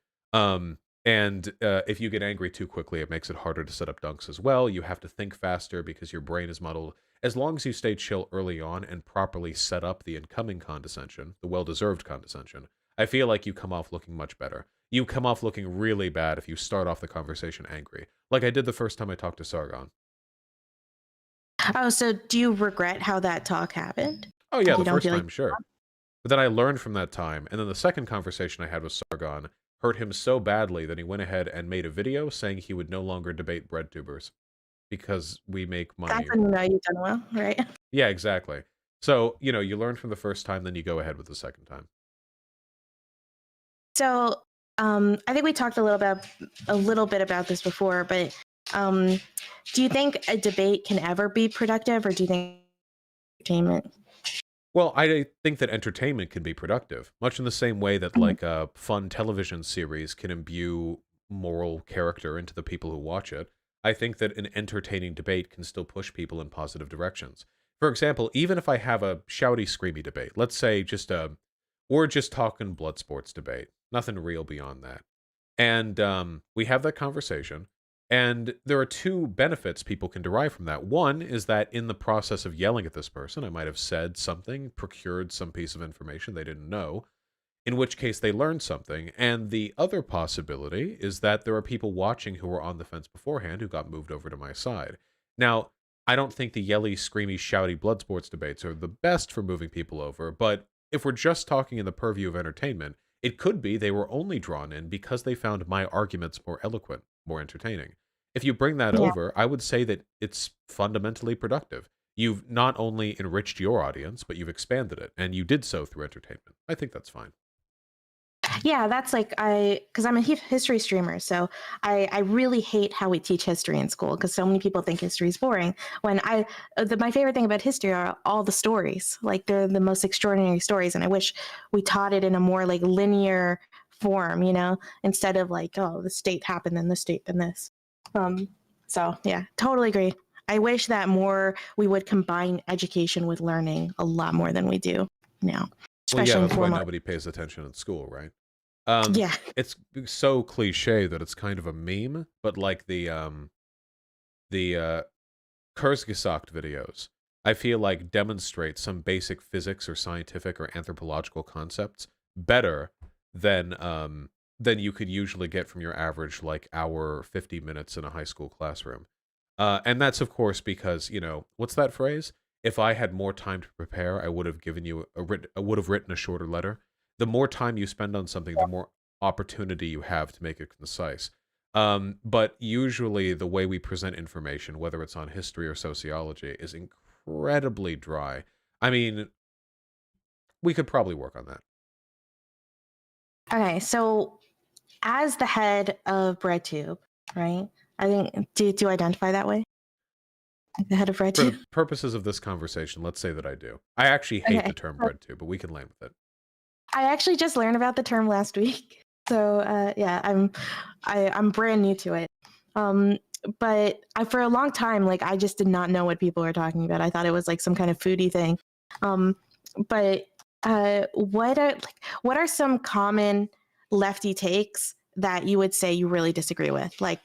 And if you get angry too quickly, it makes it harder to set up dunks as well. You have to think faster because your brain is muddled. As long as you stay chill early on and properly set up the incoming condescension, the well-deserved condescension, I feel like you come off looking much better. You come off looking really bad if you start off the conversation angry, like I did the first time I talked to Sargon. Oh, so do you regret how that talk happened? Oh yeah, Like you the don't first feel like time, sure. But then I learned from that time, and then the second conversation I had with Sargon hurt him so badly that he went ahead and made a video saying he would no longer debate bread tubers because we make that's money. when you know you've done well, right? Yeah, exactly. So, you learn from the first time, then you go ahead with the second time. So, I think we talked a little bit about this before, but um, do you think a debate can ever be productive, or do you think entertainment? Well, I think that entertainment can be productive, much in the same way that Mhm. like a fun television series can imbue moral character into the people who watch it. I think that an entertaining debate can still push people in positive directions. For example, even if I have a shouty, screamy debate, let's say we're just talking blood sports debate, nothing real beyond that. And we have that conversation, And there are two benefits people can derive from that. One is that in the process of yelling at this person, I might have said something, procured some piece of information they didn't know, in which case they learned something. And the other possibility is that there are people watching who were on the fence beforehand who got moved over to my side. Now, I don't think the yelly, screamy, shouty blood sports debates are the best for moving people over, but if we're just talking in the purview of entertainment, it could be they were only drawn in because they found my arguments more eloquent, more entertaining. If you bring that Yeah. over, I would say that it's fundamentally productive. You've not only enriched your audience, but you've expanded it, and you did so through entertainment. I think that's fine. Yeah, that's like because I'm a history streamer, so I really hate how we teach history in school because so many people think history is boring. When my favorite thing about history are all the stories, like they're the most extraordinary stories, and I wish we taught it in a more like linear form, instead of like, oh, the state happened, then the state, then this. Um, so yeah, totally agree. I wish that more we would combine education with learning a lot more than we do now, Well, yeah, especially in that's why formal. nobody pays attention in school, right? Um, Yeah. it's so cliche that it's kind of a meme, but like the Kurzgesagt videos, I feel like demonstrate some basic physics or scientific or anthropological concepts better than you could usually get from your average like hour 50 minutes in a high school classroom. And that's of course because, what's that phrase? If I had more time to prepare, I would have given you I would have written a shorter letter. The more time you spend on something, the more opportunity you have to make it concise. But usually the way we present information, whether it's on history or sociology, is incredibly dry. I mean, we could probably work on that. Okay, so as the head of BreadTube, right? I think do you identify that way? Like the head of For the BreadTube? purposes of this conversation, let's say that I do. I actually hate the Okay. term bread too, but we can land with it. I actually just learned about the term last week. So yeah, I'm brand new to it. But for a long time, like I just did not know what people were talking about. I thought it was like some kind of foodie thing. Um, but what are some common lefty takes that you would say you really disagree with? Like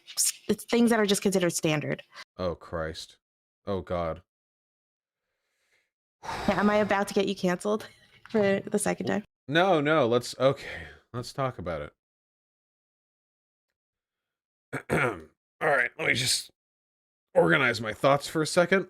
it's things that are just considered standard. Oh Christ. Oh God. Yeah, am I about to get you canceled for the second time? No, no, let's talk about it. All right, let me just organize my thoughts for a second.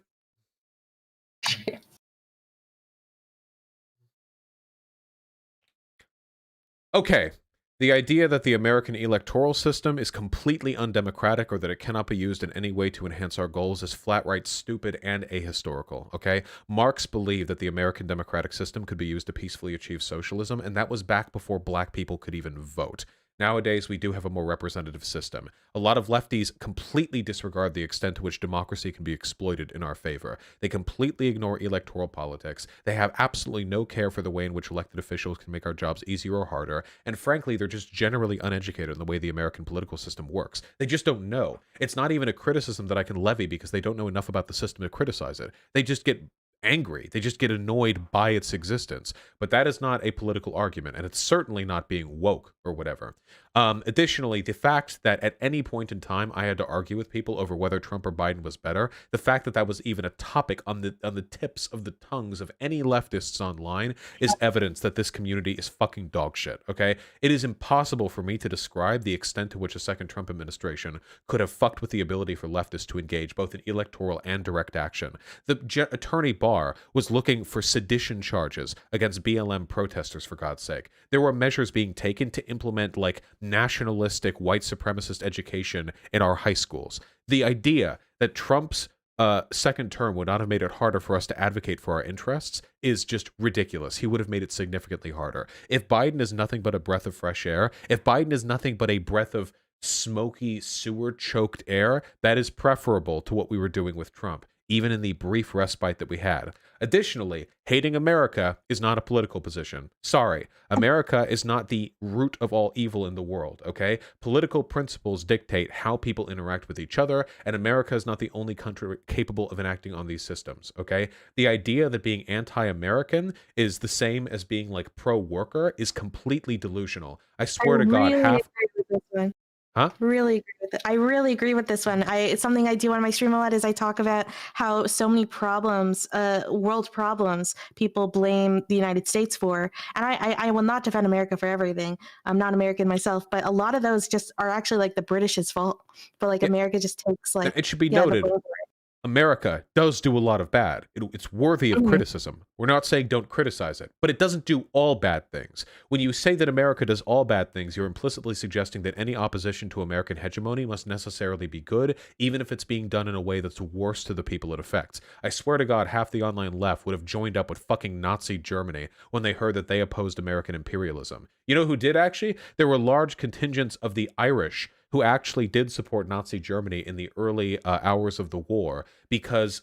Okay. The idea that the American electoral system is completely undemocratic or that it cannot be used in any way to enhance our goals is flat right stupid and ahistorical, okay? Marx believed that the American democratic system could be used to peacefully achieve socialism, and that was back before black people could even vote. Nowadays, we do have a more representative system. A lot of lefties completely disregard the extent to which democracy can be exploited in our favor. They completely ignore electoral politics. They have absolutely no care for the way in which elected officials can make our jobs easier or harder. And frankly, they're just generally uneducated in the way the American political system works. They just don't know. It's not even a criticism that I can levy because they don't know enough about the system to criticize it. They just get angry. They just get annoyed by its existence. But that is not a political argument, and it's certainly not being woke or whatever. Additionally, the fact that at any point in time I had to argue with people over whether Trump or Biden was better, the fact that that was even a topic on the tips of the tongues of any leftists online is evidence that this community is fucking dog shit, okay? It is impossible for me to describe the extent to which a second Trump administration could have fucked with the ability for leftists to engage both in electoral and direct action. The attorney Barr was looking for sedition charges against BLM protesters, for God's sake. There were measures being taken to implement, like, nationalistic white supremacist education in our high schools. The idea that Trump's second term would not have made it harder for us to advocate for our interests is just ridiculous. He would have made it significantly harder. If Biden is nothing but a breath of fresh air, if Biden is nothing but a breath of smoky, sewer-choked air, that is preferable to what we were doing with Trump, even in the brief respite that we had. Additionally, hating America is not a political position. Sorry, America is not the root of all evil in the world, okay? Political principles dictate how people interact with each other, and America is not the only country capable of enacting on these systems, okay? The idea that being anti-American is the same as being like pro-worker is completely delusional. I I swear to God, really agree with this one. Huh? Really agree with it. I really agree with this one. It's something I do on my stream a lot is I talk about how so many problems, world problems, people blame the United States for. And I will not defend America for everything. I'm not American myself, but a lot of those just are actually like the British's fault. But like Yeah, America just takes like, it should be yeah, the noted, blame America does do a lot of bad. It's worthy for of it. Mhm. criticism. We're not saying don't criticize it, but it doesn't do all bad things. When you say that America does all bad things, you're implicitly suggesting that any opposition to American hegemony must necessarily be good, even if it's being done in a way that's worse to the people it affects. I swear to God, half the online left would have joined up with fucking Nazi Germany when they heard that they opposed American imperialism. You know who did actually? There were large contingents of the Irish who actually did support Nazi Germany in the early hours of the war because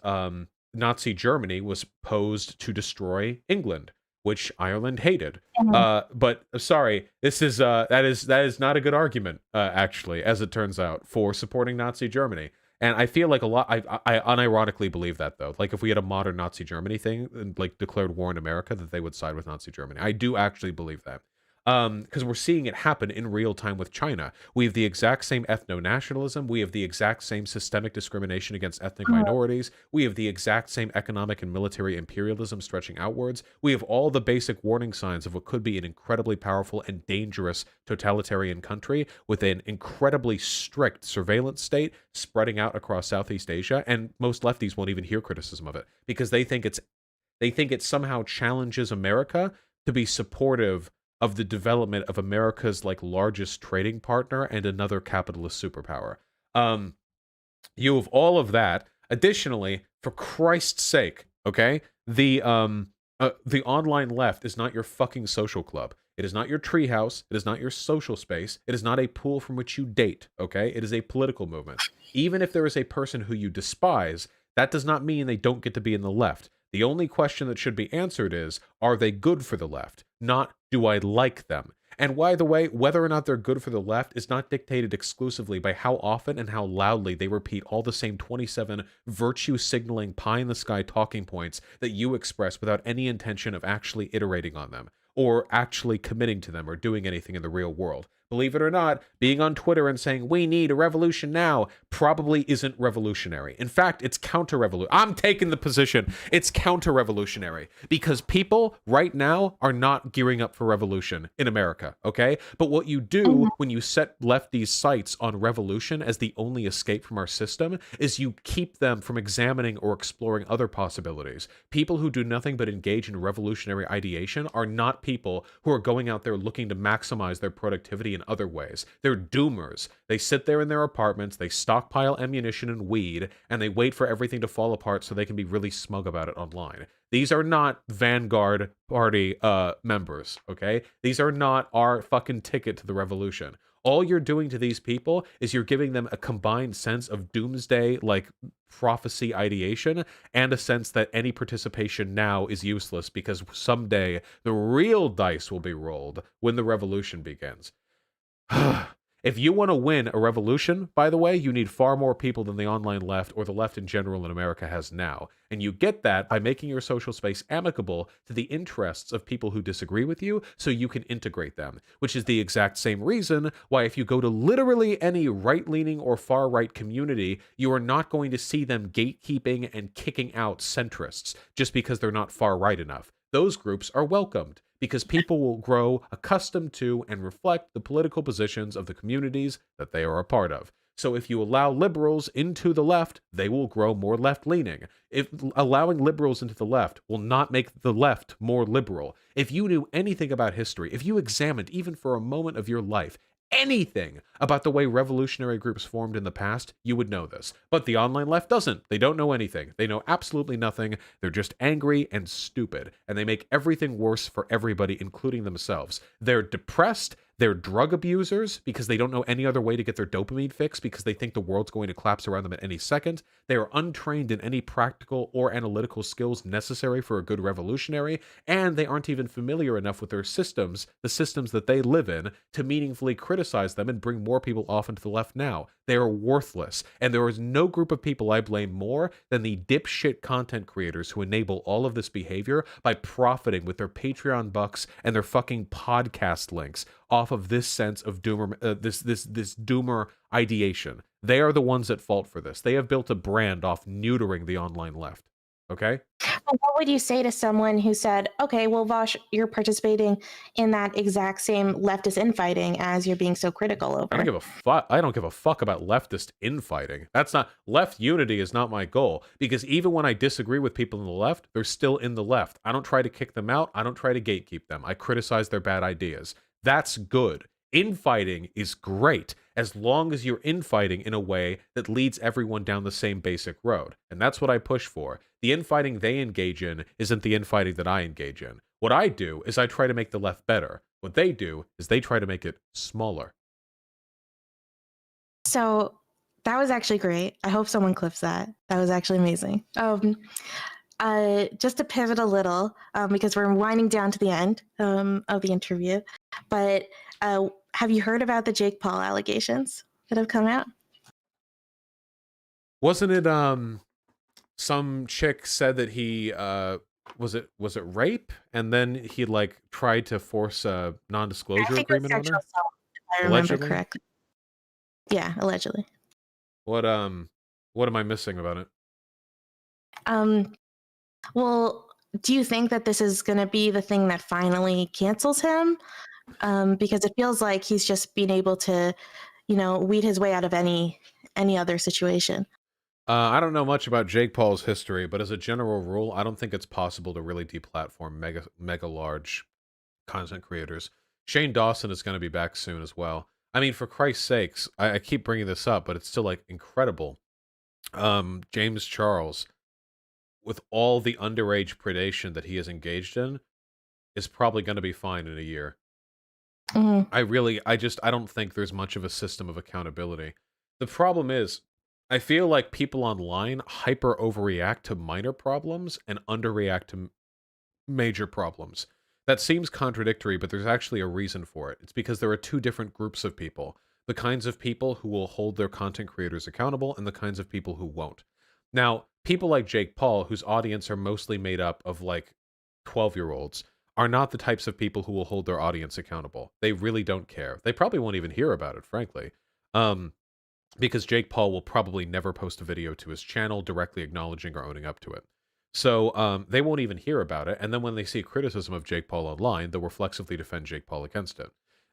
Nazi Germany was posed to destroy England, which Ireland hated. Mhm. But sorry, this is that is not a good argument, actually, as it turns out, for supporting Nazi Germany. And I feel like a lot. I unironically believe that though. Like if we had a modern Nazi Germany thing and like declared war in America, that they would side with Nazi Germany. I do actually believe that. Because we're seeing it happen in real time with China. We have the exact same ethno-nationalism. We have the exact same systemic discrimination against ethnic minorities. We have the exact same economic and military imperialism stretching outwards. We have all the basic warning signs of what could be an incredibly powerful and dangerous totalitarian country with an incredibly strict surveillance state spreading out across Southeast Asia. And most lefties won't even hear criticism of it because they think it somehow challenges America to be supportive of the development of America's like largest trading partner and another capitalist superpower. Um, you have all of that. Additionally, for Christ's sake, okay, the online left is not your fucking social club. It is not your treehouse. It is not your social space. It is not a pool from which you date. Okay, it is a political movement. Even if there is a person who you despise, that does not mean they don't get to be in the left. The only question that should be answered is, are they good for the left? Not, do I like them? And by the way, whether or not they're good for the left is not dictated exclusively by how often and how loudly they repeat all the same 27 virtue signaling pie in the sky talking points that you express without any intention of actually iterating on them or actually committing to them or doing anything in the real world. Believe it or not, being on Twitter and saying, we need a revolution now, probably isn't revolutionary. In fact, it's counter-revolutionary. I'm taking the position it's counter-revolutionary because people right now are not gearing up for revolution in America, okay? But what you do Mhm. when you set lefties' sights on revolution as the only escape from our system is you keep them from examining or exploring other possibilities. People who do nothing but engage in revolutionary ideation are not people who are going out there looking to maximize their productivity in other ways. They're doomers. They sit there in their apartments, they stockpile ammunition and weed, and they wait for everything to fall apart so they can be really smug about it online. These are not Vanguard Party members, okay? These are not our fucking ticket to the revolution. All you're doing to these people is you're giving them a combined sense of doomsday, like prophecy ideation, and a sense that any participation now is useless because someday the real dice will be rolled when the revolution begins. If you want to win a revolution, by the way, you need far more people than the online left or the left in general in America has now. And you get that by making your social space amicable to the interests of people who disagree with you so you can integrate them, which is the exact same reason why if you go to literally any right-leaning or far-right community, you are not going to see them gatekeeping and kicking out centrists just because they're not far-right enough. Those groups are welcomed because people will grow accustomed to and reflect the political positions of the communities that they are a part of. So if you allow liberals into the left, they will grow more left-leaning. If allowing liberals into the left will not make the left more liberal. If you knew anything about history, if you examined even for a moment of your life anything about the way revolutionary groups formed in the past, you would know this. But the online left doesn't. They don't know anything. They know absolutely nothing. They're just angry and stupid, and they make everything worse for everybody, including themselves. They're depressed. They're drug abusers because they don't know any other way to get their dopamine fix because they think the world's going to collapse around them at any second. They are untrained in any practical or analytical skills necessary for a good revolutionary, and they aren't even familiar enough with their systems, the systems that they live in, to meaningfully criticize them and bring more people off into the left now. They are worthless. And there is no group of people I blame more than the dipshit content creators who enable all of this behavior by profiting with their Patreon bucks and their fucking podcast links off of this sense of doomer, this doomer ideation. They are the ones at fault for this. They have built a brand off neutering the online left. Okay? Well, what would you say to someone who said, okay, well, Vosh, you're participating in that exact same leftist infighting as you're being so critical over? I don't give a fuck. I don't give a fuck about leftist infighting. That's not left unity is not my goal, because even when I disagree with people in the left, they're still in the left. I don't try to kick them out. I don't try to gatekeep them. I criticize their bad ideas. That's good. Infighting is great as long as you're infighting in a way that leads everyone down the same basic road. And that's what I push for. The infighting they engage in isn't the infighting that I engage in. What I do is I try to make the left better. What they do is they try to make it smaller. So that was actually great. I hope someone clips that. That was actually amazing. Just to pivot a little, because we're winding down to the end of the interview, but have you heard about the Jake Paul allegations that have come out? Wasn't it some chick said that he was it rape, and then he like tried to force a non-disclosure agreement on her? Assault, if I remember correctly. Yeah, allegedly. What am I missing about it? Well, do you think that this is going to be the thing that finally cancels him? Because it feels like he's just been able to, weed his way out of any other situation. I don't know much about Jake Paul's history, but as a general rule, I don't think it's possible to really deplatform mega large content creators. Shane Dawson is going to be back soon as well. I mean, for Christ's sakes, I keep bringing this up, but it's still like incredible. James Charles, with all the underage predation that he is engaged in, is probably going to be fine in a year. Mm-hmm. I don't think there's much of a system of accountability. The problem is, I feel like people online hyper overreact to minor problems and underreact to major problems. That seems contradictory, but there's actually a reason for it. It's because there are two different groups of people. The kinds of people who will hold their content creators accountable and the kinds of people who won't. Now, people like Jake Paul, whose audience are mostly made up of like 12-year-olds, are not the types of people who will hold their audience accountable. They really don't care. They probably won't even hear about it, frankly. Because Jake Paul will probably never post a video to his channel directly acknowledging or owning up to it. So they won't even hear about it, and then when they see criticism of Jake Paul online, they'll reflexively defend Jake Paul against it.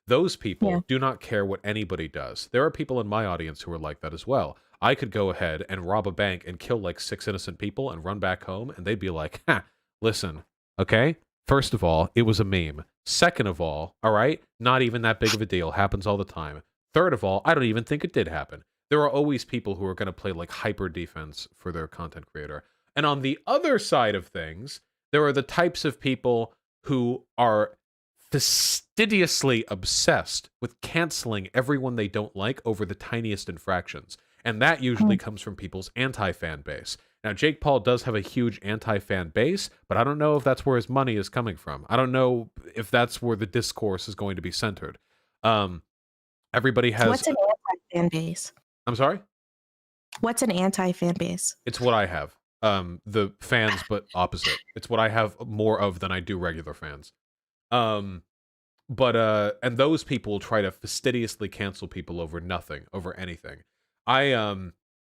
Those people do not care what anybody does. There are people in my audience who are like that as well. I could go ahead and rob a bank and kill like 6 innocent people and run back home, and they'd be like, ha, listen, okay? First of all, it was a meme. Second of all right, not even that big of a deal. Happens all the time. Third of all, I don't even think it did happen. There are always people who are going to play like hyper defense for their content creator. And on the other side of things, there are the types of people who are fastidiously obsessed with canceling everyone they don't like over the tiniest infractions. And that usually comes from people's anti-fan base. Now, Jake Paul does have a huge anti-fan base, but I don't know if that's where his money is coming from. I don't know if that's where the discourse is going to be centered. Everybody has... What's an anti-fan base? I'm sorry? What's an anti-fan base? It's what I have. The fans, but opposite. It's what I have more of than I do regular fans. And those people try to fastidiously cancel people over nothing, over anything.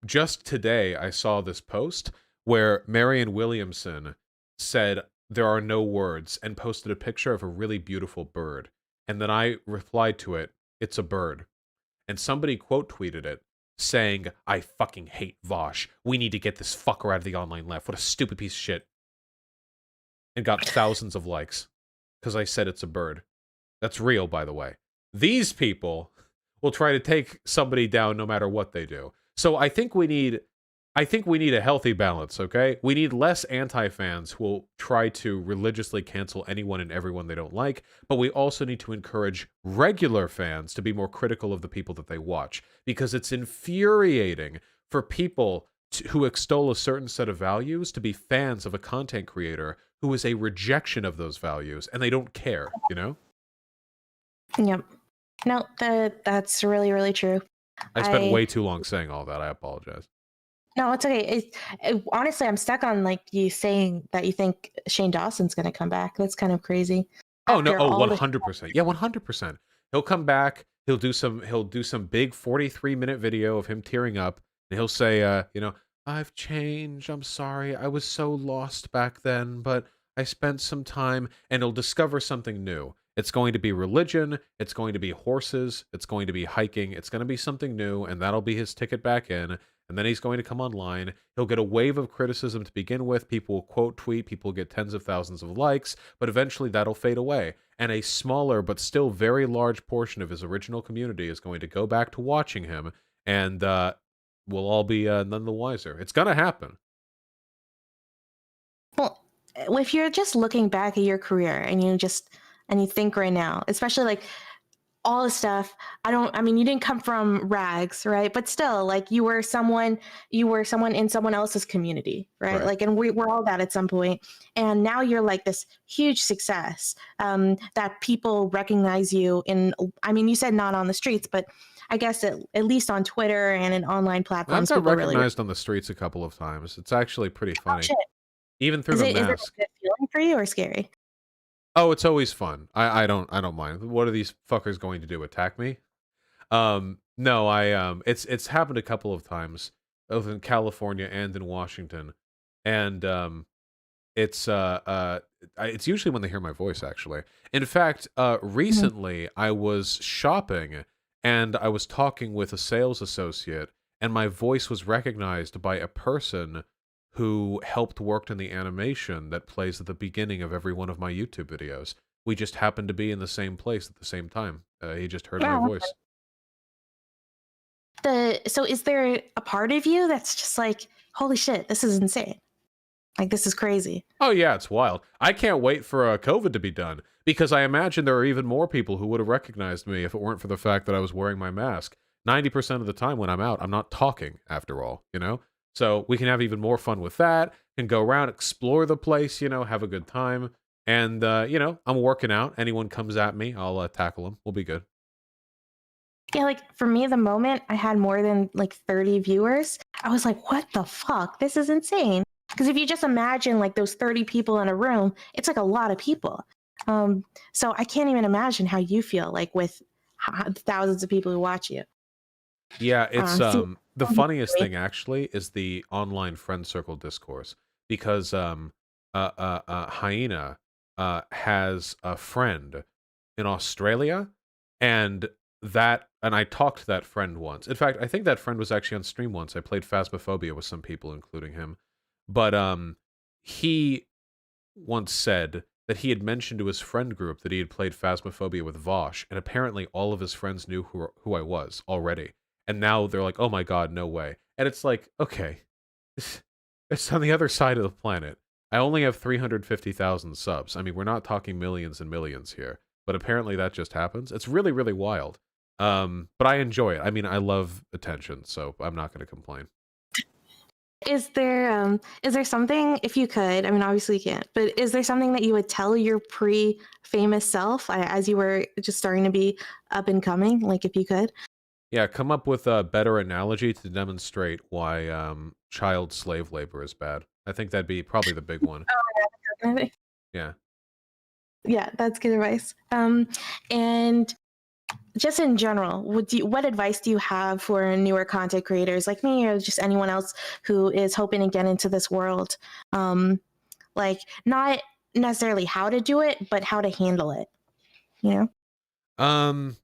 Just today, I saw this post where Marianne Williamson said, "There are no words," and posted a picture of a really beautiful bird. And then I replied to it, "It's a bird." And somebody quote tweeted it, saying, "I fucking hate Vosh. We need to get this fucker out of the online left. What a stupid piece of shit." And got thousands of likes because I said it's a bird. That's real, by the way. These people will try to take somebody down no matter what they do. So I think we need a healthy balance, okay? We need less anti-fans who will try to religiously cancel anyone and everyone they don't like, but we also need to encourage regular fans to be more critical of the people that they watch, because it's infuriating for people who extol a certain set of values to be fans of a content creator who is a rejection of those values, and they don't care, you know? Yep. No, that's really, really true. I spent I way too long saying all that. I apologize. No, it's okay. Honestly, I'm stuck on like you saying that you think Shane Dawson's going to come back. That's kind of crazy. Oh no! After Oh, all the 100%. Yeah, 100%. He'll come back. He'll do some big 43-minute video of him tearing up, and he'll say, I've changed. I'm sorry. I was so lost back then, but I spent some time, and he'll discover something new. It's going to be religion. It's going to be horses. It's going to be hiking. It's going to be something new, and that'll be his ticket back in. And then he's going to come online. He'll get a wave of criticism to begin with. People will quote tweet. People will get tens of thousands of likes, but eventually that'll fade away. And a smaller but still very large portion of his original community is going to go back to watching him, and we'll all be none the wiser. It's going to happen. Well, if you're just looking back at your career and you think right now, especially like all the stuff, I mean, you didn't come from rags, right? But still, like you were someone in someone else's community, right? Right. Like, and we're all that at some point. And now you're like this huge success, that people recognize you in, I mean, you said not on the streets, but I guess at least on Twitter and in online I've platforms, got people really, recognized on the streets a couple of times. It's actually pretty oh funny, shit. even through the Is it mask. a good feeling for you or scary? Oh, it's always fun. I don't mind. What are these fuckers going to do? Attack me? No, it's happened a couple of times, both in California and in Washington, and it's it's usually when they hear my voice. Actually, in fact, Mhm. recently I was shopping and I was talking with a sales associate, and my voice was recognized by a person who helped worked in the animation that plays at the beginning of every one of my YouTube videos. We just happened to be in the same place at the same time. He just heard my Yeah. voice. So is there a part of you that's just like, holy shit, this is insane. Like this is crazy. Oh yeah, it's wild. I can't wait for COVID to be done because I imagine there are even more people who would have recognized me if it weren't for the fact that I was wearing my mask. 90% of the time when I'm out, I'm not talking after all, you know? So we can have even more fun with that, can go around, explore the place, have a good time. And, I'm working out. Anyone comes at me, I'll tackle them. We'll be good. Yeah, like for me, the moment I had more than like 30 viewers, I was like, what the fuck? This is insane. Because if you just imagine like those 30 people in a room, it's like a lot of people. Um, so I can't even imagine how you feel like with thousands of people who watch you. Yeah, it's See, the funniest thing actually is the online friend circle discourse because Hyena has a friend in Australia, and I talked to that friend once. In fact, I think that friend was actually on stream once. I played Phasmophobia with some people, including him. But he once said that he had mentioned to his friend group that he had played Phasmophobia with Vosh, and apparently all of his friends knew who I was already. And now they're like, "Oh my god, no way!" And it's like, okay, it's on the other side of the planet. I only have 350,000 subs. I mean, we're not talking millions and millions here, but apparently that just happens. It's really, really wild. But I enjoy it. I mean, I love attention, so I'm not going to complain. is there something, if you could, I mean, obviously you can't, but is there something that you would tell your pre-famous self as you were just starting to be up and coming, like if you could? Yeah, come up with a better analogy to demonstrate why child slave labor is bad. I think that'd be probably the big one. Yeah. Yeah, that's good advice. And just in general, what advice do you have for newer content creators like me or just anyone else who is hoping to get into this world? Like not necessarily how to do it, but how to handle it, you know? Um,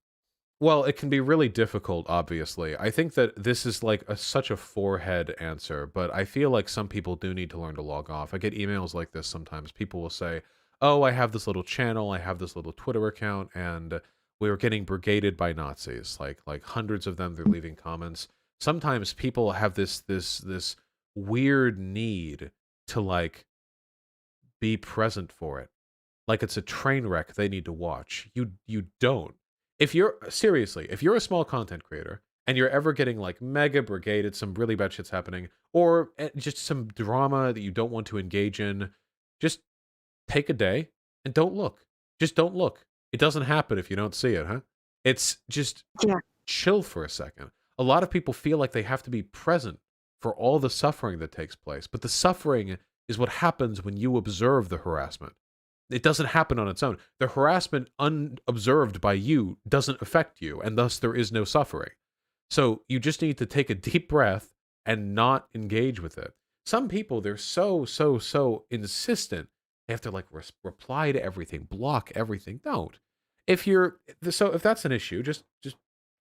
well, it can be really difficult, obviously. I think that this is like such a forehead answer, but I feel like some people do need to learn to log off. I get emails like this sometimes. People will say, "Oh, I have this little channel, I have this little Twitter account, and we were getting brigaded by Nazis." Like hundreds of them, they're leaving comments. Sometimes people have this weird need to like be present for it. Like it's a train wreck they need to watch. You don't. If you're seriously, if you're a small content creator and you're ever getting like mega brigaded, some really bad shit's happening, or just some drama that you don't want to engage in, just take a day and don't look. Just don't look. It doesn't happen if you don't see it, huh? It's just Yeah. chill for a second. A lot of people feel like they have to be present for all the suffering that takes place, but the suffering is what happens when you observe the harassment. It doesn't happen on its own. The harassment unobserved by you doesn't affect you, and thus there is no suffering. So you just need to take a deep breath and not engage with it. Some people, they're so insistent. They have to like reply to everything, block everything. Don't. If that's an issue, just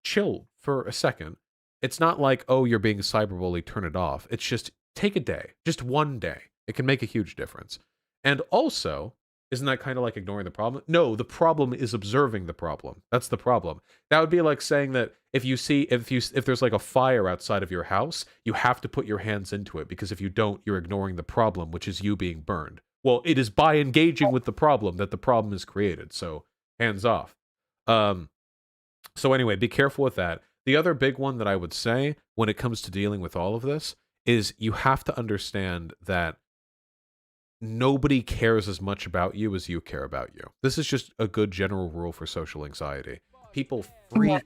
chill for a second. It's not like, oh, you're being cyberbullied, turn it off. It's just take a day, just one day. It can make a huge difference. And also, isn't that kind of like ignoring the problem? No, the problem is observing the problem. That's the problem. That would be like saying that if there's like a fire outside of your house, you have to put your hands into it, because if you don't, you're ignoring the problem, which is you being burned. Well, it is by engaging with the problem that the problem is created. So hands off. So anyway, be careful with that. The other big one that I would say when it comes to dealing with all of this is you have to understand that nobody cares as much about you as you care about you. This is just a good general rule for social anxiety. People Yeah. freak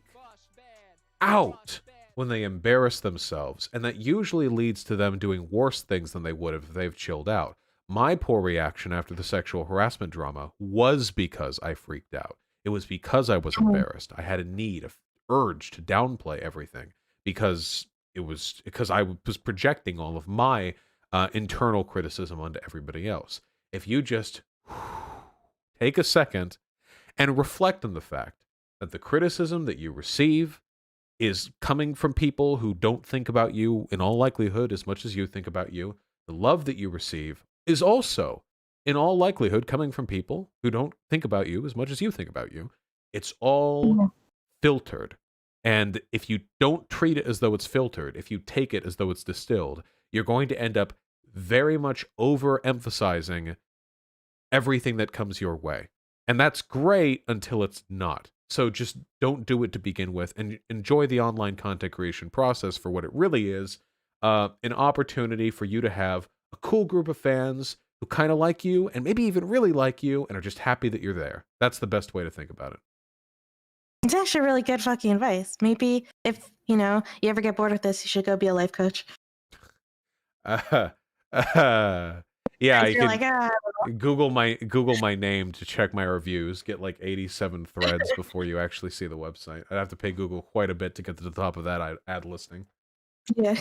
out when they embarrass themselves, and that usually leads to them doing worse things than they would have if they've chilled out. My poor reaction after the sexual harassment drama was because I freaked out. It was because I was embarrassed. I had a urge to downplay everything because I was projecting all of my internal criticism onto everybody else. If you just take a second and reflect on the fact that the criticism that you receive is coming from people who don't think about you in all likelihood as much as you think about you, the love that you receive is also in all likelihood coming from people who don't think about you as much as you think about you. It's all filtered. And if you don't treat it as though it's filtered, if you take it as though it's distilled, you're going to end up very much overemphasizing everything that comes your way. And that's great until it's not. So just don't do it to begin with, and enjoy the online content creation process for what it really is, an opportunity for you to have a cool group of fans who kind of like you and maybe even really like you and are just happy that you're there. That's the best way to think about it. It's actually really good fucking advice. Maybe if, you ever get bored with this, you should go be a life coach. Yeah, you You're like, could Google my name to check my reviews. Get like 87 threads before you actually see the website. I'd have to pay Google quite a bit to get to the top of that ad listing. yeah.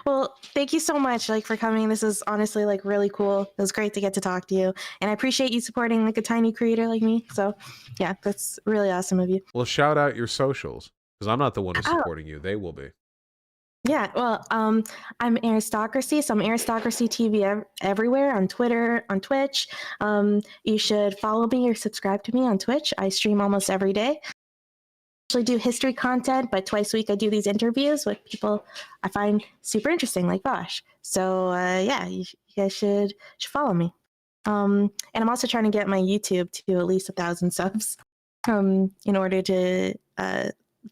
Well, thank you so much, for coming. This is honestly really cool. It was great to get to talk to you, and I appreciate you supporting a tiny creator like me. So, yeah, that's really awesome of you. Well, shout out your socials, because I'm not the one who's supporting you. They will be. Yeah, well, I'm Aristocracy, so I'm Aristocracy TV everywhere, on Twitter, on Twitch. You should follow me or subscribe to me on Twitch. I stream almost every day. I usually do history content, but twice a week I do these interviews with people I find super interesting, like Bosch. So yeah, you guys should follow me. And I'm also trying to get my YouTube to at least 1,000 subs, in order to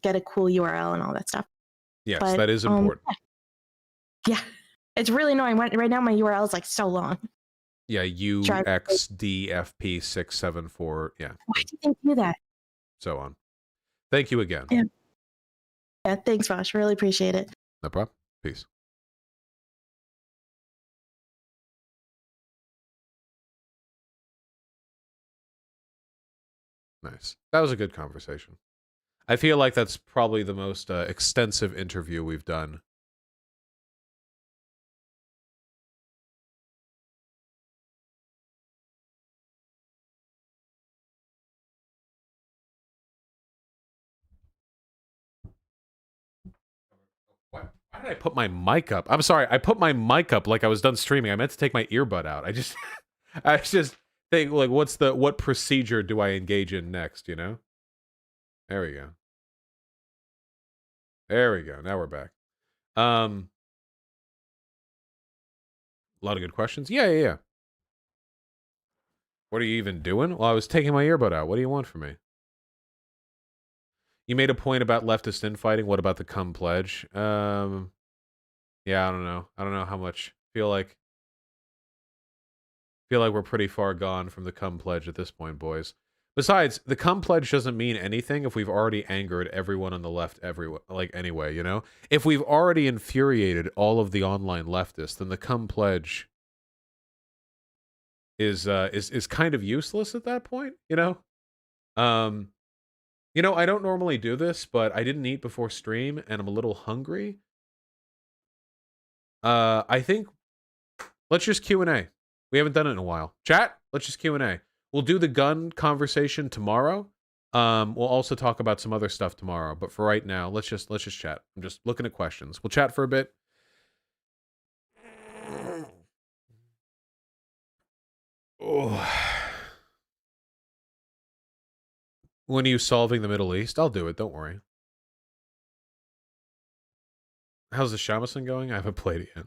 get a cool URL and all that stuff. Yes, but, that is important. Yeah, it's really annoying. Right now, my URL is so long. Yeah, UXDFP674. Yeah. Why do they do that? So on. Thank you again. Yeah, thanks, Vosh. Really appreciate it. No problem. Peace. Nice. That was a good conversation. I feel like that's probably the most extensive interview we've done. Why did I put my mic up? I'm sorry. I put my mic up like I was done streaming. I meant to take my earbud out. I just think what procedure do I engage in next, There we go. There we go. Now we're back. A lot of good questions. Yeah. What are you even doing? Well, I was taking my earbud out. What do you want from me? You made a point about leftist infighting. What about the cum pledge? Yeah, I don't know. I don't know how much. Feel like we're pretty far gone from the cum pledge at this point, boys. Besides, the cum pledge doesn't mean anything if we've already angered everyone on the left anyway, you know? If we've already infuriated all of the online leftists, then the cum pledge is kind of useless at that point, you know? You know, I don't normally do this, but I didn't eat before stream and I'm a little hungry. I think let's just Q&A. We haven't done it in a while. Chat, let's just Q&A. We'll do the gun conversation tomorrow. We'll also talk about some other stuff tomorrow, but for right now, let's just chat. I'm just looking at questions. We'll chat for a bit. Oh. When are you solving the Middle East? I'll do it, don't worry. How's the Shamisen going? I haven't played it yet.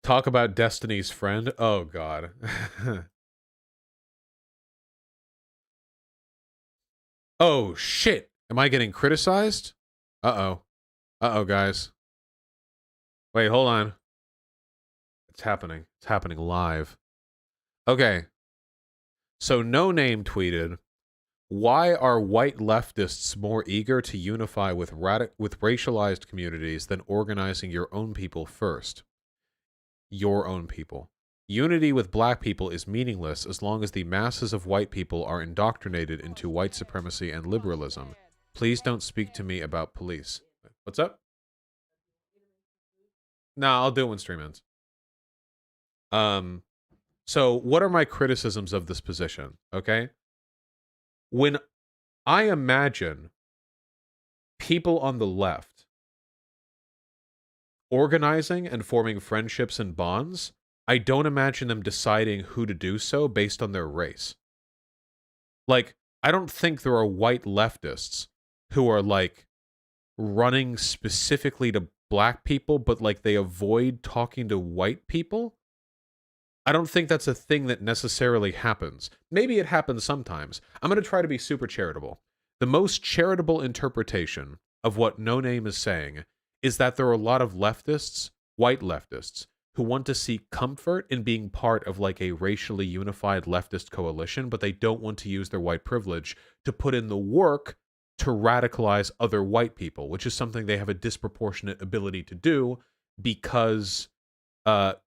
Talk about Destiny's friend? Oh, God. Oh, shit. Am I getting criticized? Uh-oh. Uh-oh, guys. Wait, hold on. It's happening. It's happening live. Okay. So No Name tweeted, why are white leftists more eager to unify with racialized communities than organizing your own people first? Your own people. Unity with black people is meaningless as long as the masses of white people are indoctrinated into white supremacy and liberalism. Please don't speak to me about police. What's up? Nah, I'll do it when stream ends. So what are my criticisms of this position? Okay. When I imagine people on the left organizing and forming friendships and bonds, I don't imagine them deciding who to do so based on their race. Like, I don't think there are white leftists who are, like, running specifically to black people, but, like, they avoid talking to white people. I don't think that's a thing that necessarily happens. Maybe it happens sometimes. I'm going to try to be super charitable. The most charitable interpretation of what No Name is saying is that there are a lot of leftists, white leftists, who want to seek comfort in being part of like a racially unified leftist coalition, but they don't want to use their white privilege to put in the work to radicalize other white people, which is something they have a disproportionate ability to do because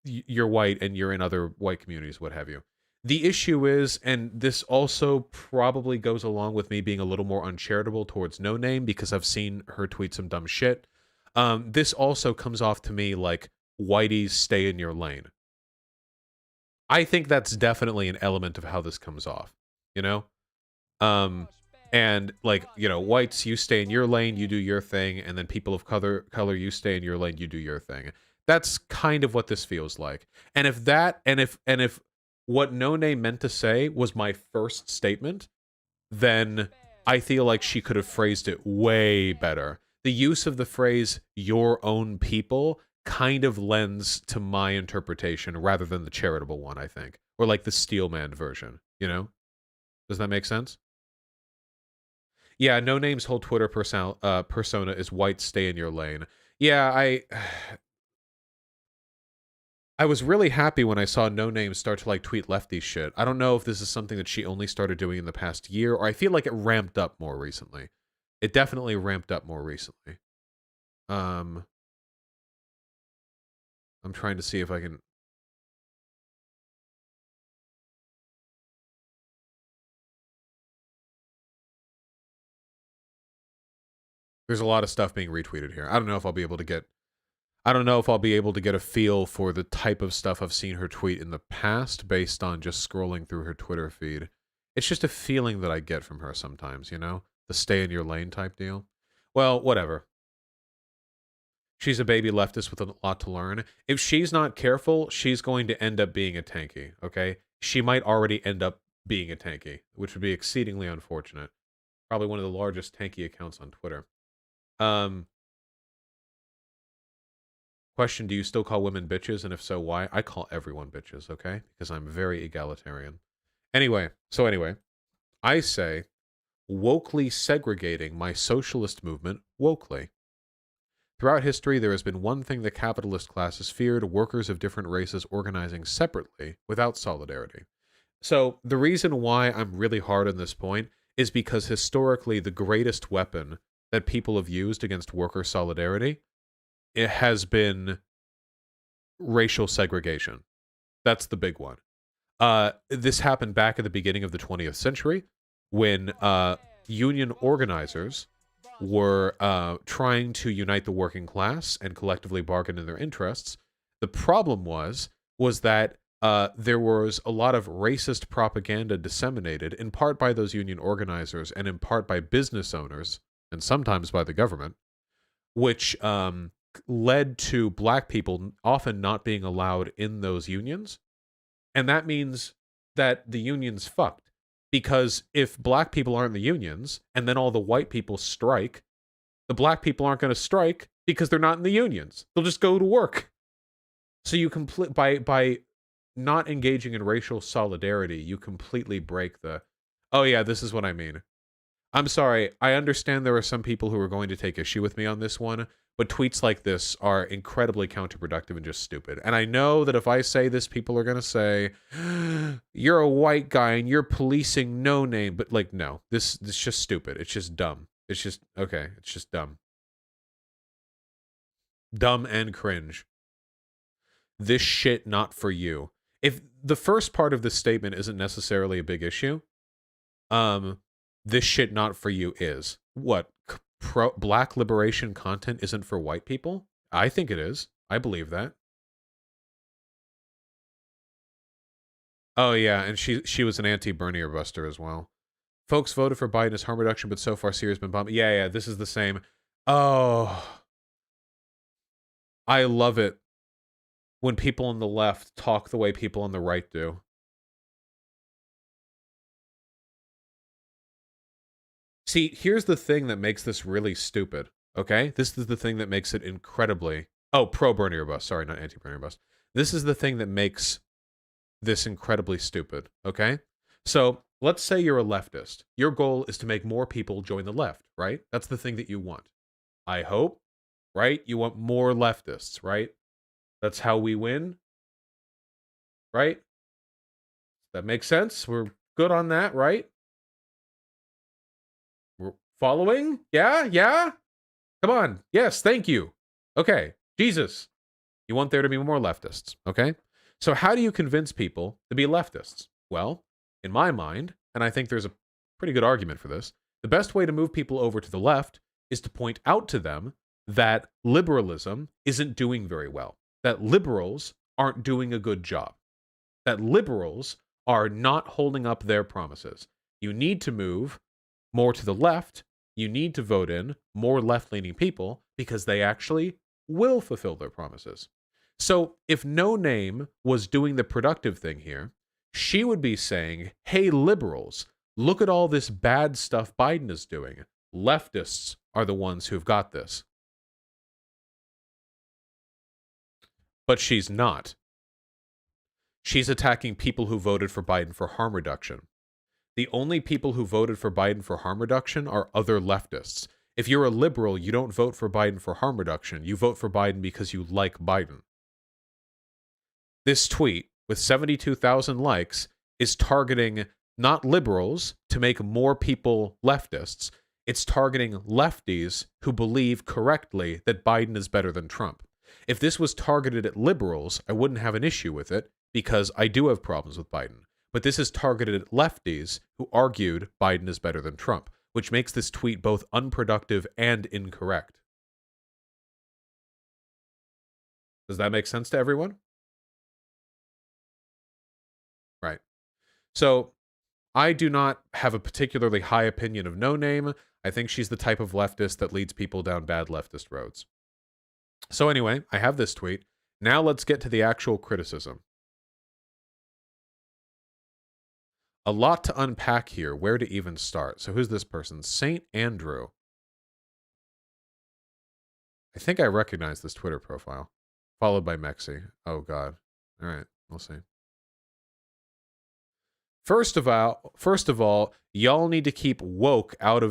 you're white and you're in other white communities, what have you. The issue is, and this also probably goes along with me being a little more uncharitable towards No Name because I've seen her tweet some dumb shit. This also comes off to me like whiteys stay in your lane. I think that's definitely an element of how this comes off, you know? And like, you know, whites, you stay in your lane, you do your thing, and then people of color, you stay in your lane, you do your thing. That's kind of what this feels like. And if that, and if what No Name meant to say was my first statement, then I feel like she could have phrased it way better. The use of the phrase your own people kind of lends to my interpretation rather than the charitable one, I think. Or like the Steelman version, you know? Does that make sense? Yeah, No Name's whole Twitter persona is white stay in your lane. Yeah, I was really happy when I saw No Name start to like tweet lefty shit. I don't know if this is something that she only started doing in the past year, or I feel like it ramped up more recently. It definitely ramped up more recently. I'm trying to see if I can... There's a lot of stuff being retweeted here. I don't know if I'll be able to get... I don't know if I'll be able to get a feel for the type of stuff I've seen her tweet in the past based on just scrolling through her Twitter feed. It's just a feeling that I get from her sometimes, you know? The stay in your lane type deal. Well, whatever. She's a baby leftist with a lot to learn. If she's not careful, she's going to end up being a tanky, okay? She might already end up being a tanky, which would be exceedingly unfortunate. Probably one of the largest tanky accounts on Twitter. Question, do you still call women bitches? And if so, why? I call everyone bitches, okay? Because I'm very egalitarian. Anyway, I say wokely segregating my socialist movement wokely. Throughout history, there has been one thing the capitalist class has feared: workers of different races organizing separately without solidarity. So the reason why I'm really hard on this point is because historically the greatest weapon that people have used against worker solidarity, it has been racial segregation. That's the big one. This happened back at the beginning of the 20th century when union organizers were trying to unite the working class and collectively bargain in their interests. The problem was that there was a lot of racist propaganda disseminated, in part by those union organizers and in part by business owners, and sometimes by the government, which led to black people often not being allowed in those unions. And that means that the union's fucked. Because if black people aren't in the unions and then all the white people strike, the black people aren't going to strike because they're not in the unions. They'll just go to work. So you by not engaging in racial solidarity, you completely break the, oh yeah, this is what I mean. I'm sorry. I understand there are some people who are going to take issue with me on this one, but tweets like this are incredibly counterproductive and just stupid. And I know that if I say this, people are going to say, you're a white guy and you're policing no name. But like, no, this is just stupid. It's just dumb. It's just, okay, it's just dumb. Dumb and cringe. This shit not for you. If the first part of this statement isn't necessarily a big issue, this shit not for you is. What? Black liberation content isn't for white people? I think it is. I believe that. Oh yeah, and she was an anti-Bernier buster as well. Folks voted for Biden as harm reduction, but so far Syria's been bombed. Yeah, this is the same. Oh. I love it when people on the left talk the way people on the right do. See, here's the thing that makes this really stupid, okay? This is the thing that makes it incredibly... Oh, pro-Bernier bust. Sorry, not anti-Bernier bust. This is the thing that makes this incredibly stupid, okay? So, let's say you're a leftist. Your goal is to make more people join the left, right? That's the thing that you want. I hope, right? You want more leftists, right? That's how we win, right? That makes sense? We're good on that, right? We're following? Yeah? Come on. Yes, thank you. Okay, Jesus. You want there to be more leftists, okay? So how do you convince people to be leftists? Well, in my mind, and I think there's a pretty good argument for this, the best way to move people over to the left is to point out to them that liberalism isn't doing very well, that liberals aren't doing a good job, that liberals are not holding up their promises. You need to move more to the left. You need to vote in more left-leaning people because they actually will fulfill their promises. So if No Name was doing the productive thing here, she would be saying, hey, liberals, look at all this bad stuff Biden is doing. Leftists are the ones who've got this. But she's not. She's attacking people who voted for Biden for harm reduction. The only people who voted for Biden for harm reduction are other leftists. If you're a liberal, you don't vote for Biden for harm reduction. You vote for Biden because you like Biden. This tweet, with 72,000 likes, is targeting not liberals to make more people leftists. It's targeting lefties who believe correctly that Biden is better than Trump. If this was targeted at liberals, I wouldn't have an issue with it because I do have problems with Biden. But this is targeted at lefties who argued Biden is better than Trump, which makes this tweet both unproductive and incorrect. Does that make sense to everyone? Right. So I do not have a particularly high opinion of No Name. I think she's the type of leftist that leads people down bad leftist roads. So anyway, I have this tweet. Now let's get to the actual criticism. A lot to unpack here. Where to even start? So who's this person? St. Andrew. I think I recognize this Twitter profile. Followed by Mexi. Oh, God. All right. We'll see. First of all, y'all need to keep woke out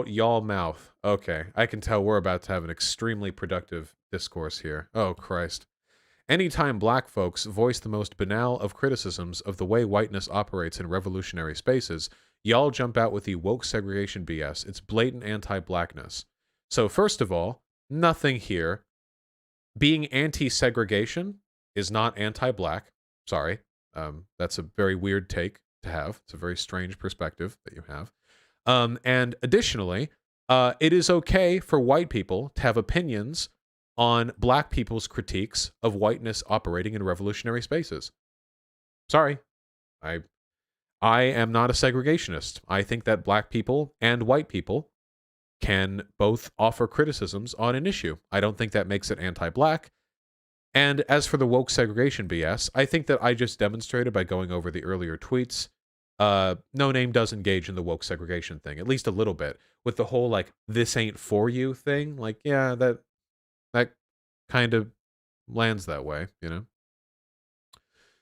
y'all mouth. Okay. I can tell we're about to have an extremely productive discourse here. Oh, Christ. Anytime black folks voice the most banal of criticisms of the way whiteness operates in revolutionary spaces, y'all jump out with the woke segregation BS. It's blatant anti-blackness. So first of all, nothing here. Being anti-segregation is not anti-black. Sorry. That's a very weird take to have. It's a very strange perspective that you have. And additionally, it is okay for white people to have opinions on black people's critiques of whiteness operating in revolutionary spaces. Sorry. I am not a segregationist. I think that black people and white people can both offer criticisms on an issue. I don't think that makes it anti-black. And as for the woke segregation BS, I think that I just demonstrated by going over the earlier tweets. No Name does engage in the woke segregation thing, at least a little bit, with the whole like this ain't for you thing. Like, yeah, that kind of lands that way, you know.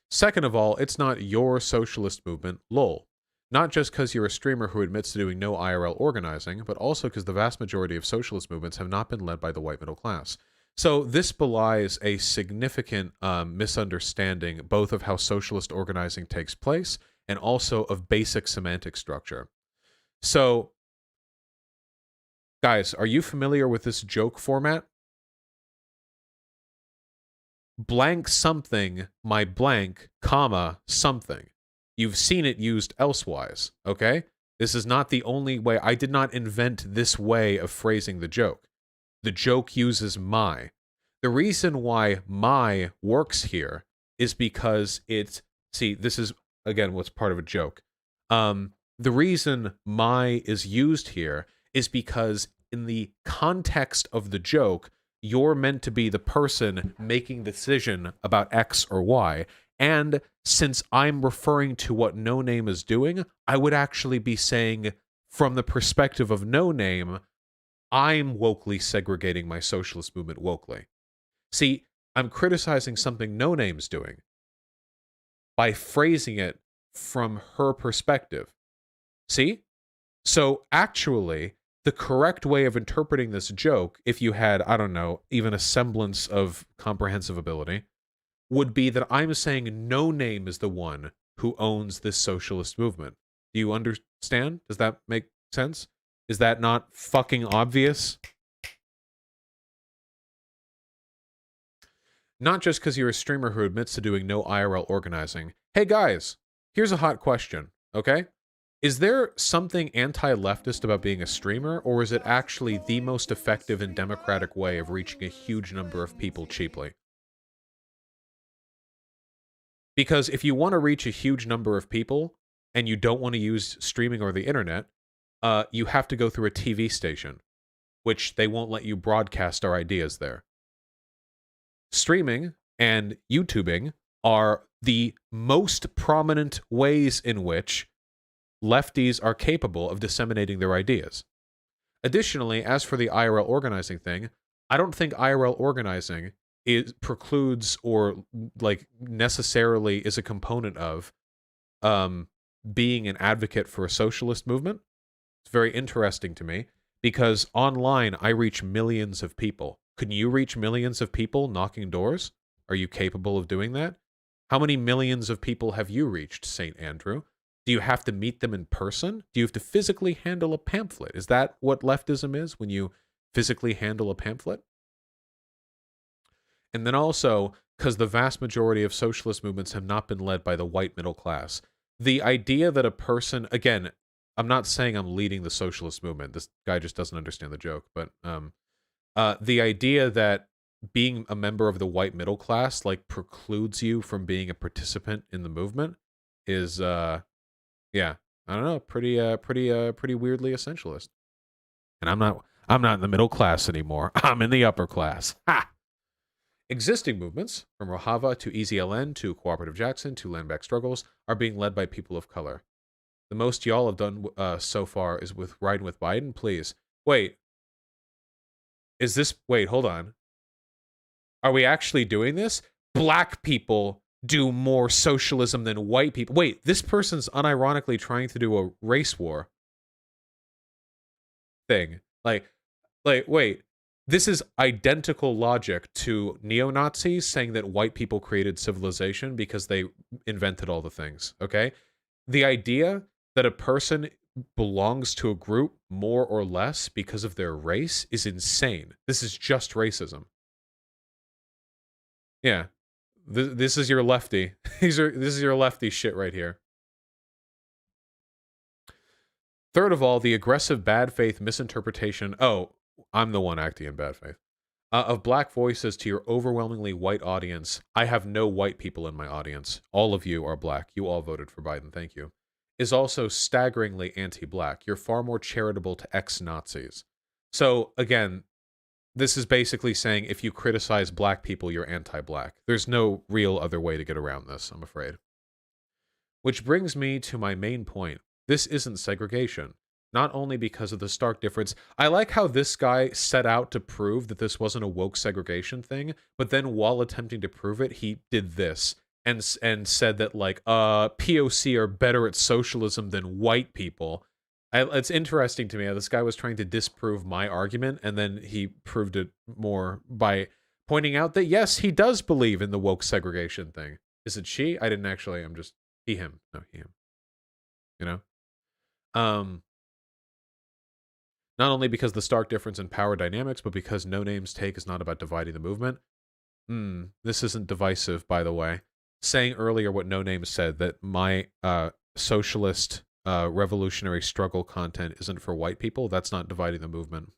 Second of all, it's not your socialist movement, lol. Not just because you're a streamer who admits to doing no IRL organizing, but also because the vast majority of socialist movements have not been led by the white middle class. So this belies a significant misunderstanding both of how socialist organizing takes place and also of basic semantic structure. So, guys, are you familiar with this joke format? Blank something, my blank, comma, something. You've seen it used elsewise, okay? This is not the only way. I did not invent this way of phrasing the joke. The joke uses my. The reason why my works here is because it's, see, this is, again, what's part of a joke. The reason my is used here is because in the context of the joke, you're meant to be the person making the decision about X or Y. And since I'm referring to what No Name is doing, I would actually be saying, from the perspective of No Name, I'm wokely segregating my socialist movement wokely. See, I'm criticizing something No Name's doing by phrasing it from her perspective. See? So actually, the correct way of interpreting this joke, if you had, I don't know, even a semblance of comprehensive ability, would be that I'm saying No Name is the one who owns this socialist movement. Do you understand? Does that make sense? Is that not fucking obvious? Not just because you're a streamer who admits to doing no IRL organizing. Hey guys, here's a hot question, okay? Is there something anti-leftist about being a streamer, or is it actually the most effective and democratic way of reaching a huge number of people cheaply? Because if you want to reach a huge number of people, and you don't want to use streaming or the internet, you have to go through a TV station, which they won't let you broadcast our ideas there. Streaming and YouTubing are the most prominent ways in which lefties are capable of disseminating their ideas. Additionally, as for the IRL organizing thing, I don't think IRL organizing precludes or like necessarily is a component of being an advocate for a socialist movement. It's very interesting to me because online I reach millions of people. Can you reach millions of people knocking doors? Are you capable of doing that? How many millions of people have you reached, St. Andrew? Do you have to meet them in person? Do you have to physically handle a pamphlet? Is that what leftism is, when you physically handle a pamphlet? And then also, because the vast majority of socialist movements have not been led by the white middle class. The idea that a person, again, I'm not saying I'm leading the socialist movement. This guy just doesn't understand the joke. But the idea that being a member of the white middle class like precludes you from being a participant in the movement is, yeah, I don't know, pretty weirdly essentialist. And I'm not in the middle class anymore. I'm in the upper class. Ha! Existing movements, from Rojava to EZLN to Cooperative Jackson to Land Back Struggles, are being led by people of color. The most y'all have done so far is with riding with Biden. Please. Wait. Wait, hold on. Are we actually doing this? Black people do more socialism than white people. Wait, this person's unironically trying to do a race war thing. Like, wait. This is identical logic to neo-Nazis saying that white people created civilization because they invented all the things, okay? The idea that a person belongs to a group more or less because of their race is insane. This is just racism. Yeah. This is your lefty. This is your lefty shit right here. Third of all, the aggressive bad faith misinterpretation. Oh, I'm the one acting in bad faith. Of black voices to your overwhelmingly white audience. I have no white people in my audience. All of you are black. You all voted for Biden. Thank you. Is also staggeringly anti-black. You're far more charitable to ex-Nazis. So, again, this is basically saying if you criticize black people, you're anti-black. There's no real other way to get around this, I'm afraid. Which brings me to my main point. This isn't segregation. Not only because of the stark difference. I like how this guy set out to prove that this wasn't a woke segregation thing, but then while attempting to prove it, he did this and said that, like, POC are better at socialism than white people. It's interesting to me how this guy was trying to disprove my argument, and then he proved it more by pointing out that, yes, he does believe in the woke segregation thing. Is it she? I didn't actually. I'm just... He, him. No, he, him. You know? Not only because the stark difference in power dynamics, but because No Name's take is not about dividing the movement. This isn't divisive, by the way. Saying earlier what No Name said, that my socialist revolutionary struggle content isn't for white people, that's not dividing the movement.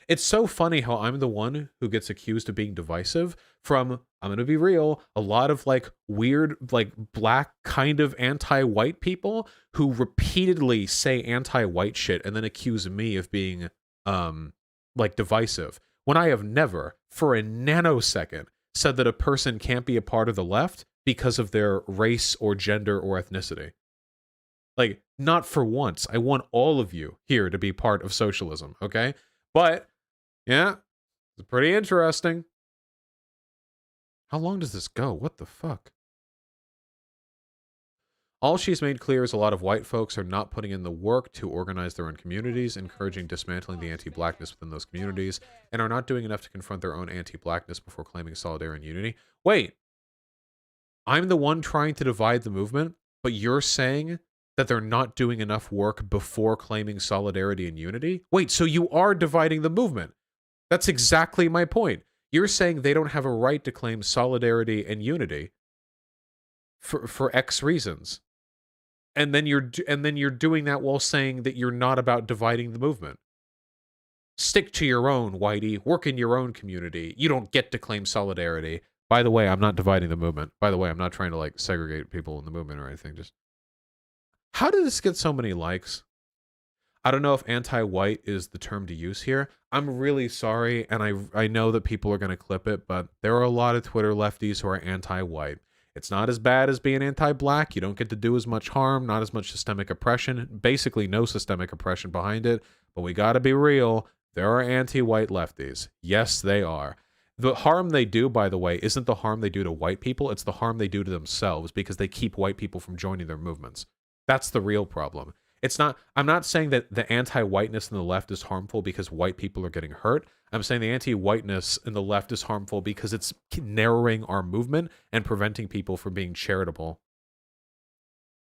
It's so funny how I'm the one who gets accused of being divisive from, I'm going to be real, a lot of like weird, like black kind of anti-white people who repeatedly say anti-white shit and then accuse me of being like divisive, when I have never for a nanosecond said that a person can't be a part of the left because of their race or gender or ethnicity. Like, not for once. I want all of you here to be part of socialism, okay? But, yeah, it's pretty interesting. How long does this go? What the fuck? All she's made clear is a lot of white folks are not putting in the work to organize their own communities, encouraging dismantling the anti-blackness within those communities, and are not doing enough to confront their own anti-blackness before claiming solidarity and unity. Wait, I'm the one trying to divide the movement, but you're saying that they're not doing enough work before claiming solidarity and unity? Wait, so you are dividing the movement. That's exactly my point. You're saying they don't have a right to claim solidarity and unity for X reasons. And then you're doing that while saying that you're not about dividing the movement. Stick to your own, Whitey. Work in your own community. You don't get to claim solidarity. By the way, I'm not dividing the movement. By the way, I'm not trying to like segregate people in the movement or anything. Just, how did this get so many likes? I don't know if anti-white is the term to use here. I'm really sorry, and I know that people are going to clip it, but there are a lot of Twitter lefties who are anti-white. It's not as bad as being anti-black. You don't get to do as much harm, not as much systemic oppression, basically no systemic oppression behind it. But we got to be real. There are anti-white lefties. Yes, they are. The harm they do, by the way, isn't the harm they do to white people. It's the harm they do to themselves because they keep white people from joining their movements. That's the real problem. It's not, I'm not saying that the anti-whiteness in the left is harmful because white people are getting hurt. I'm saying the anti-whiteness in the left is harmful because it's narrowing our movement and preventing people from being charitable.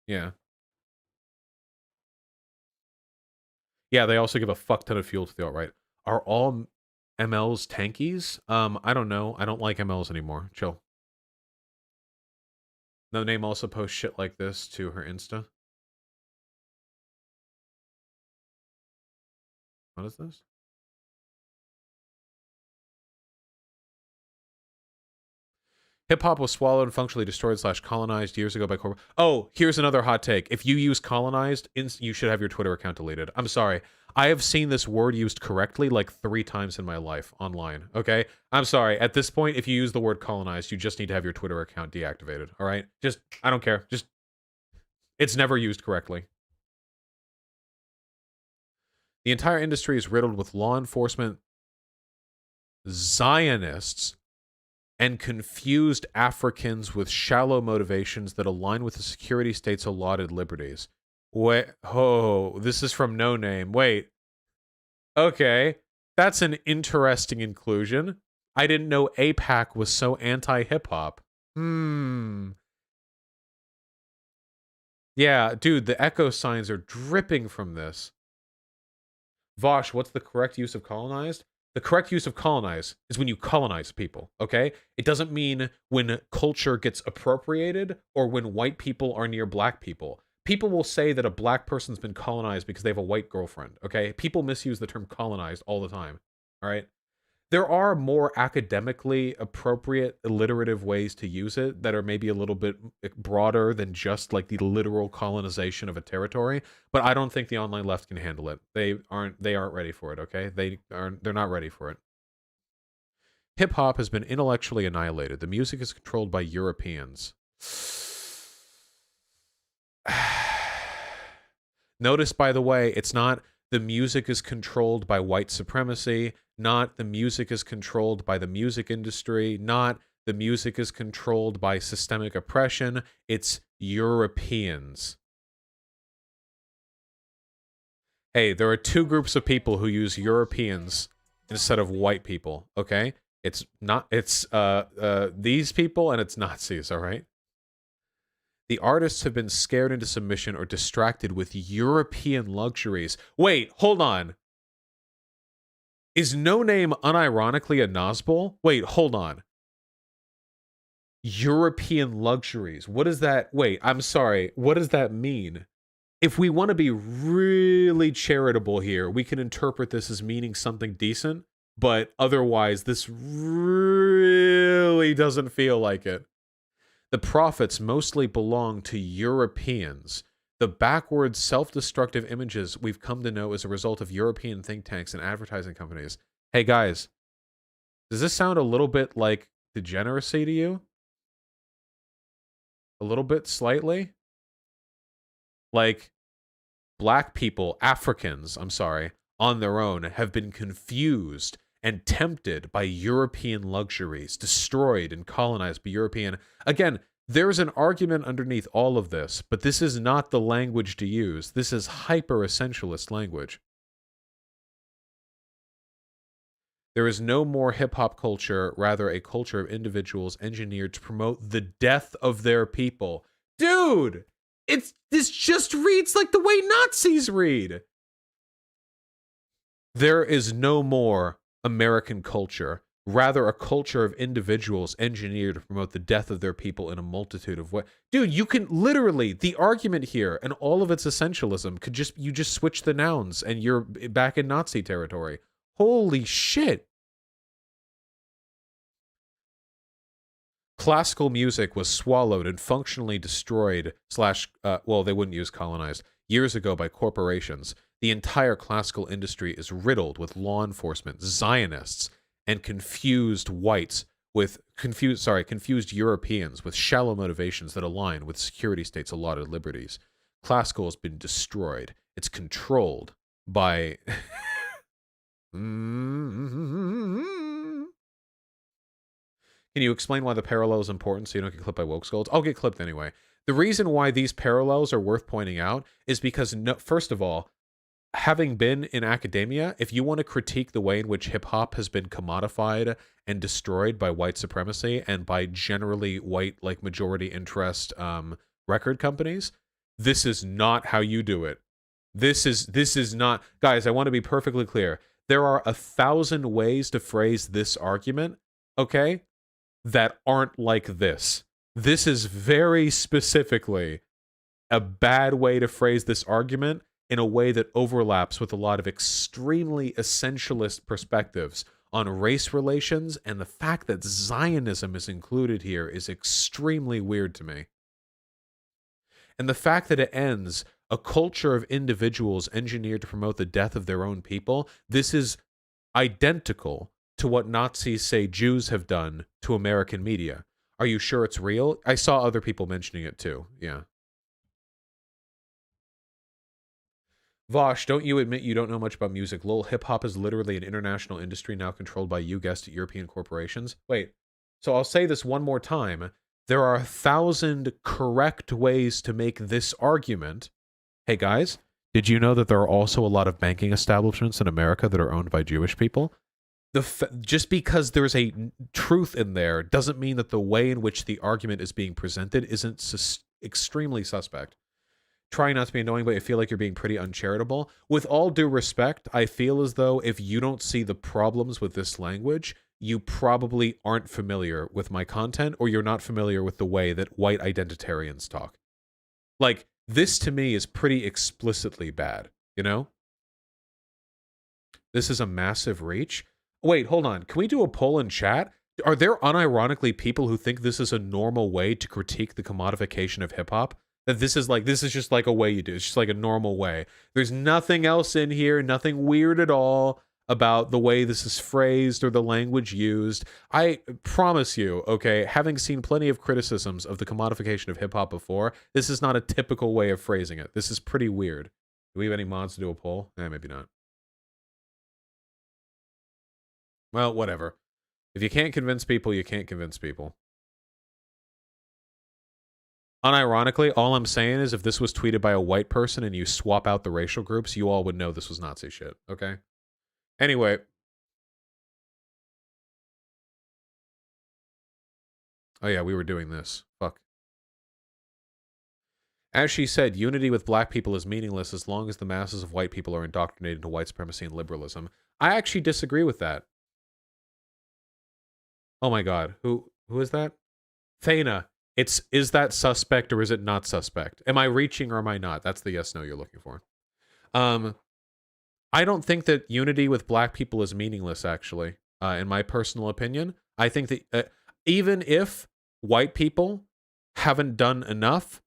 Yeah. Yeah, they also give a fuck ton of fuel to the alt-right. Are all MLs tankies? I don't know. I don't like MLs anymore. Chill. No Name also posts shit like this to her Insta. What is this? Hip-hop was swallowed and functionally destroyed / colonized years ago by corporate... Oh, here's another hot take. If you use colonized, you should have your Twitter account deleted. I'm sorry. I have seen this word used correctly like 3 times in my life online, okay? I'm sorry. At this point, if you use the word colonized, you just need to have your Twitter account deactivated, all right? Just, I don't care. Just, it's never used correctly. The entire industry is riddled with law enforcement Zionists and confused Africans with shallow motivations that align with the security state's allotted liberties. Wait, oh, this is from No Name. Wait. Okay. That's an interesting inclusion. I didn't know APAC was so anti-hip-hop. Yeah, dude, the echo signs are dripping from this. Vosh, what's the correct use of colonized? The correct use of colonize is when you colonize people, okay? It doesn't mean when culture gets appropriated or when white people are near black people. People will say that a black person's been colonized because they have a white girlfriend, okay? People misuse the term colonized all the time, all right? There are more academically appropriate alliterative ways to use it that are maybe a little bit broader than just like the literal colonization of a territory, but I don't think the online left can handle it. They aren't ready for it, okay? They're not ready for it. Hip hop has been intellectually annihilated. The music is controlled by Europeans. Notice, by the way, it's not the music is controlled by white supremacy, not the music is controlled by the music industry, not the music is controlled by systemic oppression. It's Europeans. Hey, there are two groups of people who use Europeans instead of white people, okay? It's these people and it's Nazis, all right? The artists have been scared into submission or distracted with European luxuries. Wait, hold on. Is No Name unironically a Nazbol? Wait, hold on. European luxuries. What does that... Wait, I'm sorry. What does that mean? If we want to be really charitable here, we can interpret this as meaning something decent, but otherwise, this really doesn't feel like it. The profits mostly belong to Europeans. The backwards, self-destructive images we've come to know as a result of European think tanks and advertising companies. Hey guys, does this sound a little bit like degeneracy to you? A little bit, slightly? Like, black people, Africans, I'm sorry, on their own have been confused and tempted by European luxuries, destroyed and colonized by European... Again, there's an argument underneath all of this, but this is not the language to use. This is hyper-essentialist language. There is no more hip-hop culture, rather a culture of individuals engineered to promote the death of their people. Dude! This just reads like the way Nazis read! There is no more American culture, rather a culture of individuals engineered to promote the death of their people in a multitude of ways. Dude, you can literally, the argument here and all of its essentialism could you just switch the nouns and you're back in Nazi territory. Holy shit. Classical music was swallowed and functionally destroyed well, they wouldn't use colonized, years ago by corporations. The entire classical industry is riddled with law enforcement, Zionists, and confused Europeans with shallow motivations that align with security states' allotted liberties. Classical has been destroyed. It's controlled by... Can you explain why the parallel is important so you don't get clipped by woke scolds? I'll get clipped anyway. The reason why these parallels are worth pointing out is because, first of all, having been in academia, if you want to critique the way in which hip-hop has been commodified and destroyed by white supremacy and by generally white, like, majority interest record companies, this is not how you do it. This is not... Guys, I want to be perfectly clear. There are 1,000 ways to phrase this argument, okay, that aren't like this. This is very specifically a bad way to phrase this argument in a way that overlaps with a lot of extremely essentialist perspectives on race relations, and the fact that Zionism is included here is extremely weird to me. And the fact that it ends, a culture of individuals engineered to promote the death of their own people, this is identical to what Nazis say Jews have done to American media. Are you sure it's real? I saw other people mentioning it too, yeah. Vosh, don't you admit you don't know much about music? Lol, hip-hop is literally an international industry now controlled by, you guessed it, European corporations. Wait, so I'll say this one more time. There are 1,000 correct ways to make this argument. Hey guys, Did you know that there are also a lot of banking establishments in America that are owned by Jewish people? Just because there's a truth in there doesn't mean that the way in which the argument is being presented isn't extremely suspect. Trying not to be annoying, but I feel like you're being pretty uncharitable. With all due respect, I feel as though if you don't see the problems with this language, you probably aren't familiar with my content, or you're not familiar with the way that white identitarians talk. Like, this to me is pretty explicitly bad, you know? This is a massive reach. Wait, hold on. Can we do a poll in chat? Are there unironically people who think this is a normal way to critique the commodification of hip-hop? That this is just like a way you do it. It's just like a normal way. There's nothing else in here, nothing weird at all about the way this is phrased or the language used. I promise you, okay, having seen plenty of criticisms of the commodification of hip-hop before, this is not a typical way of phrasing it. This is pretty weird. Do we have any mods to do a poll? Maybe not. Well, whatever. If you can't convince people, you can't convince people. Unironically, all I'm saying is if this was tweeted by a white person and you swap out the racial groups, you all would know this was Nazi shit, okay? Anyway. Oh yeah, we were doing this. Fuck. As she said, unity with black people is meaningless as long as the masses of white people are indoctrinated into white supremacy and liberalism. I actually disagree with that. Oh my god. Who is that? Thana. Is that suspect or is it not suspect? Am I reaching or am I not? That's the yes no you're looking for. I don't think that unity with black people is meaningless, actually, in my personal opinion. I think that even if white people haven't done enough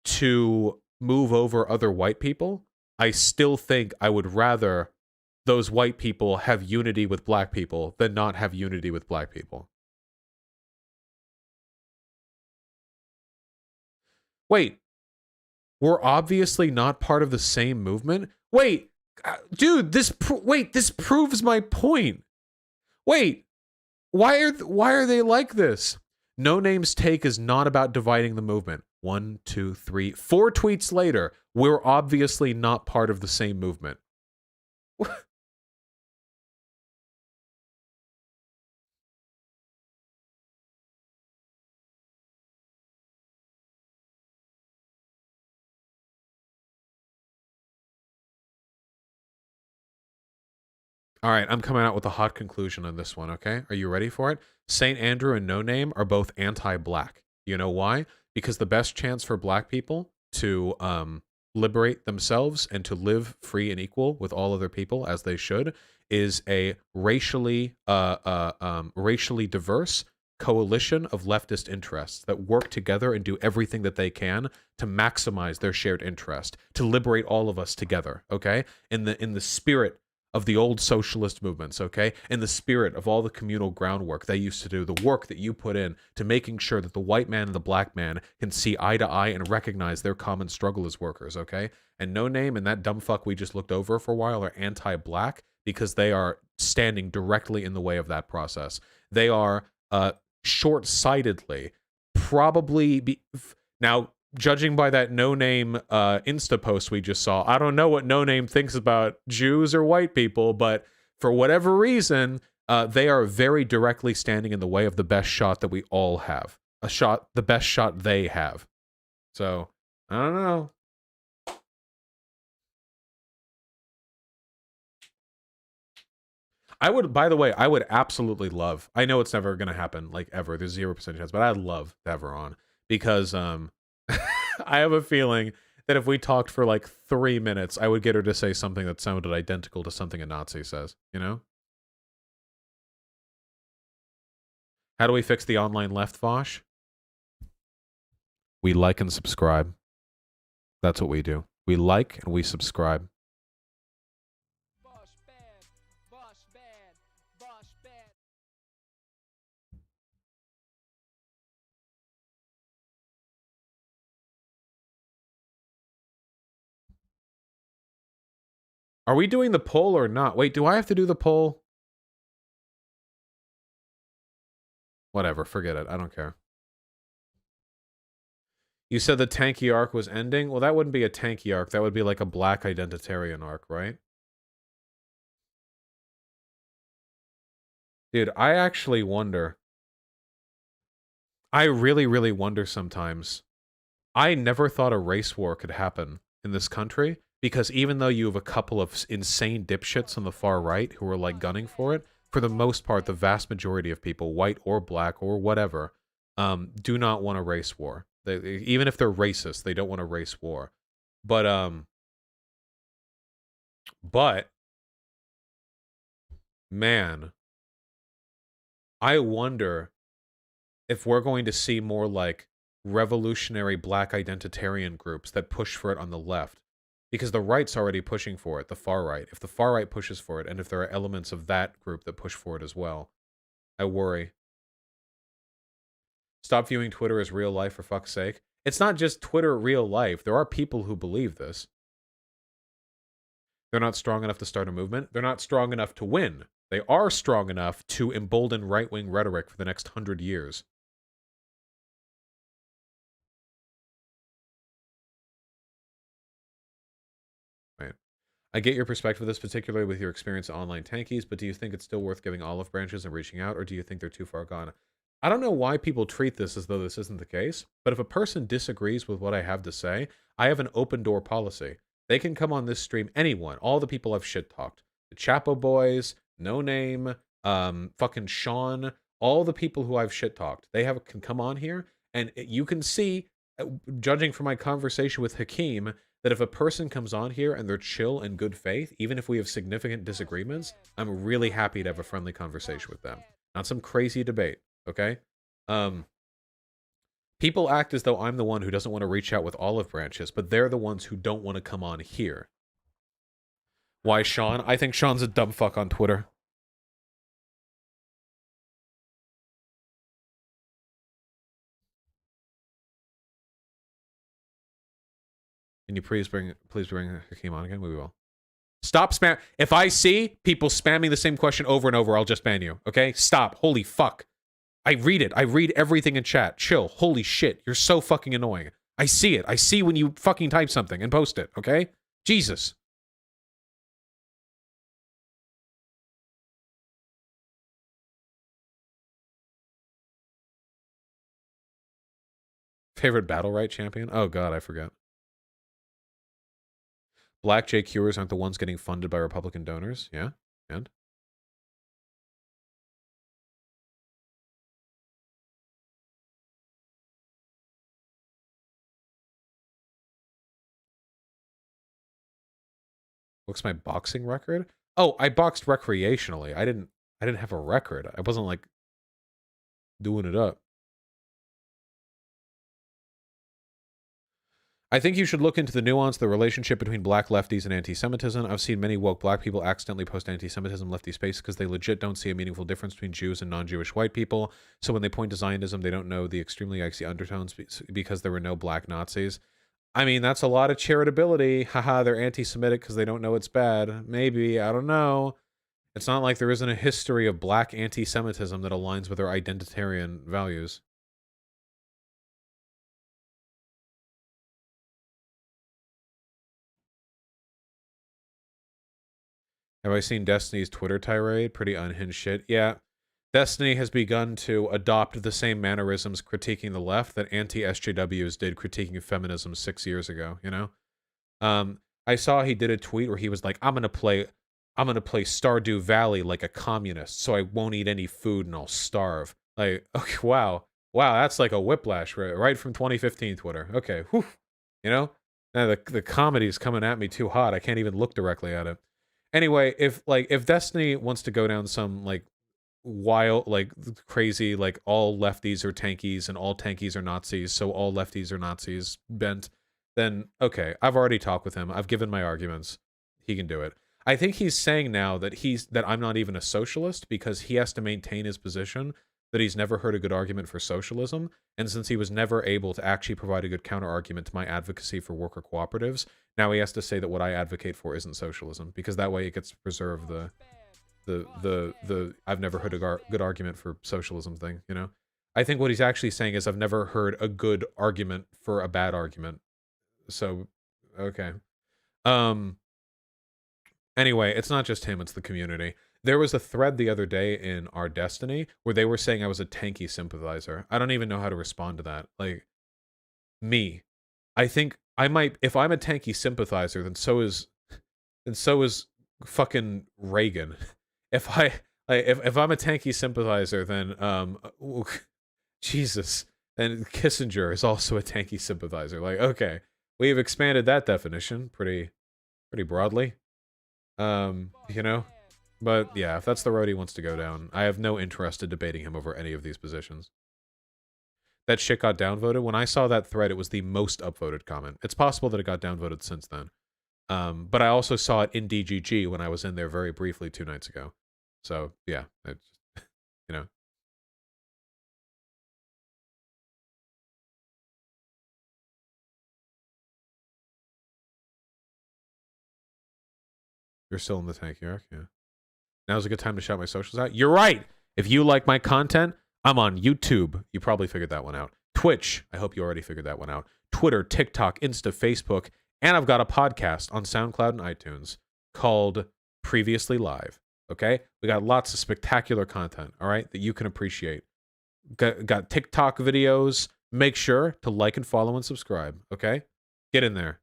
to move over other white people, I still think I would rather those white people have unity with black people than not have unity with black people. Wait, we're obviously not part of the same movement? Wait, dude, this proves my point. Wait, why are they like this? No Name's take is not about dividing the movement. 1, 2, 3, 4 tweets later, we're obviously not part of the same movement. All right, I'm coming out with a hot conclusion on this one, okay? Are you ready for it? St. Andrew and No Name are both anti-black. You know why? Because the best chance for black people to liberate themselves and to live free and equal with all other people, as they should, is a racially diverse coalition of leftist interests that work together and do everything that they can to maximize their shared interest, to liberate all of us together, okay? In the spirit of the old socialist movements, okay? In the spirit of all the communal groundwork they used to do, the work that you put in to making sure that the white man and the black man can see eye to eye and recognize their common struggle as workers, okay? And No Name and that dumb fuck we just looked over for a while are anti-black because they are standing directly in the way of that process. They are short-sightedly now, judging by that No Name Insta post we just saw, I don't know what No Name thinks about Jews or white people, but for whatever reason, they are very directly standing in the way of the best shot that we all have. The best shot they have. So, I don't know. By the way, I would absolutely love, I know it's never going to happen, like ever, there's 0% chance, but I'd love to have her on because, I have a feeling that if we talked for like 3 minutes, I would get her to say something that sounded identical to something a Nazi says, you know? How do we fix the online left, Vosh? We like and subscribe. That's what we do. We like and we subscribe. Are we doing the poll or not? Wait, do I have to do the poll? Whatever, forget it. I don't care. You said the tanky arc was ending? Well, that wouldn't be a tanky arc. That would be like a black identitarian arc, right? Dude, I actually wonder. I really, really wonder sometimes. I never thought a race war could happen in this country because even though you have a couple of insane dipshits on the far right who are like gunning for it, for the most part, the vast majority of people, white or black or whatever, do not want a race war. Even if they're racist, they don't want a race war. But man, I wonder if we're going to see more like revolutionary black identitarian groups that push for it on the left. Because the right's already pushing for it, the far right. If the far right pushes for it, and if there are elements of that group that push for it as well, I worry. Stop viewing Twitter as real life, for fuck's sake. It's not just Twitter real life. There are people who believe this. They're not strong enough to start a movement. They're not strong enough to win. They are strong enough to embolden right-wing rhetoric for the next 100 years. Right. I get your perspective of this, particularly with your experience in online tankies, but do you think it's still worth giving olive branches and reaching out, or do you think they're too far gone? I don't know why people treat this as though this isn't the case, but if a person disagrees with what I have to say, I have an open door policy. They can come on this stream, anyone, all the people I've shit talked. The Chapo Boys, No Name, fucking Sean, all the people who I've shit talked. Can come on here, and you can see, judging from my conversation with Hakeem, that if a person comes on here and they're chill and good faith, even if we have significant disagreements, I'm really happy to have a friendly conversation with them. Not some crazy debate, okay? People act as though I'm the one who doesn't want to reach out with olive branches, but they're the ones who don't want to come on here. Why Sean? I think Sean's a dumb fuck on Twitter. Can you please bring Hakeem on again? We will. Stop spam. If I see people spamming the same question over and over, I'll just ban you. Okay? Stop. Holy fuck. I read it. I read everything in chat. Chill. Holy shit. You're so fucking annoying. I see it. I see when you fucking type something and post it. Okay? Jesus. Favorite battle right champion? Oh god, I forget. Black J Cures aren't the ones getting funded by Republican donors. Yeah? And? What's my boxing record? Oh, I boxed recreationally. I didn't have a record. I wasn't like doing it up. I think you should look into the nuance, the relationship between black lefties and anti-Semitism. I've seen many woke black people accidentally post anti-Semitism lefty space because they legit don't see a meaningful difference between Jews and non-Jewish white people. So when they point to Zionism, they don't know the extremely icy undertones because there were no black Nazis. I mean, that's a lot of charitability. Haha, they're anti-Semitic because they don't know it's bad. Maybe, I don't know. It's not like there isn't a history of black anti-Semitism that aligns with their identitarian values. Have I seen Destiny's Twitter tirade? Pretty unhinged shit. Yeah. Destiny has begun to adopt the same mannerisms critiquing the left that anti-SJWs did critiquing feminism 6 years ago, you know? I saw he did a tweet where he was like, I'm gonna play Stardew Valley like a communist, so I won't eat any food and I'll starve. Like, okay, wow. Wow, that's like a whiplash right from 2015 Twitter. Okay, whew. You know? Now the comedy's coming at me too hot. I can't even look directly at it. Anyway, if Destiny wants to go down some like wild, like crazy, like all lefties are tankies and all tankies are Nazis, so all lefties are Nazis bent, then okay, I've already talked with him. I've given my arguments. He can do it. I think he's saying now that I'm not even a socialist because he has to maintain his position that he's never heard a good argument for socialism, and since he was never able to actually provide a good counter argument to my advocacy for worker cooperatives, now he has to say that what I advocate for isn't socialism, because that way it gets to preserve the I've never heard a good argument for socialism thing, you know? I think what he's actually saying is I've never heard a good argument for a bad argument. So, okay. Um, anyway, it's not just him, it's the community. There was a thread the other day in our Destiny where they were saying I was a tanky sympathizer. I don't even know how to respond to that. Like, me. I think I might, if I'm a tanky sympathizer, then so is fucking Reagan. If if I'm a tanky sympathizer, then Jesus, and Kissinger is also a tanky sympathizer. Like, okay, we've expanded that definition pretty broadly. You know, but yeah, if that's the road he wants to go down, I have no interest in debating him over any of these positions. That shit got downvoted. When I saw that thread, it was the most upvoted comment. It's possible that it got downvoted since then. But I also saw it in DGG when I was in there very briefly 2 nights ago. So yeah, it's, you know. You're still in the tank, Eric? Yeah. Now's a good time to shout my socials out. You're right. If you like my content, I'm on YouTube. You probably figured that one out. Twitch. I hope you already figured that one out. Twitter, TikTok, Insta, Facebook. And I've got a podcast on SoundCloud and iTunes called Previously Live. Okay? We got lots of spectacular content, all right, that you can appreciate. Got TikTok videos. Make sure to like and follow and subscribe, okay? Get in there.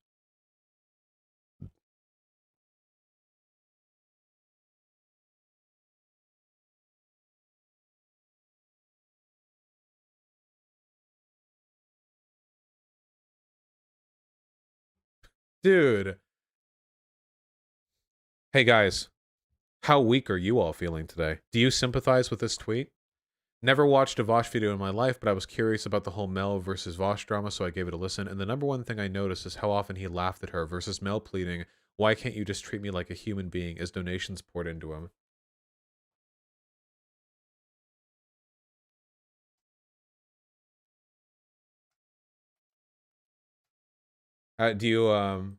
Dude. Hey, guys. How weak are you all feeling today? Do you sympathize with this tweet? Never watched a Vosh video in my life, but I was curious about the whole Mel versus Vosh drama, so I gave it a listen. And the number one thing I noticed is how often he laughed at her versus Mel pleading, "Why can't you just treat me like a human being?" as donations poured into him. Do you,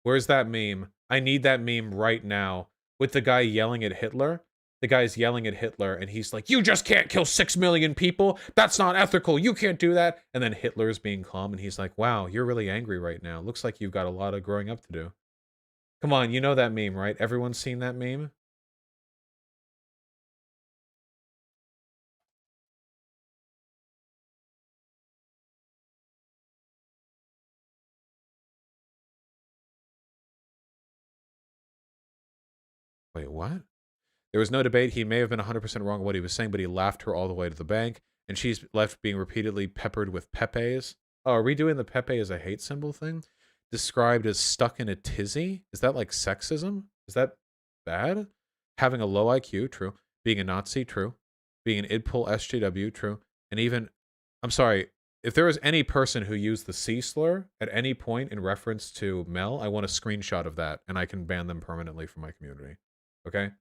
where's that meme? I need that meme right now. With the guy yelling at Hitler. The guy's yelling at Hitler, and he's like, "You just can't kill 6 million people. That's not ethical. You can't do that." And then Hitler's being calm, and he's like, "Wow, you're really angry right now. Looks like you've got a lot of growing up to do." Come on, you know that meme, right? Everyone's seen that meme? Wait, what? There was no debate. He may have been 100% wrong in what he was saying, but he laughed her all the way to the bank, and she's left being repeatedly peppered with Pepes. Oh, are we doing the Pepe as a hate symbol thing? Described as stuck in a tizzy? Is that like sexism? Is that bad? Having a low IQ? True. Being a Nazi? True. Being an idpol SJW? True. And even, I'm sorry, if there was any person who used the C slur at any point in reference to Mel, I want a screenshot of that, and I can ban them permanently from my community. Okay?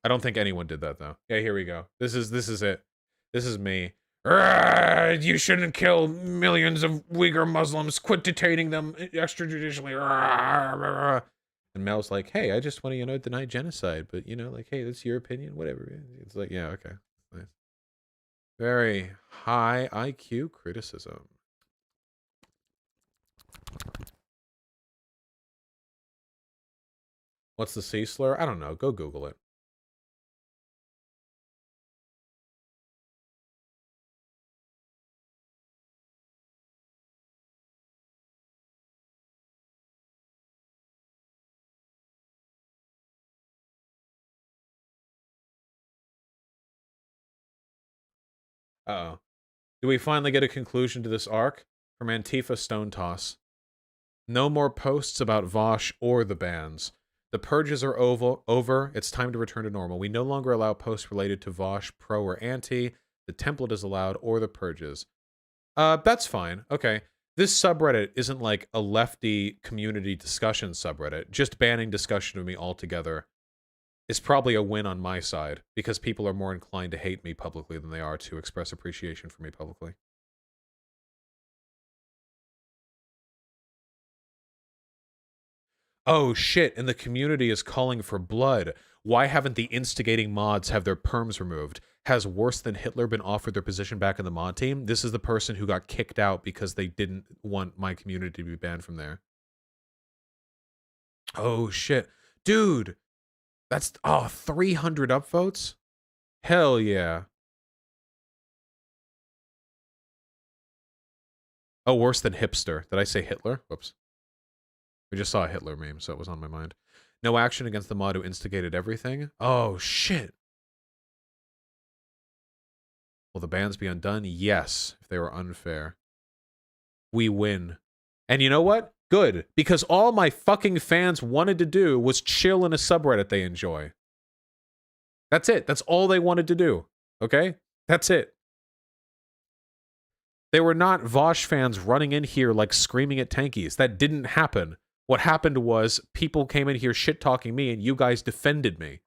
I don't think anyone did that though. Yeah, here we go. This is it. This is me. You shouldn't kill millions of Uyghur Muslims. Quit detaining them extrajudicially. And Mel's like, "Hey, I just want to, deny genocide, but like, hey, that's your opinion, whatever." It's like, yeah, okay, nice. Very high IQ criticism. What's the C slur? I don't know. Go Google it. Uh-oh. Do we finally get a conclusion to this arc? From Antifa Stone Toss. No more posts about Vosh or the bans. The purges are over. It's time to return to normal. We no longer allow posts related to Vosh, pro or anti. The template is allowed, or the purges. That's fine. Okay. This subreddit isn't like a lefty community discussion subreddit. Just banning discussion of me altogether is probably a win on my side, because people are more inclined to hate me publicly than they are to express appreciation for me publicly. Oh shit, and the community is calling for blood. Why haven't the instigating mods have their perms removed? Has worse than Hitler been offered their position back in the mod team? This is the person who got kicked out because they didn't want my community to be banned from there. Oh shit. Dude, that's 300 upvotes? Hell yeah. Oh, worse than hipster. Did I say Hitler? Whoops. We just saw a Hitler meme, so it was on my mind. No action against the mod who instigated everything? Oh, shit. Will the bans be undone? Yes, if they were unfair. We win. And you know what? Good. Because all my fucking fans wanted to do was chill in a subreddit they enjoy. That's it. That's all they wanted to do. Okay? That's it. They were not Vosh fans running in here like screaming at tankies. That didn't happen. What happened was people came in here shit-talking me and you guys defended me.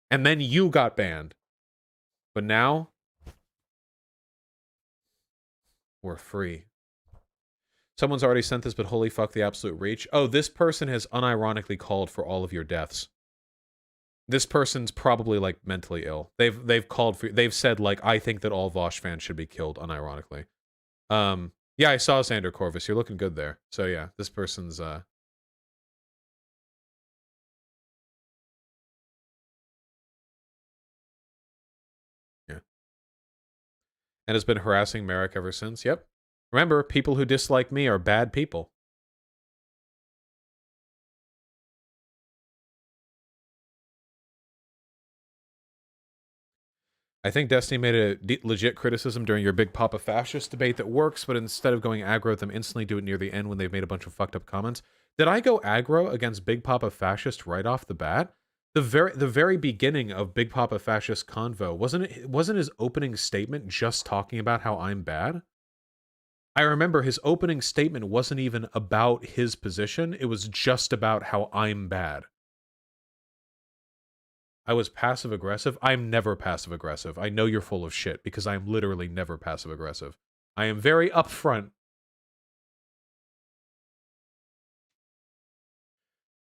And then you got banned. But now, we're free. Someone's already sent this, but holy fuck the absolute reach. Oh, this person has unironically called for all of your deaths. This person's probably, like, mentally ill. They've called for... They've said, like, I think that all Vosh fans should be killed, unironically. Yeah, I saw Xander Corvus. You're looking good there. So, yeah, this person's, yeah. And has been harassing Merrick ever since. Yep. Remember, people who dislike me are bad people. I think Destiny made a legit criticism during your Big Papa Fascist debate that works, but instead of going aggro at them instantly, do it near the end when they've made a bunch of fucked up comments. Did I go aggro against Big Papa Fascist right off the bat? The very beginning of Big Papa Fascist Convo, wasn't his opening statement just talking about how I'm bad? I remember his opening statement wasn't even about his position, it was just about how I'm bad. I was passive-aggressive? I'm never passive-aggressive. I know you're full of shit, because I am literally never passive-aggressive. I am very upfront.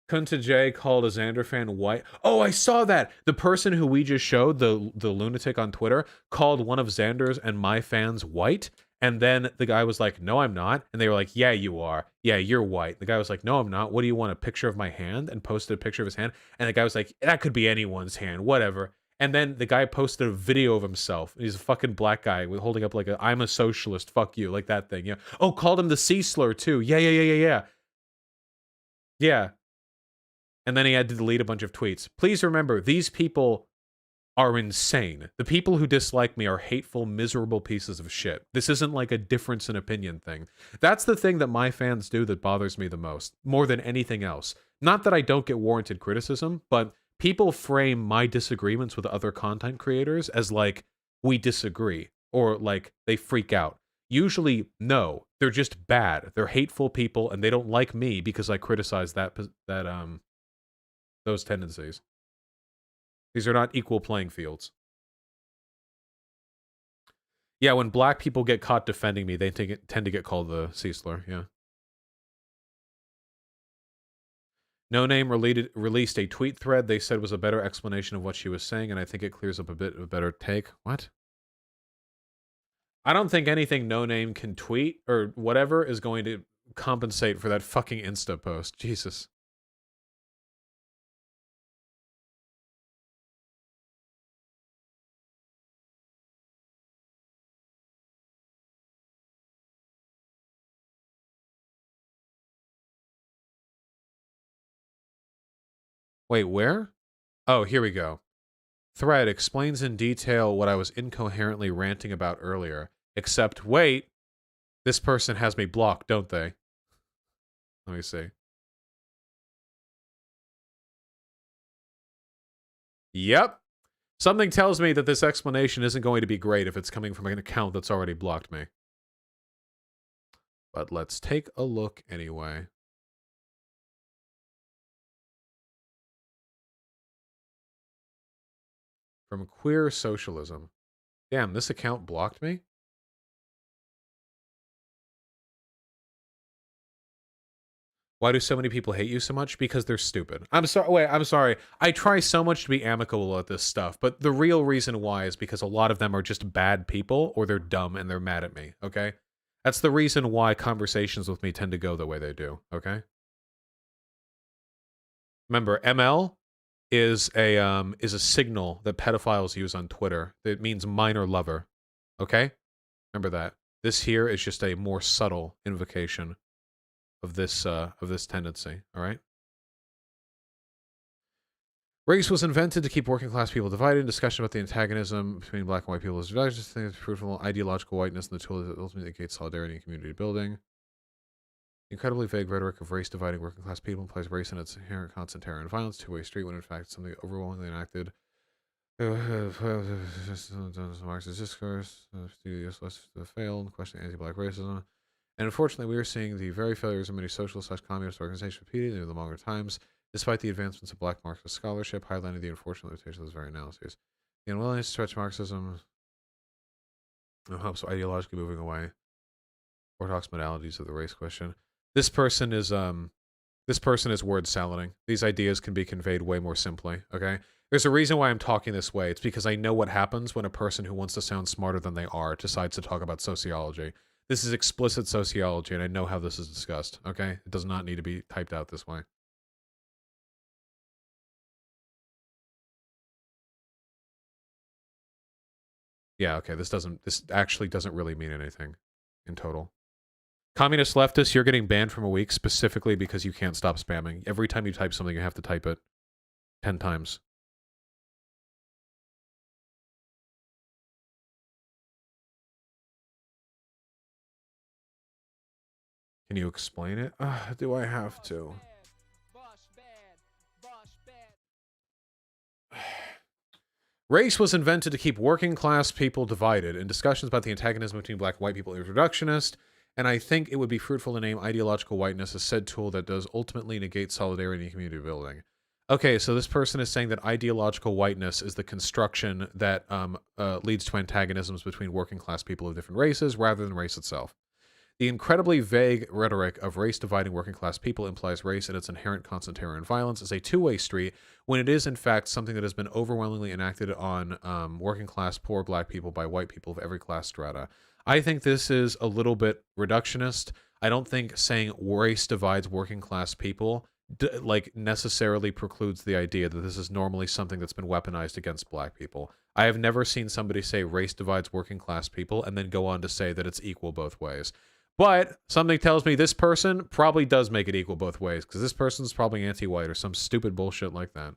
Kunta J called a Xander fan white. Oh, I saw that! The person who we just showed, the lunatic on Twitter, called one of Xander's and my fans white, and then the guy was like, no, I'm not. And they were like, yeah, you are. Yeah, you're white. The guy was like, no, I'm not. What do you want, a picture of my hand? And posted a picture of his hand. And the guy was like, that could be anyone's hand, whatever. And then the guy posted a video of himself. He's a fucking black guy with holding up like a, I'm a socialist, fuck you, like that thing. Yeah. Oh, called him the C slur too. Yeah. Yeah. And then he had to delete a bunch of tweets. Please remember, these people are insane. The people who dislike me are hateful, miserable pieces of shit. This isn't like a difference in opinion thing. That's the thing that my fans do that bothers me the most, more than anything else. Not that I don't get warranted criticism, but people frame my disagreements with other content creators as like, we disagree, or like, they freak out. Usually, no, they're just bad. They're hateful people, and they don't like me because I criticize those tendencies. These are not equal playing fields. Yeah, when black people get caught defending me, they tend to get called the C-slur, yeah. No Name released a tweet thread they said was a better explanation of what she was saying, and I think it clears up a bit of a better take. What? I don't think anything No Name can tweet or whatever is going to compensate for that fucking Insta post. Jesus. Wait, where? Oh, here we go. Thread explains in detail what I was incoherently ranting about earlier. Except, wait, this person has me blocked, don't they? Let me see. Yep. Something tells me that this explanation isn't going to be great if it's coming from an account that's already blocked me. But let's take a look anyway. From Queer Socialism. Damn, this account blocked me? Why do so many people hate you so much? Because they're stupid. I'm sorry. Wait, I'm sorry. I try so much to be amicable at this stuff, but the real reason why is because a lot of them are just bad people or they're dumb and they're mad at me, okay? That's the reason why conversations with me tend to go the way they do, okay? Remember, ML is a signal that pedophiles use on Twitter. It means minor lover, okay? Remember that. This here is just a more subtle invocation of this tendency, all right? Race was invented to keep working class people divided. Discussion about the antagonism between black and white people is just think it's fruitful. Ideological whiteness and the tool that ultimately negates solidarity and community building. The incredibly vague rhetoric of race dividing working class people implies race in its inherent constant terror and violence, two-way street, when in fact something overwhelmingly enacted. Marxist discourse, useless to fail, questioning anti-black racism. And unfortunately, we are seeing the very failures of many socialist/communist organizations repeated in the longer times, despite the advancements of black Marxist scholarship, highlighting the unfortunate limitations of those very analyses. The unwillingness to stretch Marxism helps ideologically moving away orthodox modalities of the race question. This person is word salading. These ideas can be conveyed way more simply, okay? There's a reason why I'm talking this way. It's because I know what happens when a person who wants to sound smarter than they are decides to talk about sociology. This is explicit sociology, and I know how this is discussed, okay? It does not need to be typed out this way. Yeah, okay, this actually doesn't really mean anything in total. Communist leftists, you're getting banned from a week specifically because you can't stop spamming. Every time you type something, you have to type it 10 times. Can you explain it? Do I have to? Race was invented to keep working class people divided. In discussions about the antagonism between black and white people, reductionist, and I think it would be fruitful to name ideological whiteness a said tool that does ultimately negate solidarity and community building. Okay, so this person is saying that ideological whiteness is the construction that leads to antagonisms between working class people of different races rather than race itself. The incredibly vague rhetoric of race dividing working class people implies race and its inherent constant terror and violence is a two-way street when it is in fact something that has been overwhelmingly enacted on working class poor black people by white people of every class strata. I think this is a little bit reductionist. I don't think saying race divides working class people necessarily precludes the idea that this is normally something that's been weaponized against black people. I have never seen somebody say race divides working class people and then go on to say that it's equal both ways. But something tells me this person probably does make it equal both ways because this person's probably anti-white or some stupid bullshit like that.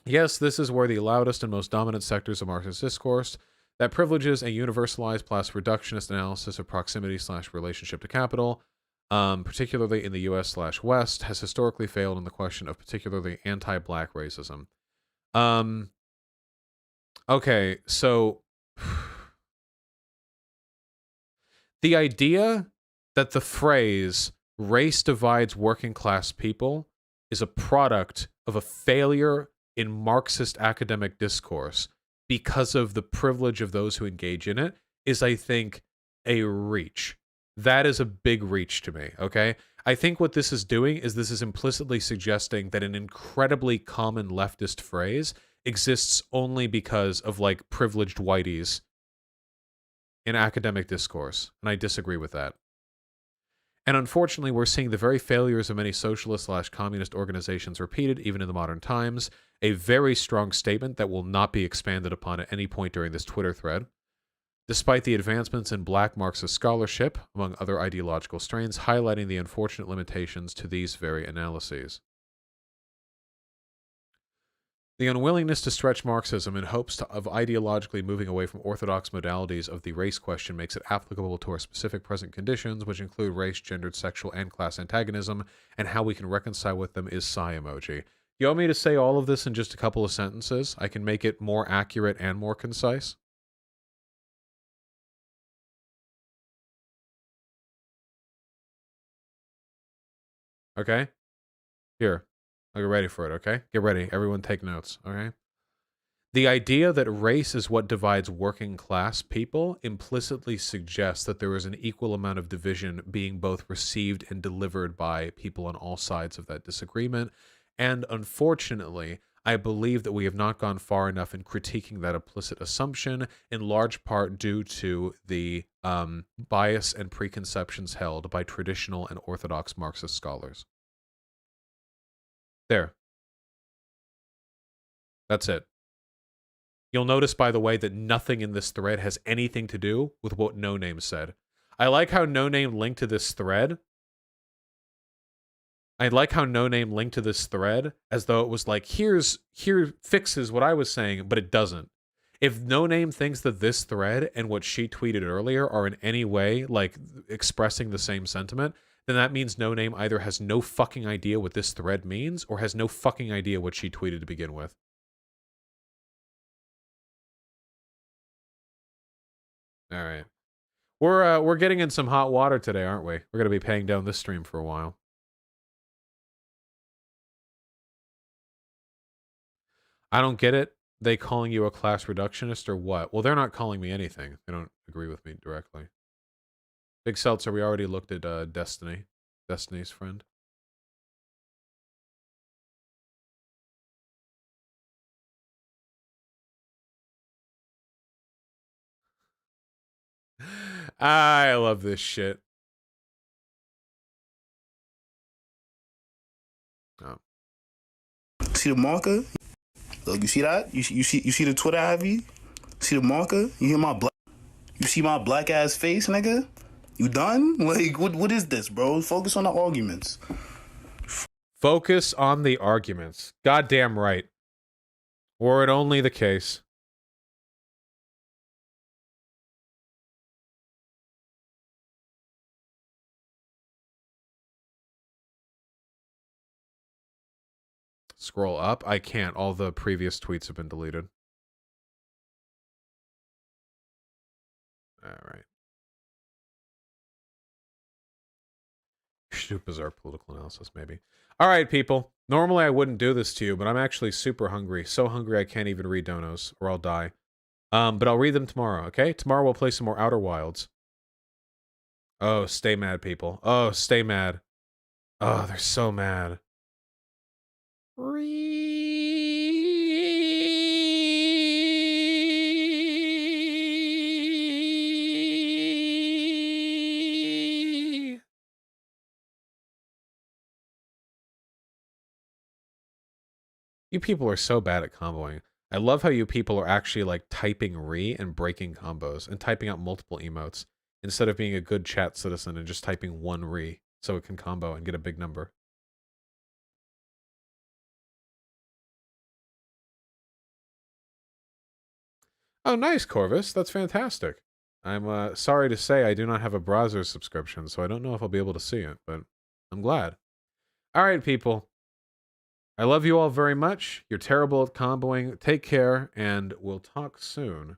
Yes, this is where the loudest and most dominant sectors of Marxist discourse that privileges a universalized plus reductionist analysis of proximity/relationship to capital, particularly in the US/West, has historically failed in the question of particularly anti-black racism. Okay, so the idea that the phrase race divides working class people is a product of a failure in Marxist academic discourse because of the privilege of those who engage in it is, I think, a reach. That is a big reach to me, okay? I think what this is doing is this is implicitly suggesting that an incredibly common leftist phrase exists only because of, like, privileged whiteys in academic discourse, and I disagree with that. And unfortunately, we're seeing the very failures of many socialist/communist organizations repeated even in the modern times, a very strong statement that will not be expanded upon at any point during this Twitter thread. Despite the advancements in black Marxist scholarship, among other ideological strains, highlighting the unfortunate limitations to these very analyses. The unwillingness to stretch Marxism in hopes of ideologically moving away from orthodox modalities of the race question makes it applicable to our specific present conditions, which include race, gendered, sexual, and class antagonism, and how we can reconcile with them is sigh emoji. You want me to say all of this in just a couple of sentences? I can make it more accurate and more concise. Okay? Here. I'll get ready for it, okay? Get ready. Everyone take notes, okay? The idea that race is what divides working class people implicitly suggests that there is an equal amount of division being both received and delivered by people on all sides of that disagreement. And unfortunately, I believe that we have not gone far enough in critiquing that implicit assumption, in large part due to the bias and preconceptions held by traditional and orthodox Marxist scholars. There. That's it. You'll notice, by the way, that nothing in this thread has anything to do with what No Name said. I like how No Name linked to this thread. As though it was like, here fixes what I was saying, but it doesn't. If No Name thinks that this thread and what she tweeted earlier are in any way like expressing the same sentiment, then that means No Name either has no fucking idea what this thread means or has no fucking idea what she tweeted to begin with. All right. We're getting in some hot water today, aren't we? We're gonna be paying down this stream for a while. I don't get it. They calling you a class reductionist or what? Well, they're not calling me anything. They don't agree with me directly. Big Seltzer, we already looked at Destiny. Destiny's friend. I love this shit. Oh. See the marker? Look, you see that? You see the Twitter heavy? See the marker? You hear my black? You see my black ass face, nigga? You done? Like, what is this, bro? Focus on the arguments. Focus on the arguments. Goddamn right. Were it only the case. Scroll up. I can't. All the previous tweets have been deleted. All right. Should do bizarre political analysis, maybe. All right, people. Normally I wouldn't do this to you, but I'm actually super hungry. So hungry I can't even read donos, or I'll die. But I'll read them tomorrow, okay? Tomorrow we'll play some more Outer Wilds. Oh, stay mad, people. Oh, stay mad. Oh, they're so mad. You people are so bad at comboing. I love how you people are actually like typing re and breaking combos and typing out multiple emotes instead of being a good chat citizen and just typing one re so it can combo and get a big number. Oh, nice, Corvus. That's fantastic. I'm sorry to say I do not have a browser subscription, so I don't know if I'll be able to see it, but I'm glad. All right, people. I love you all very much. You're terrible at comboing. Take care, and we'll talk soon.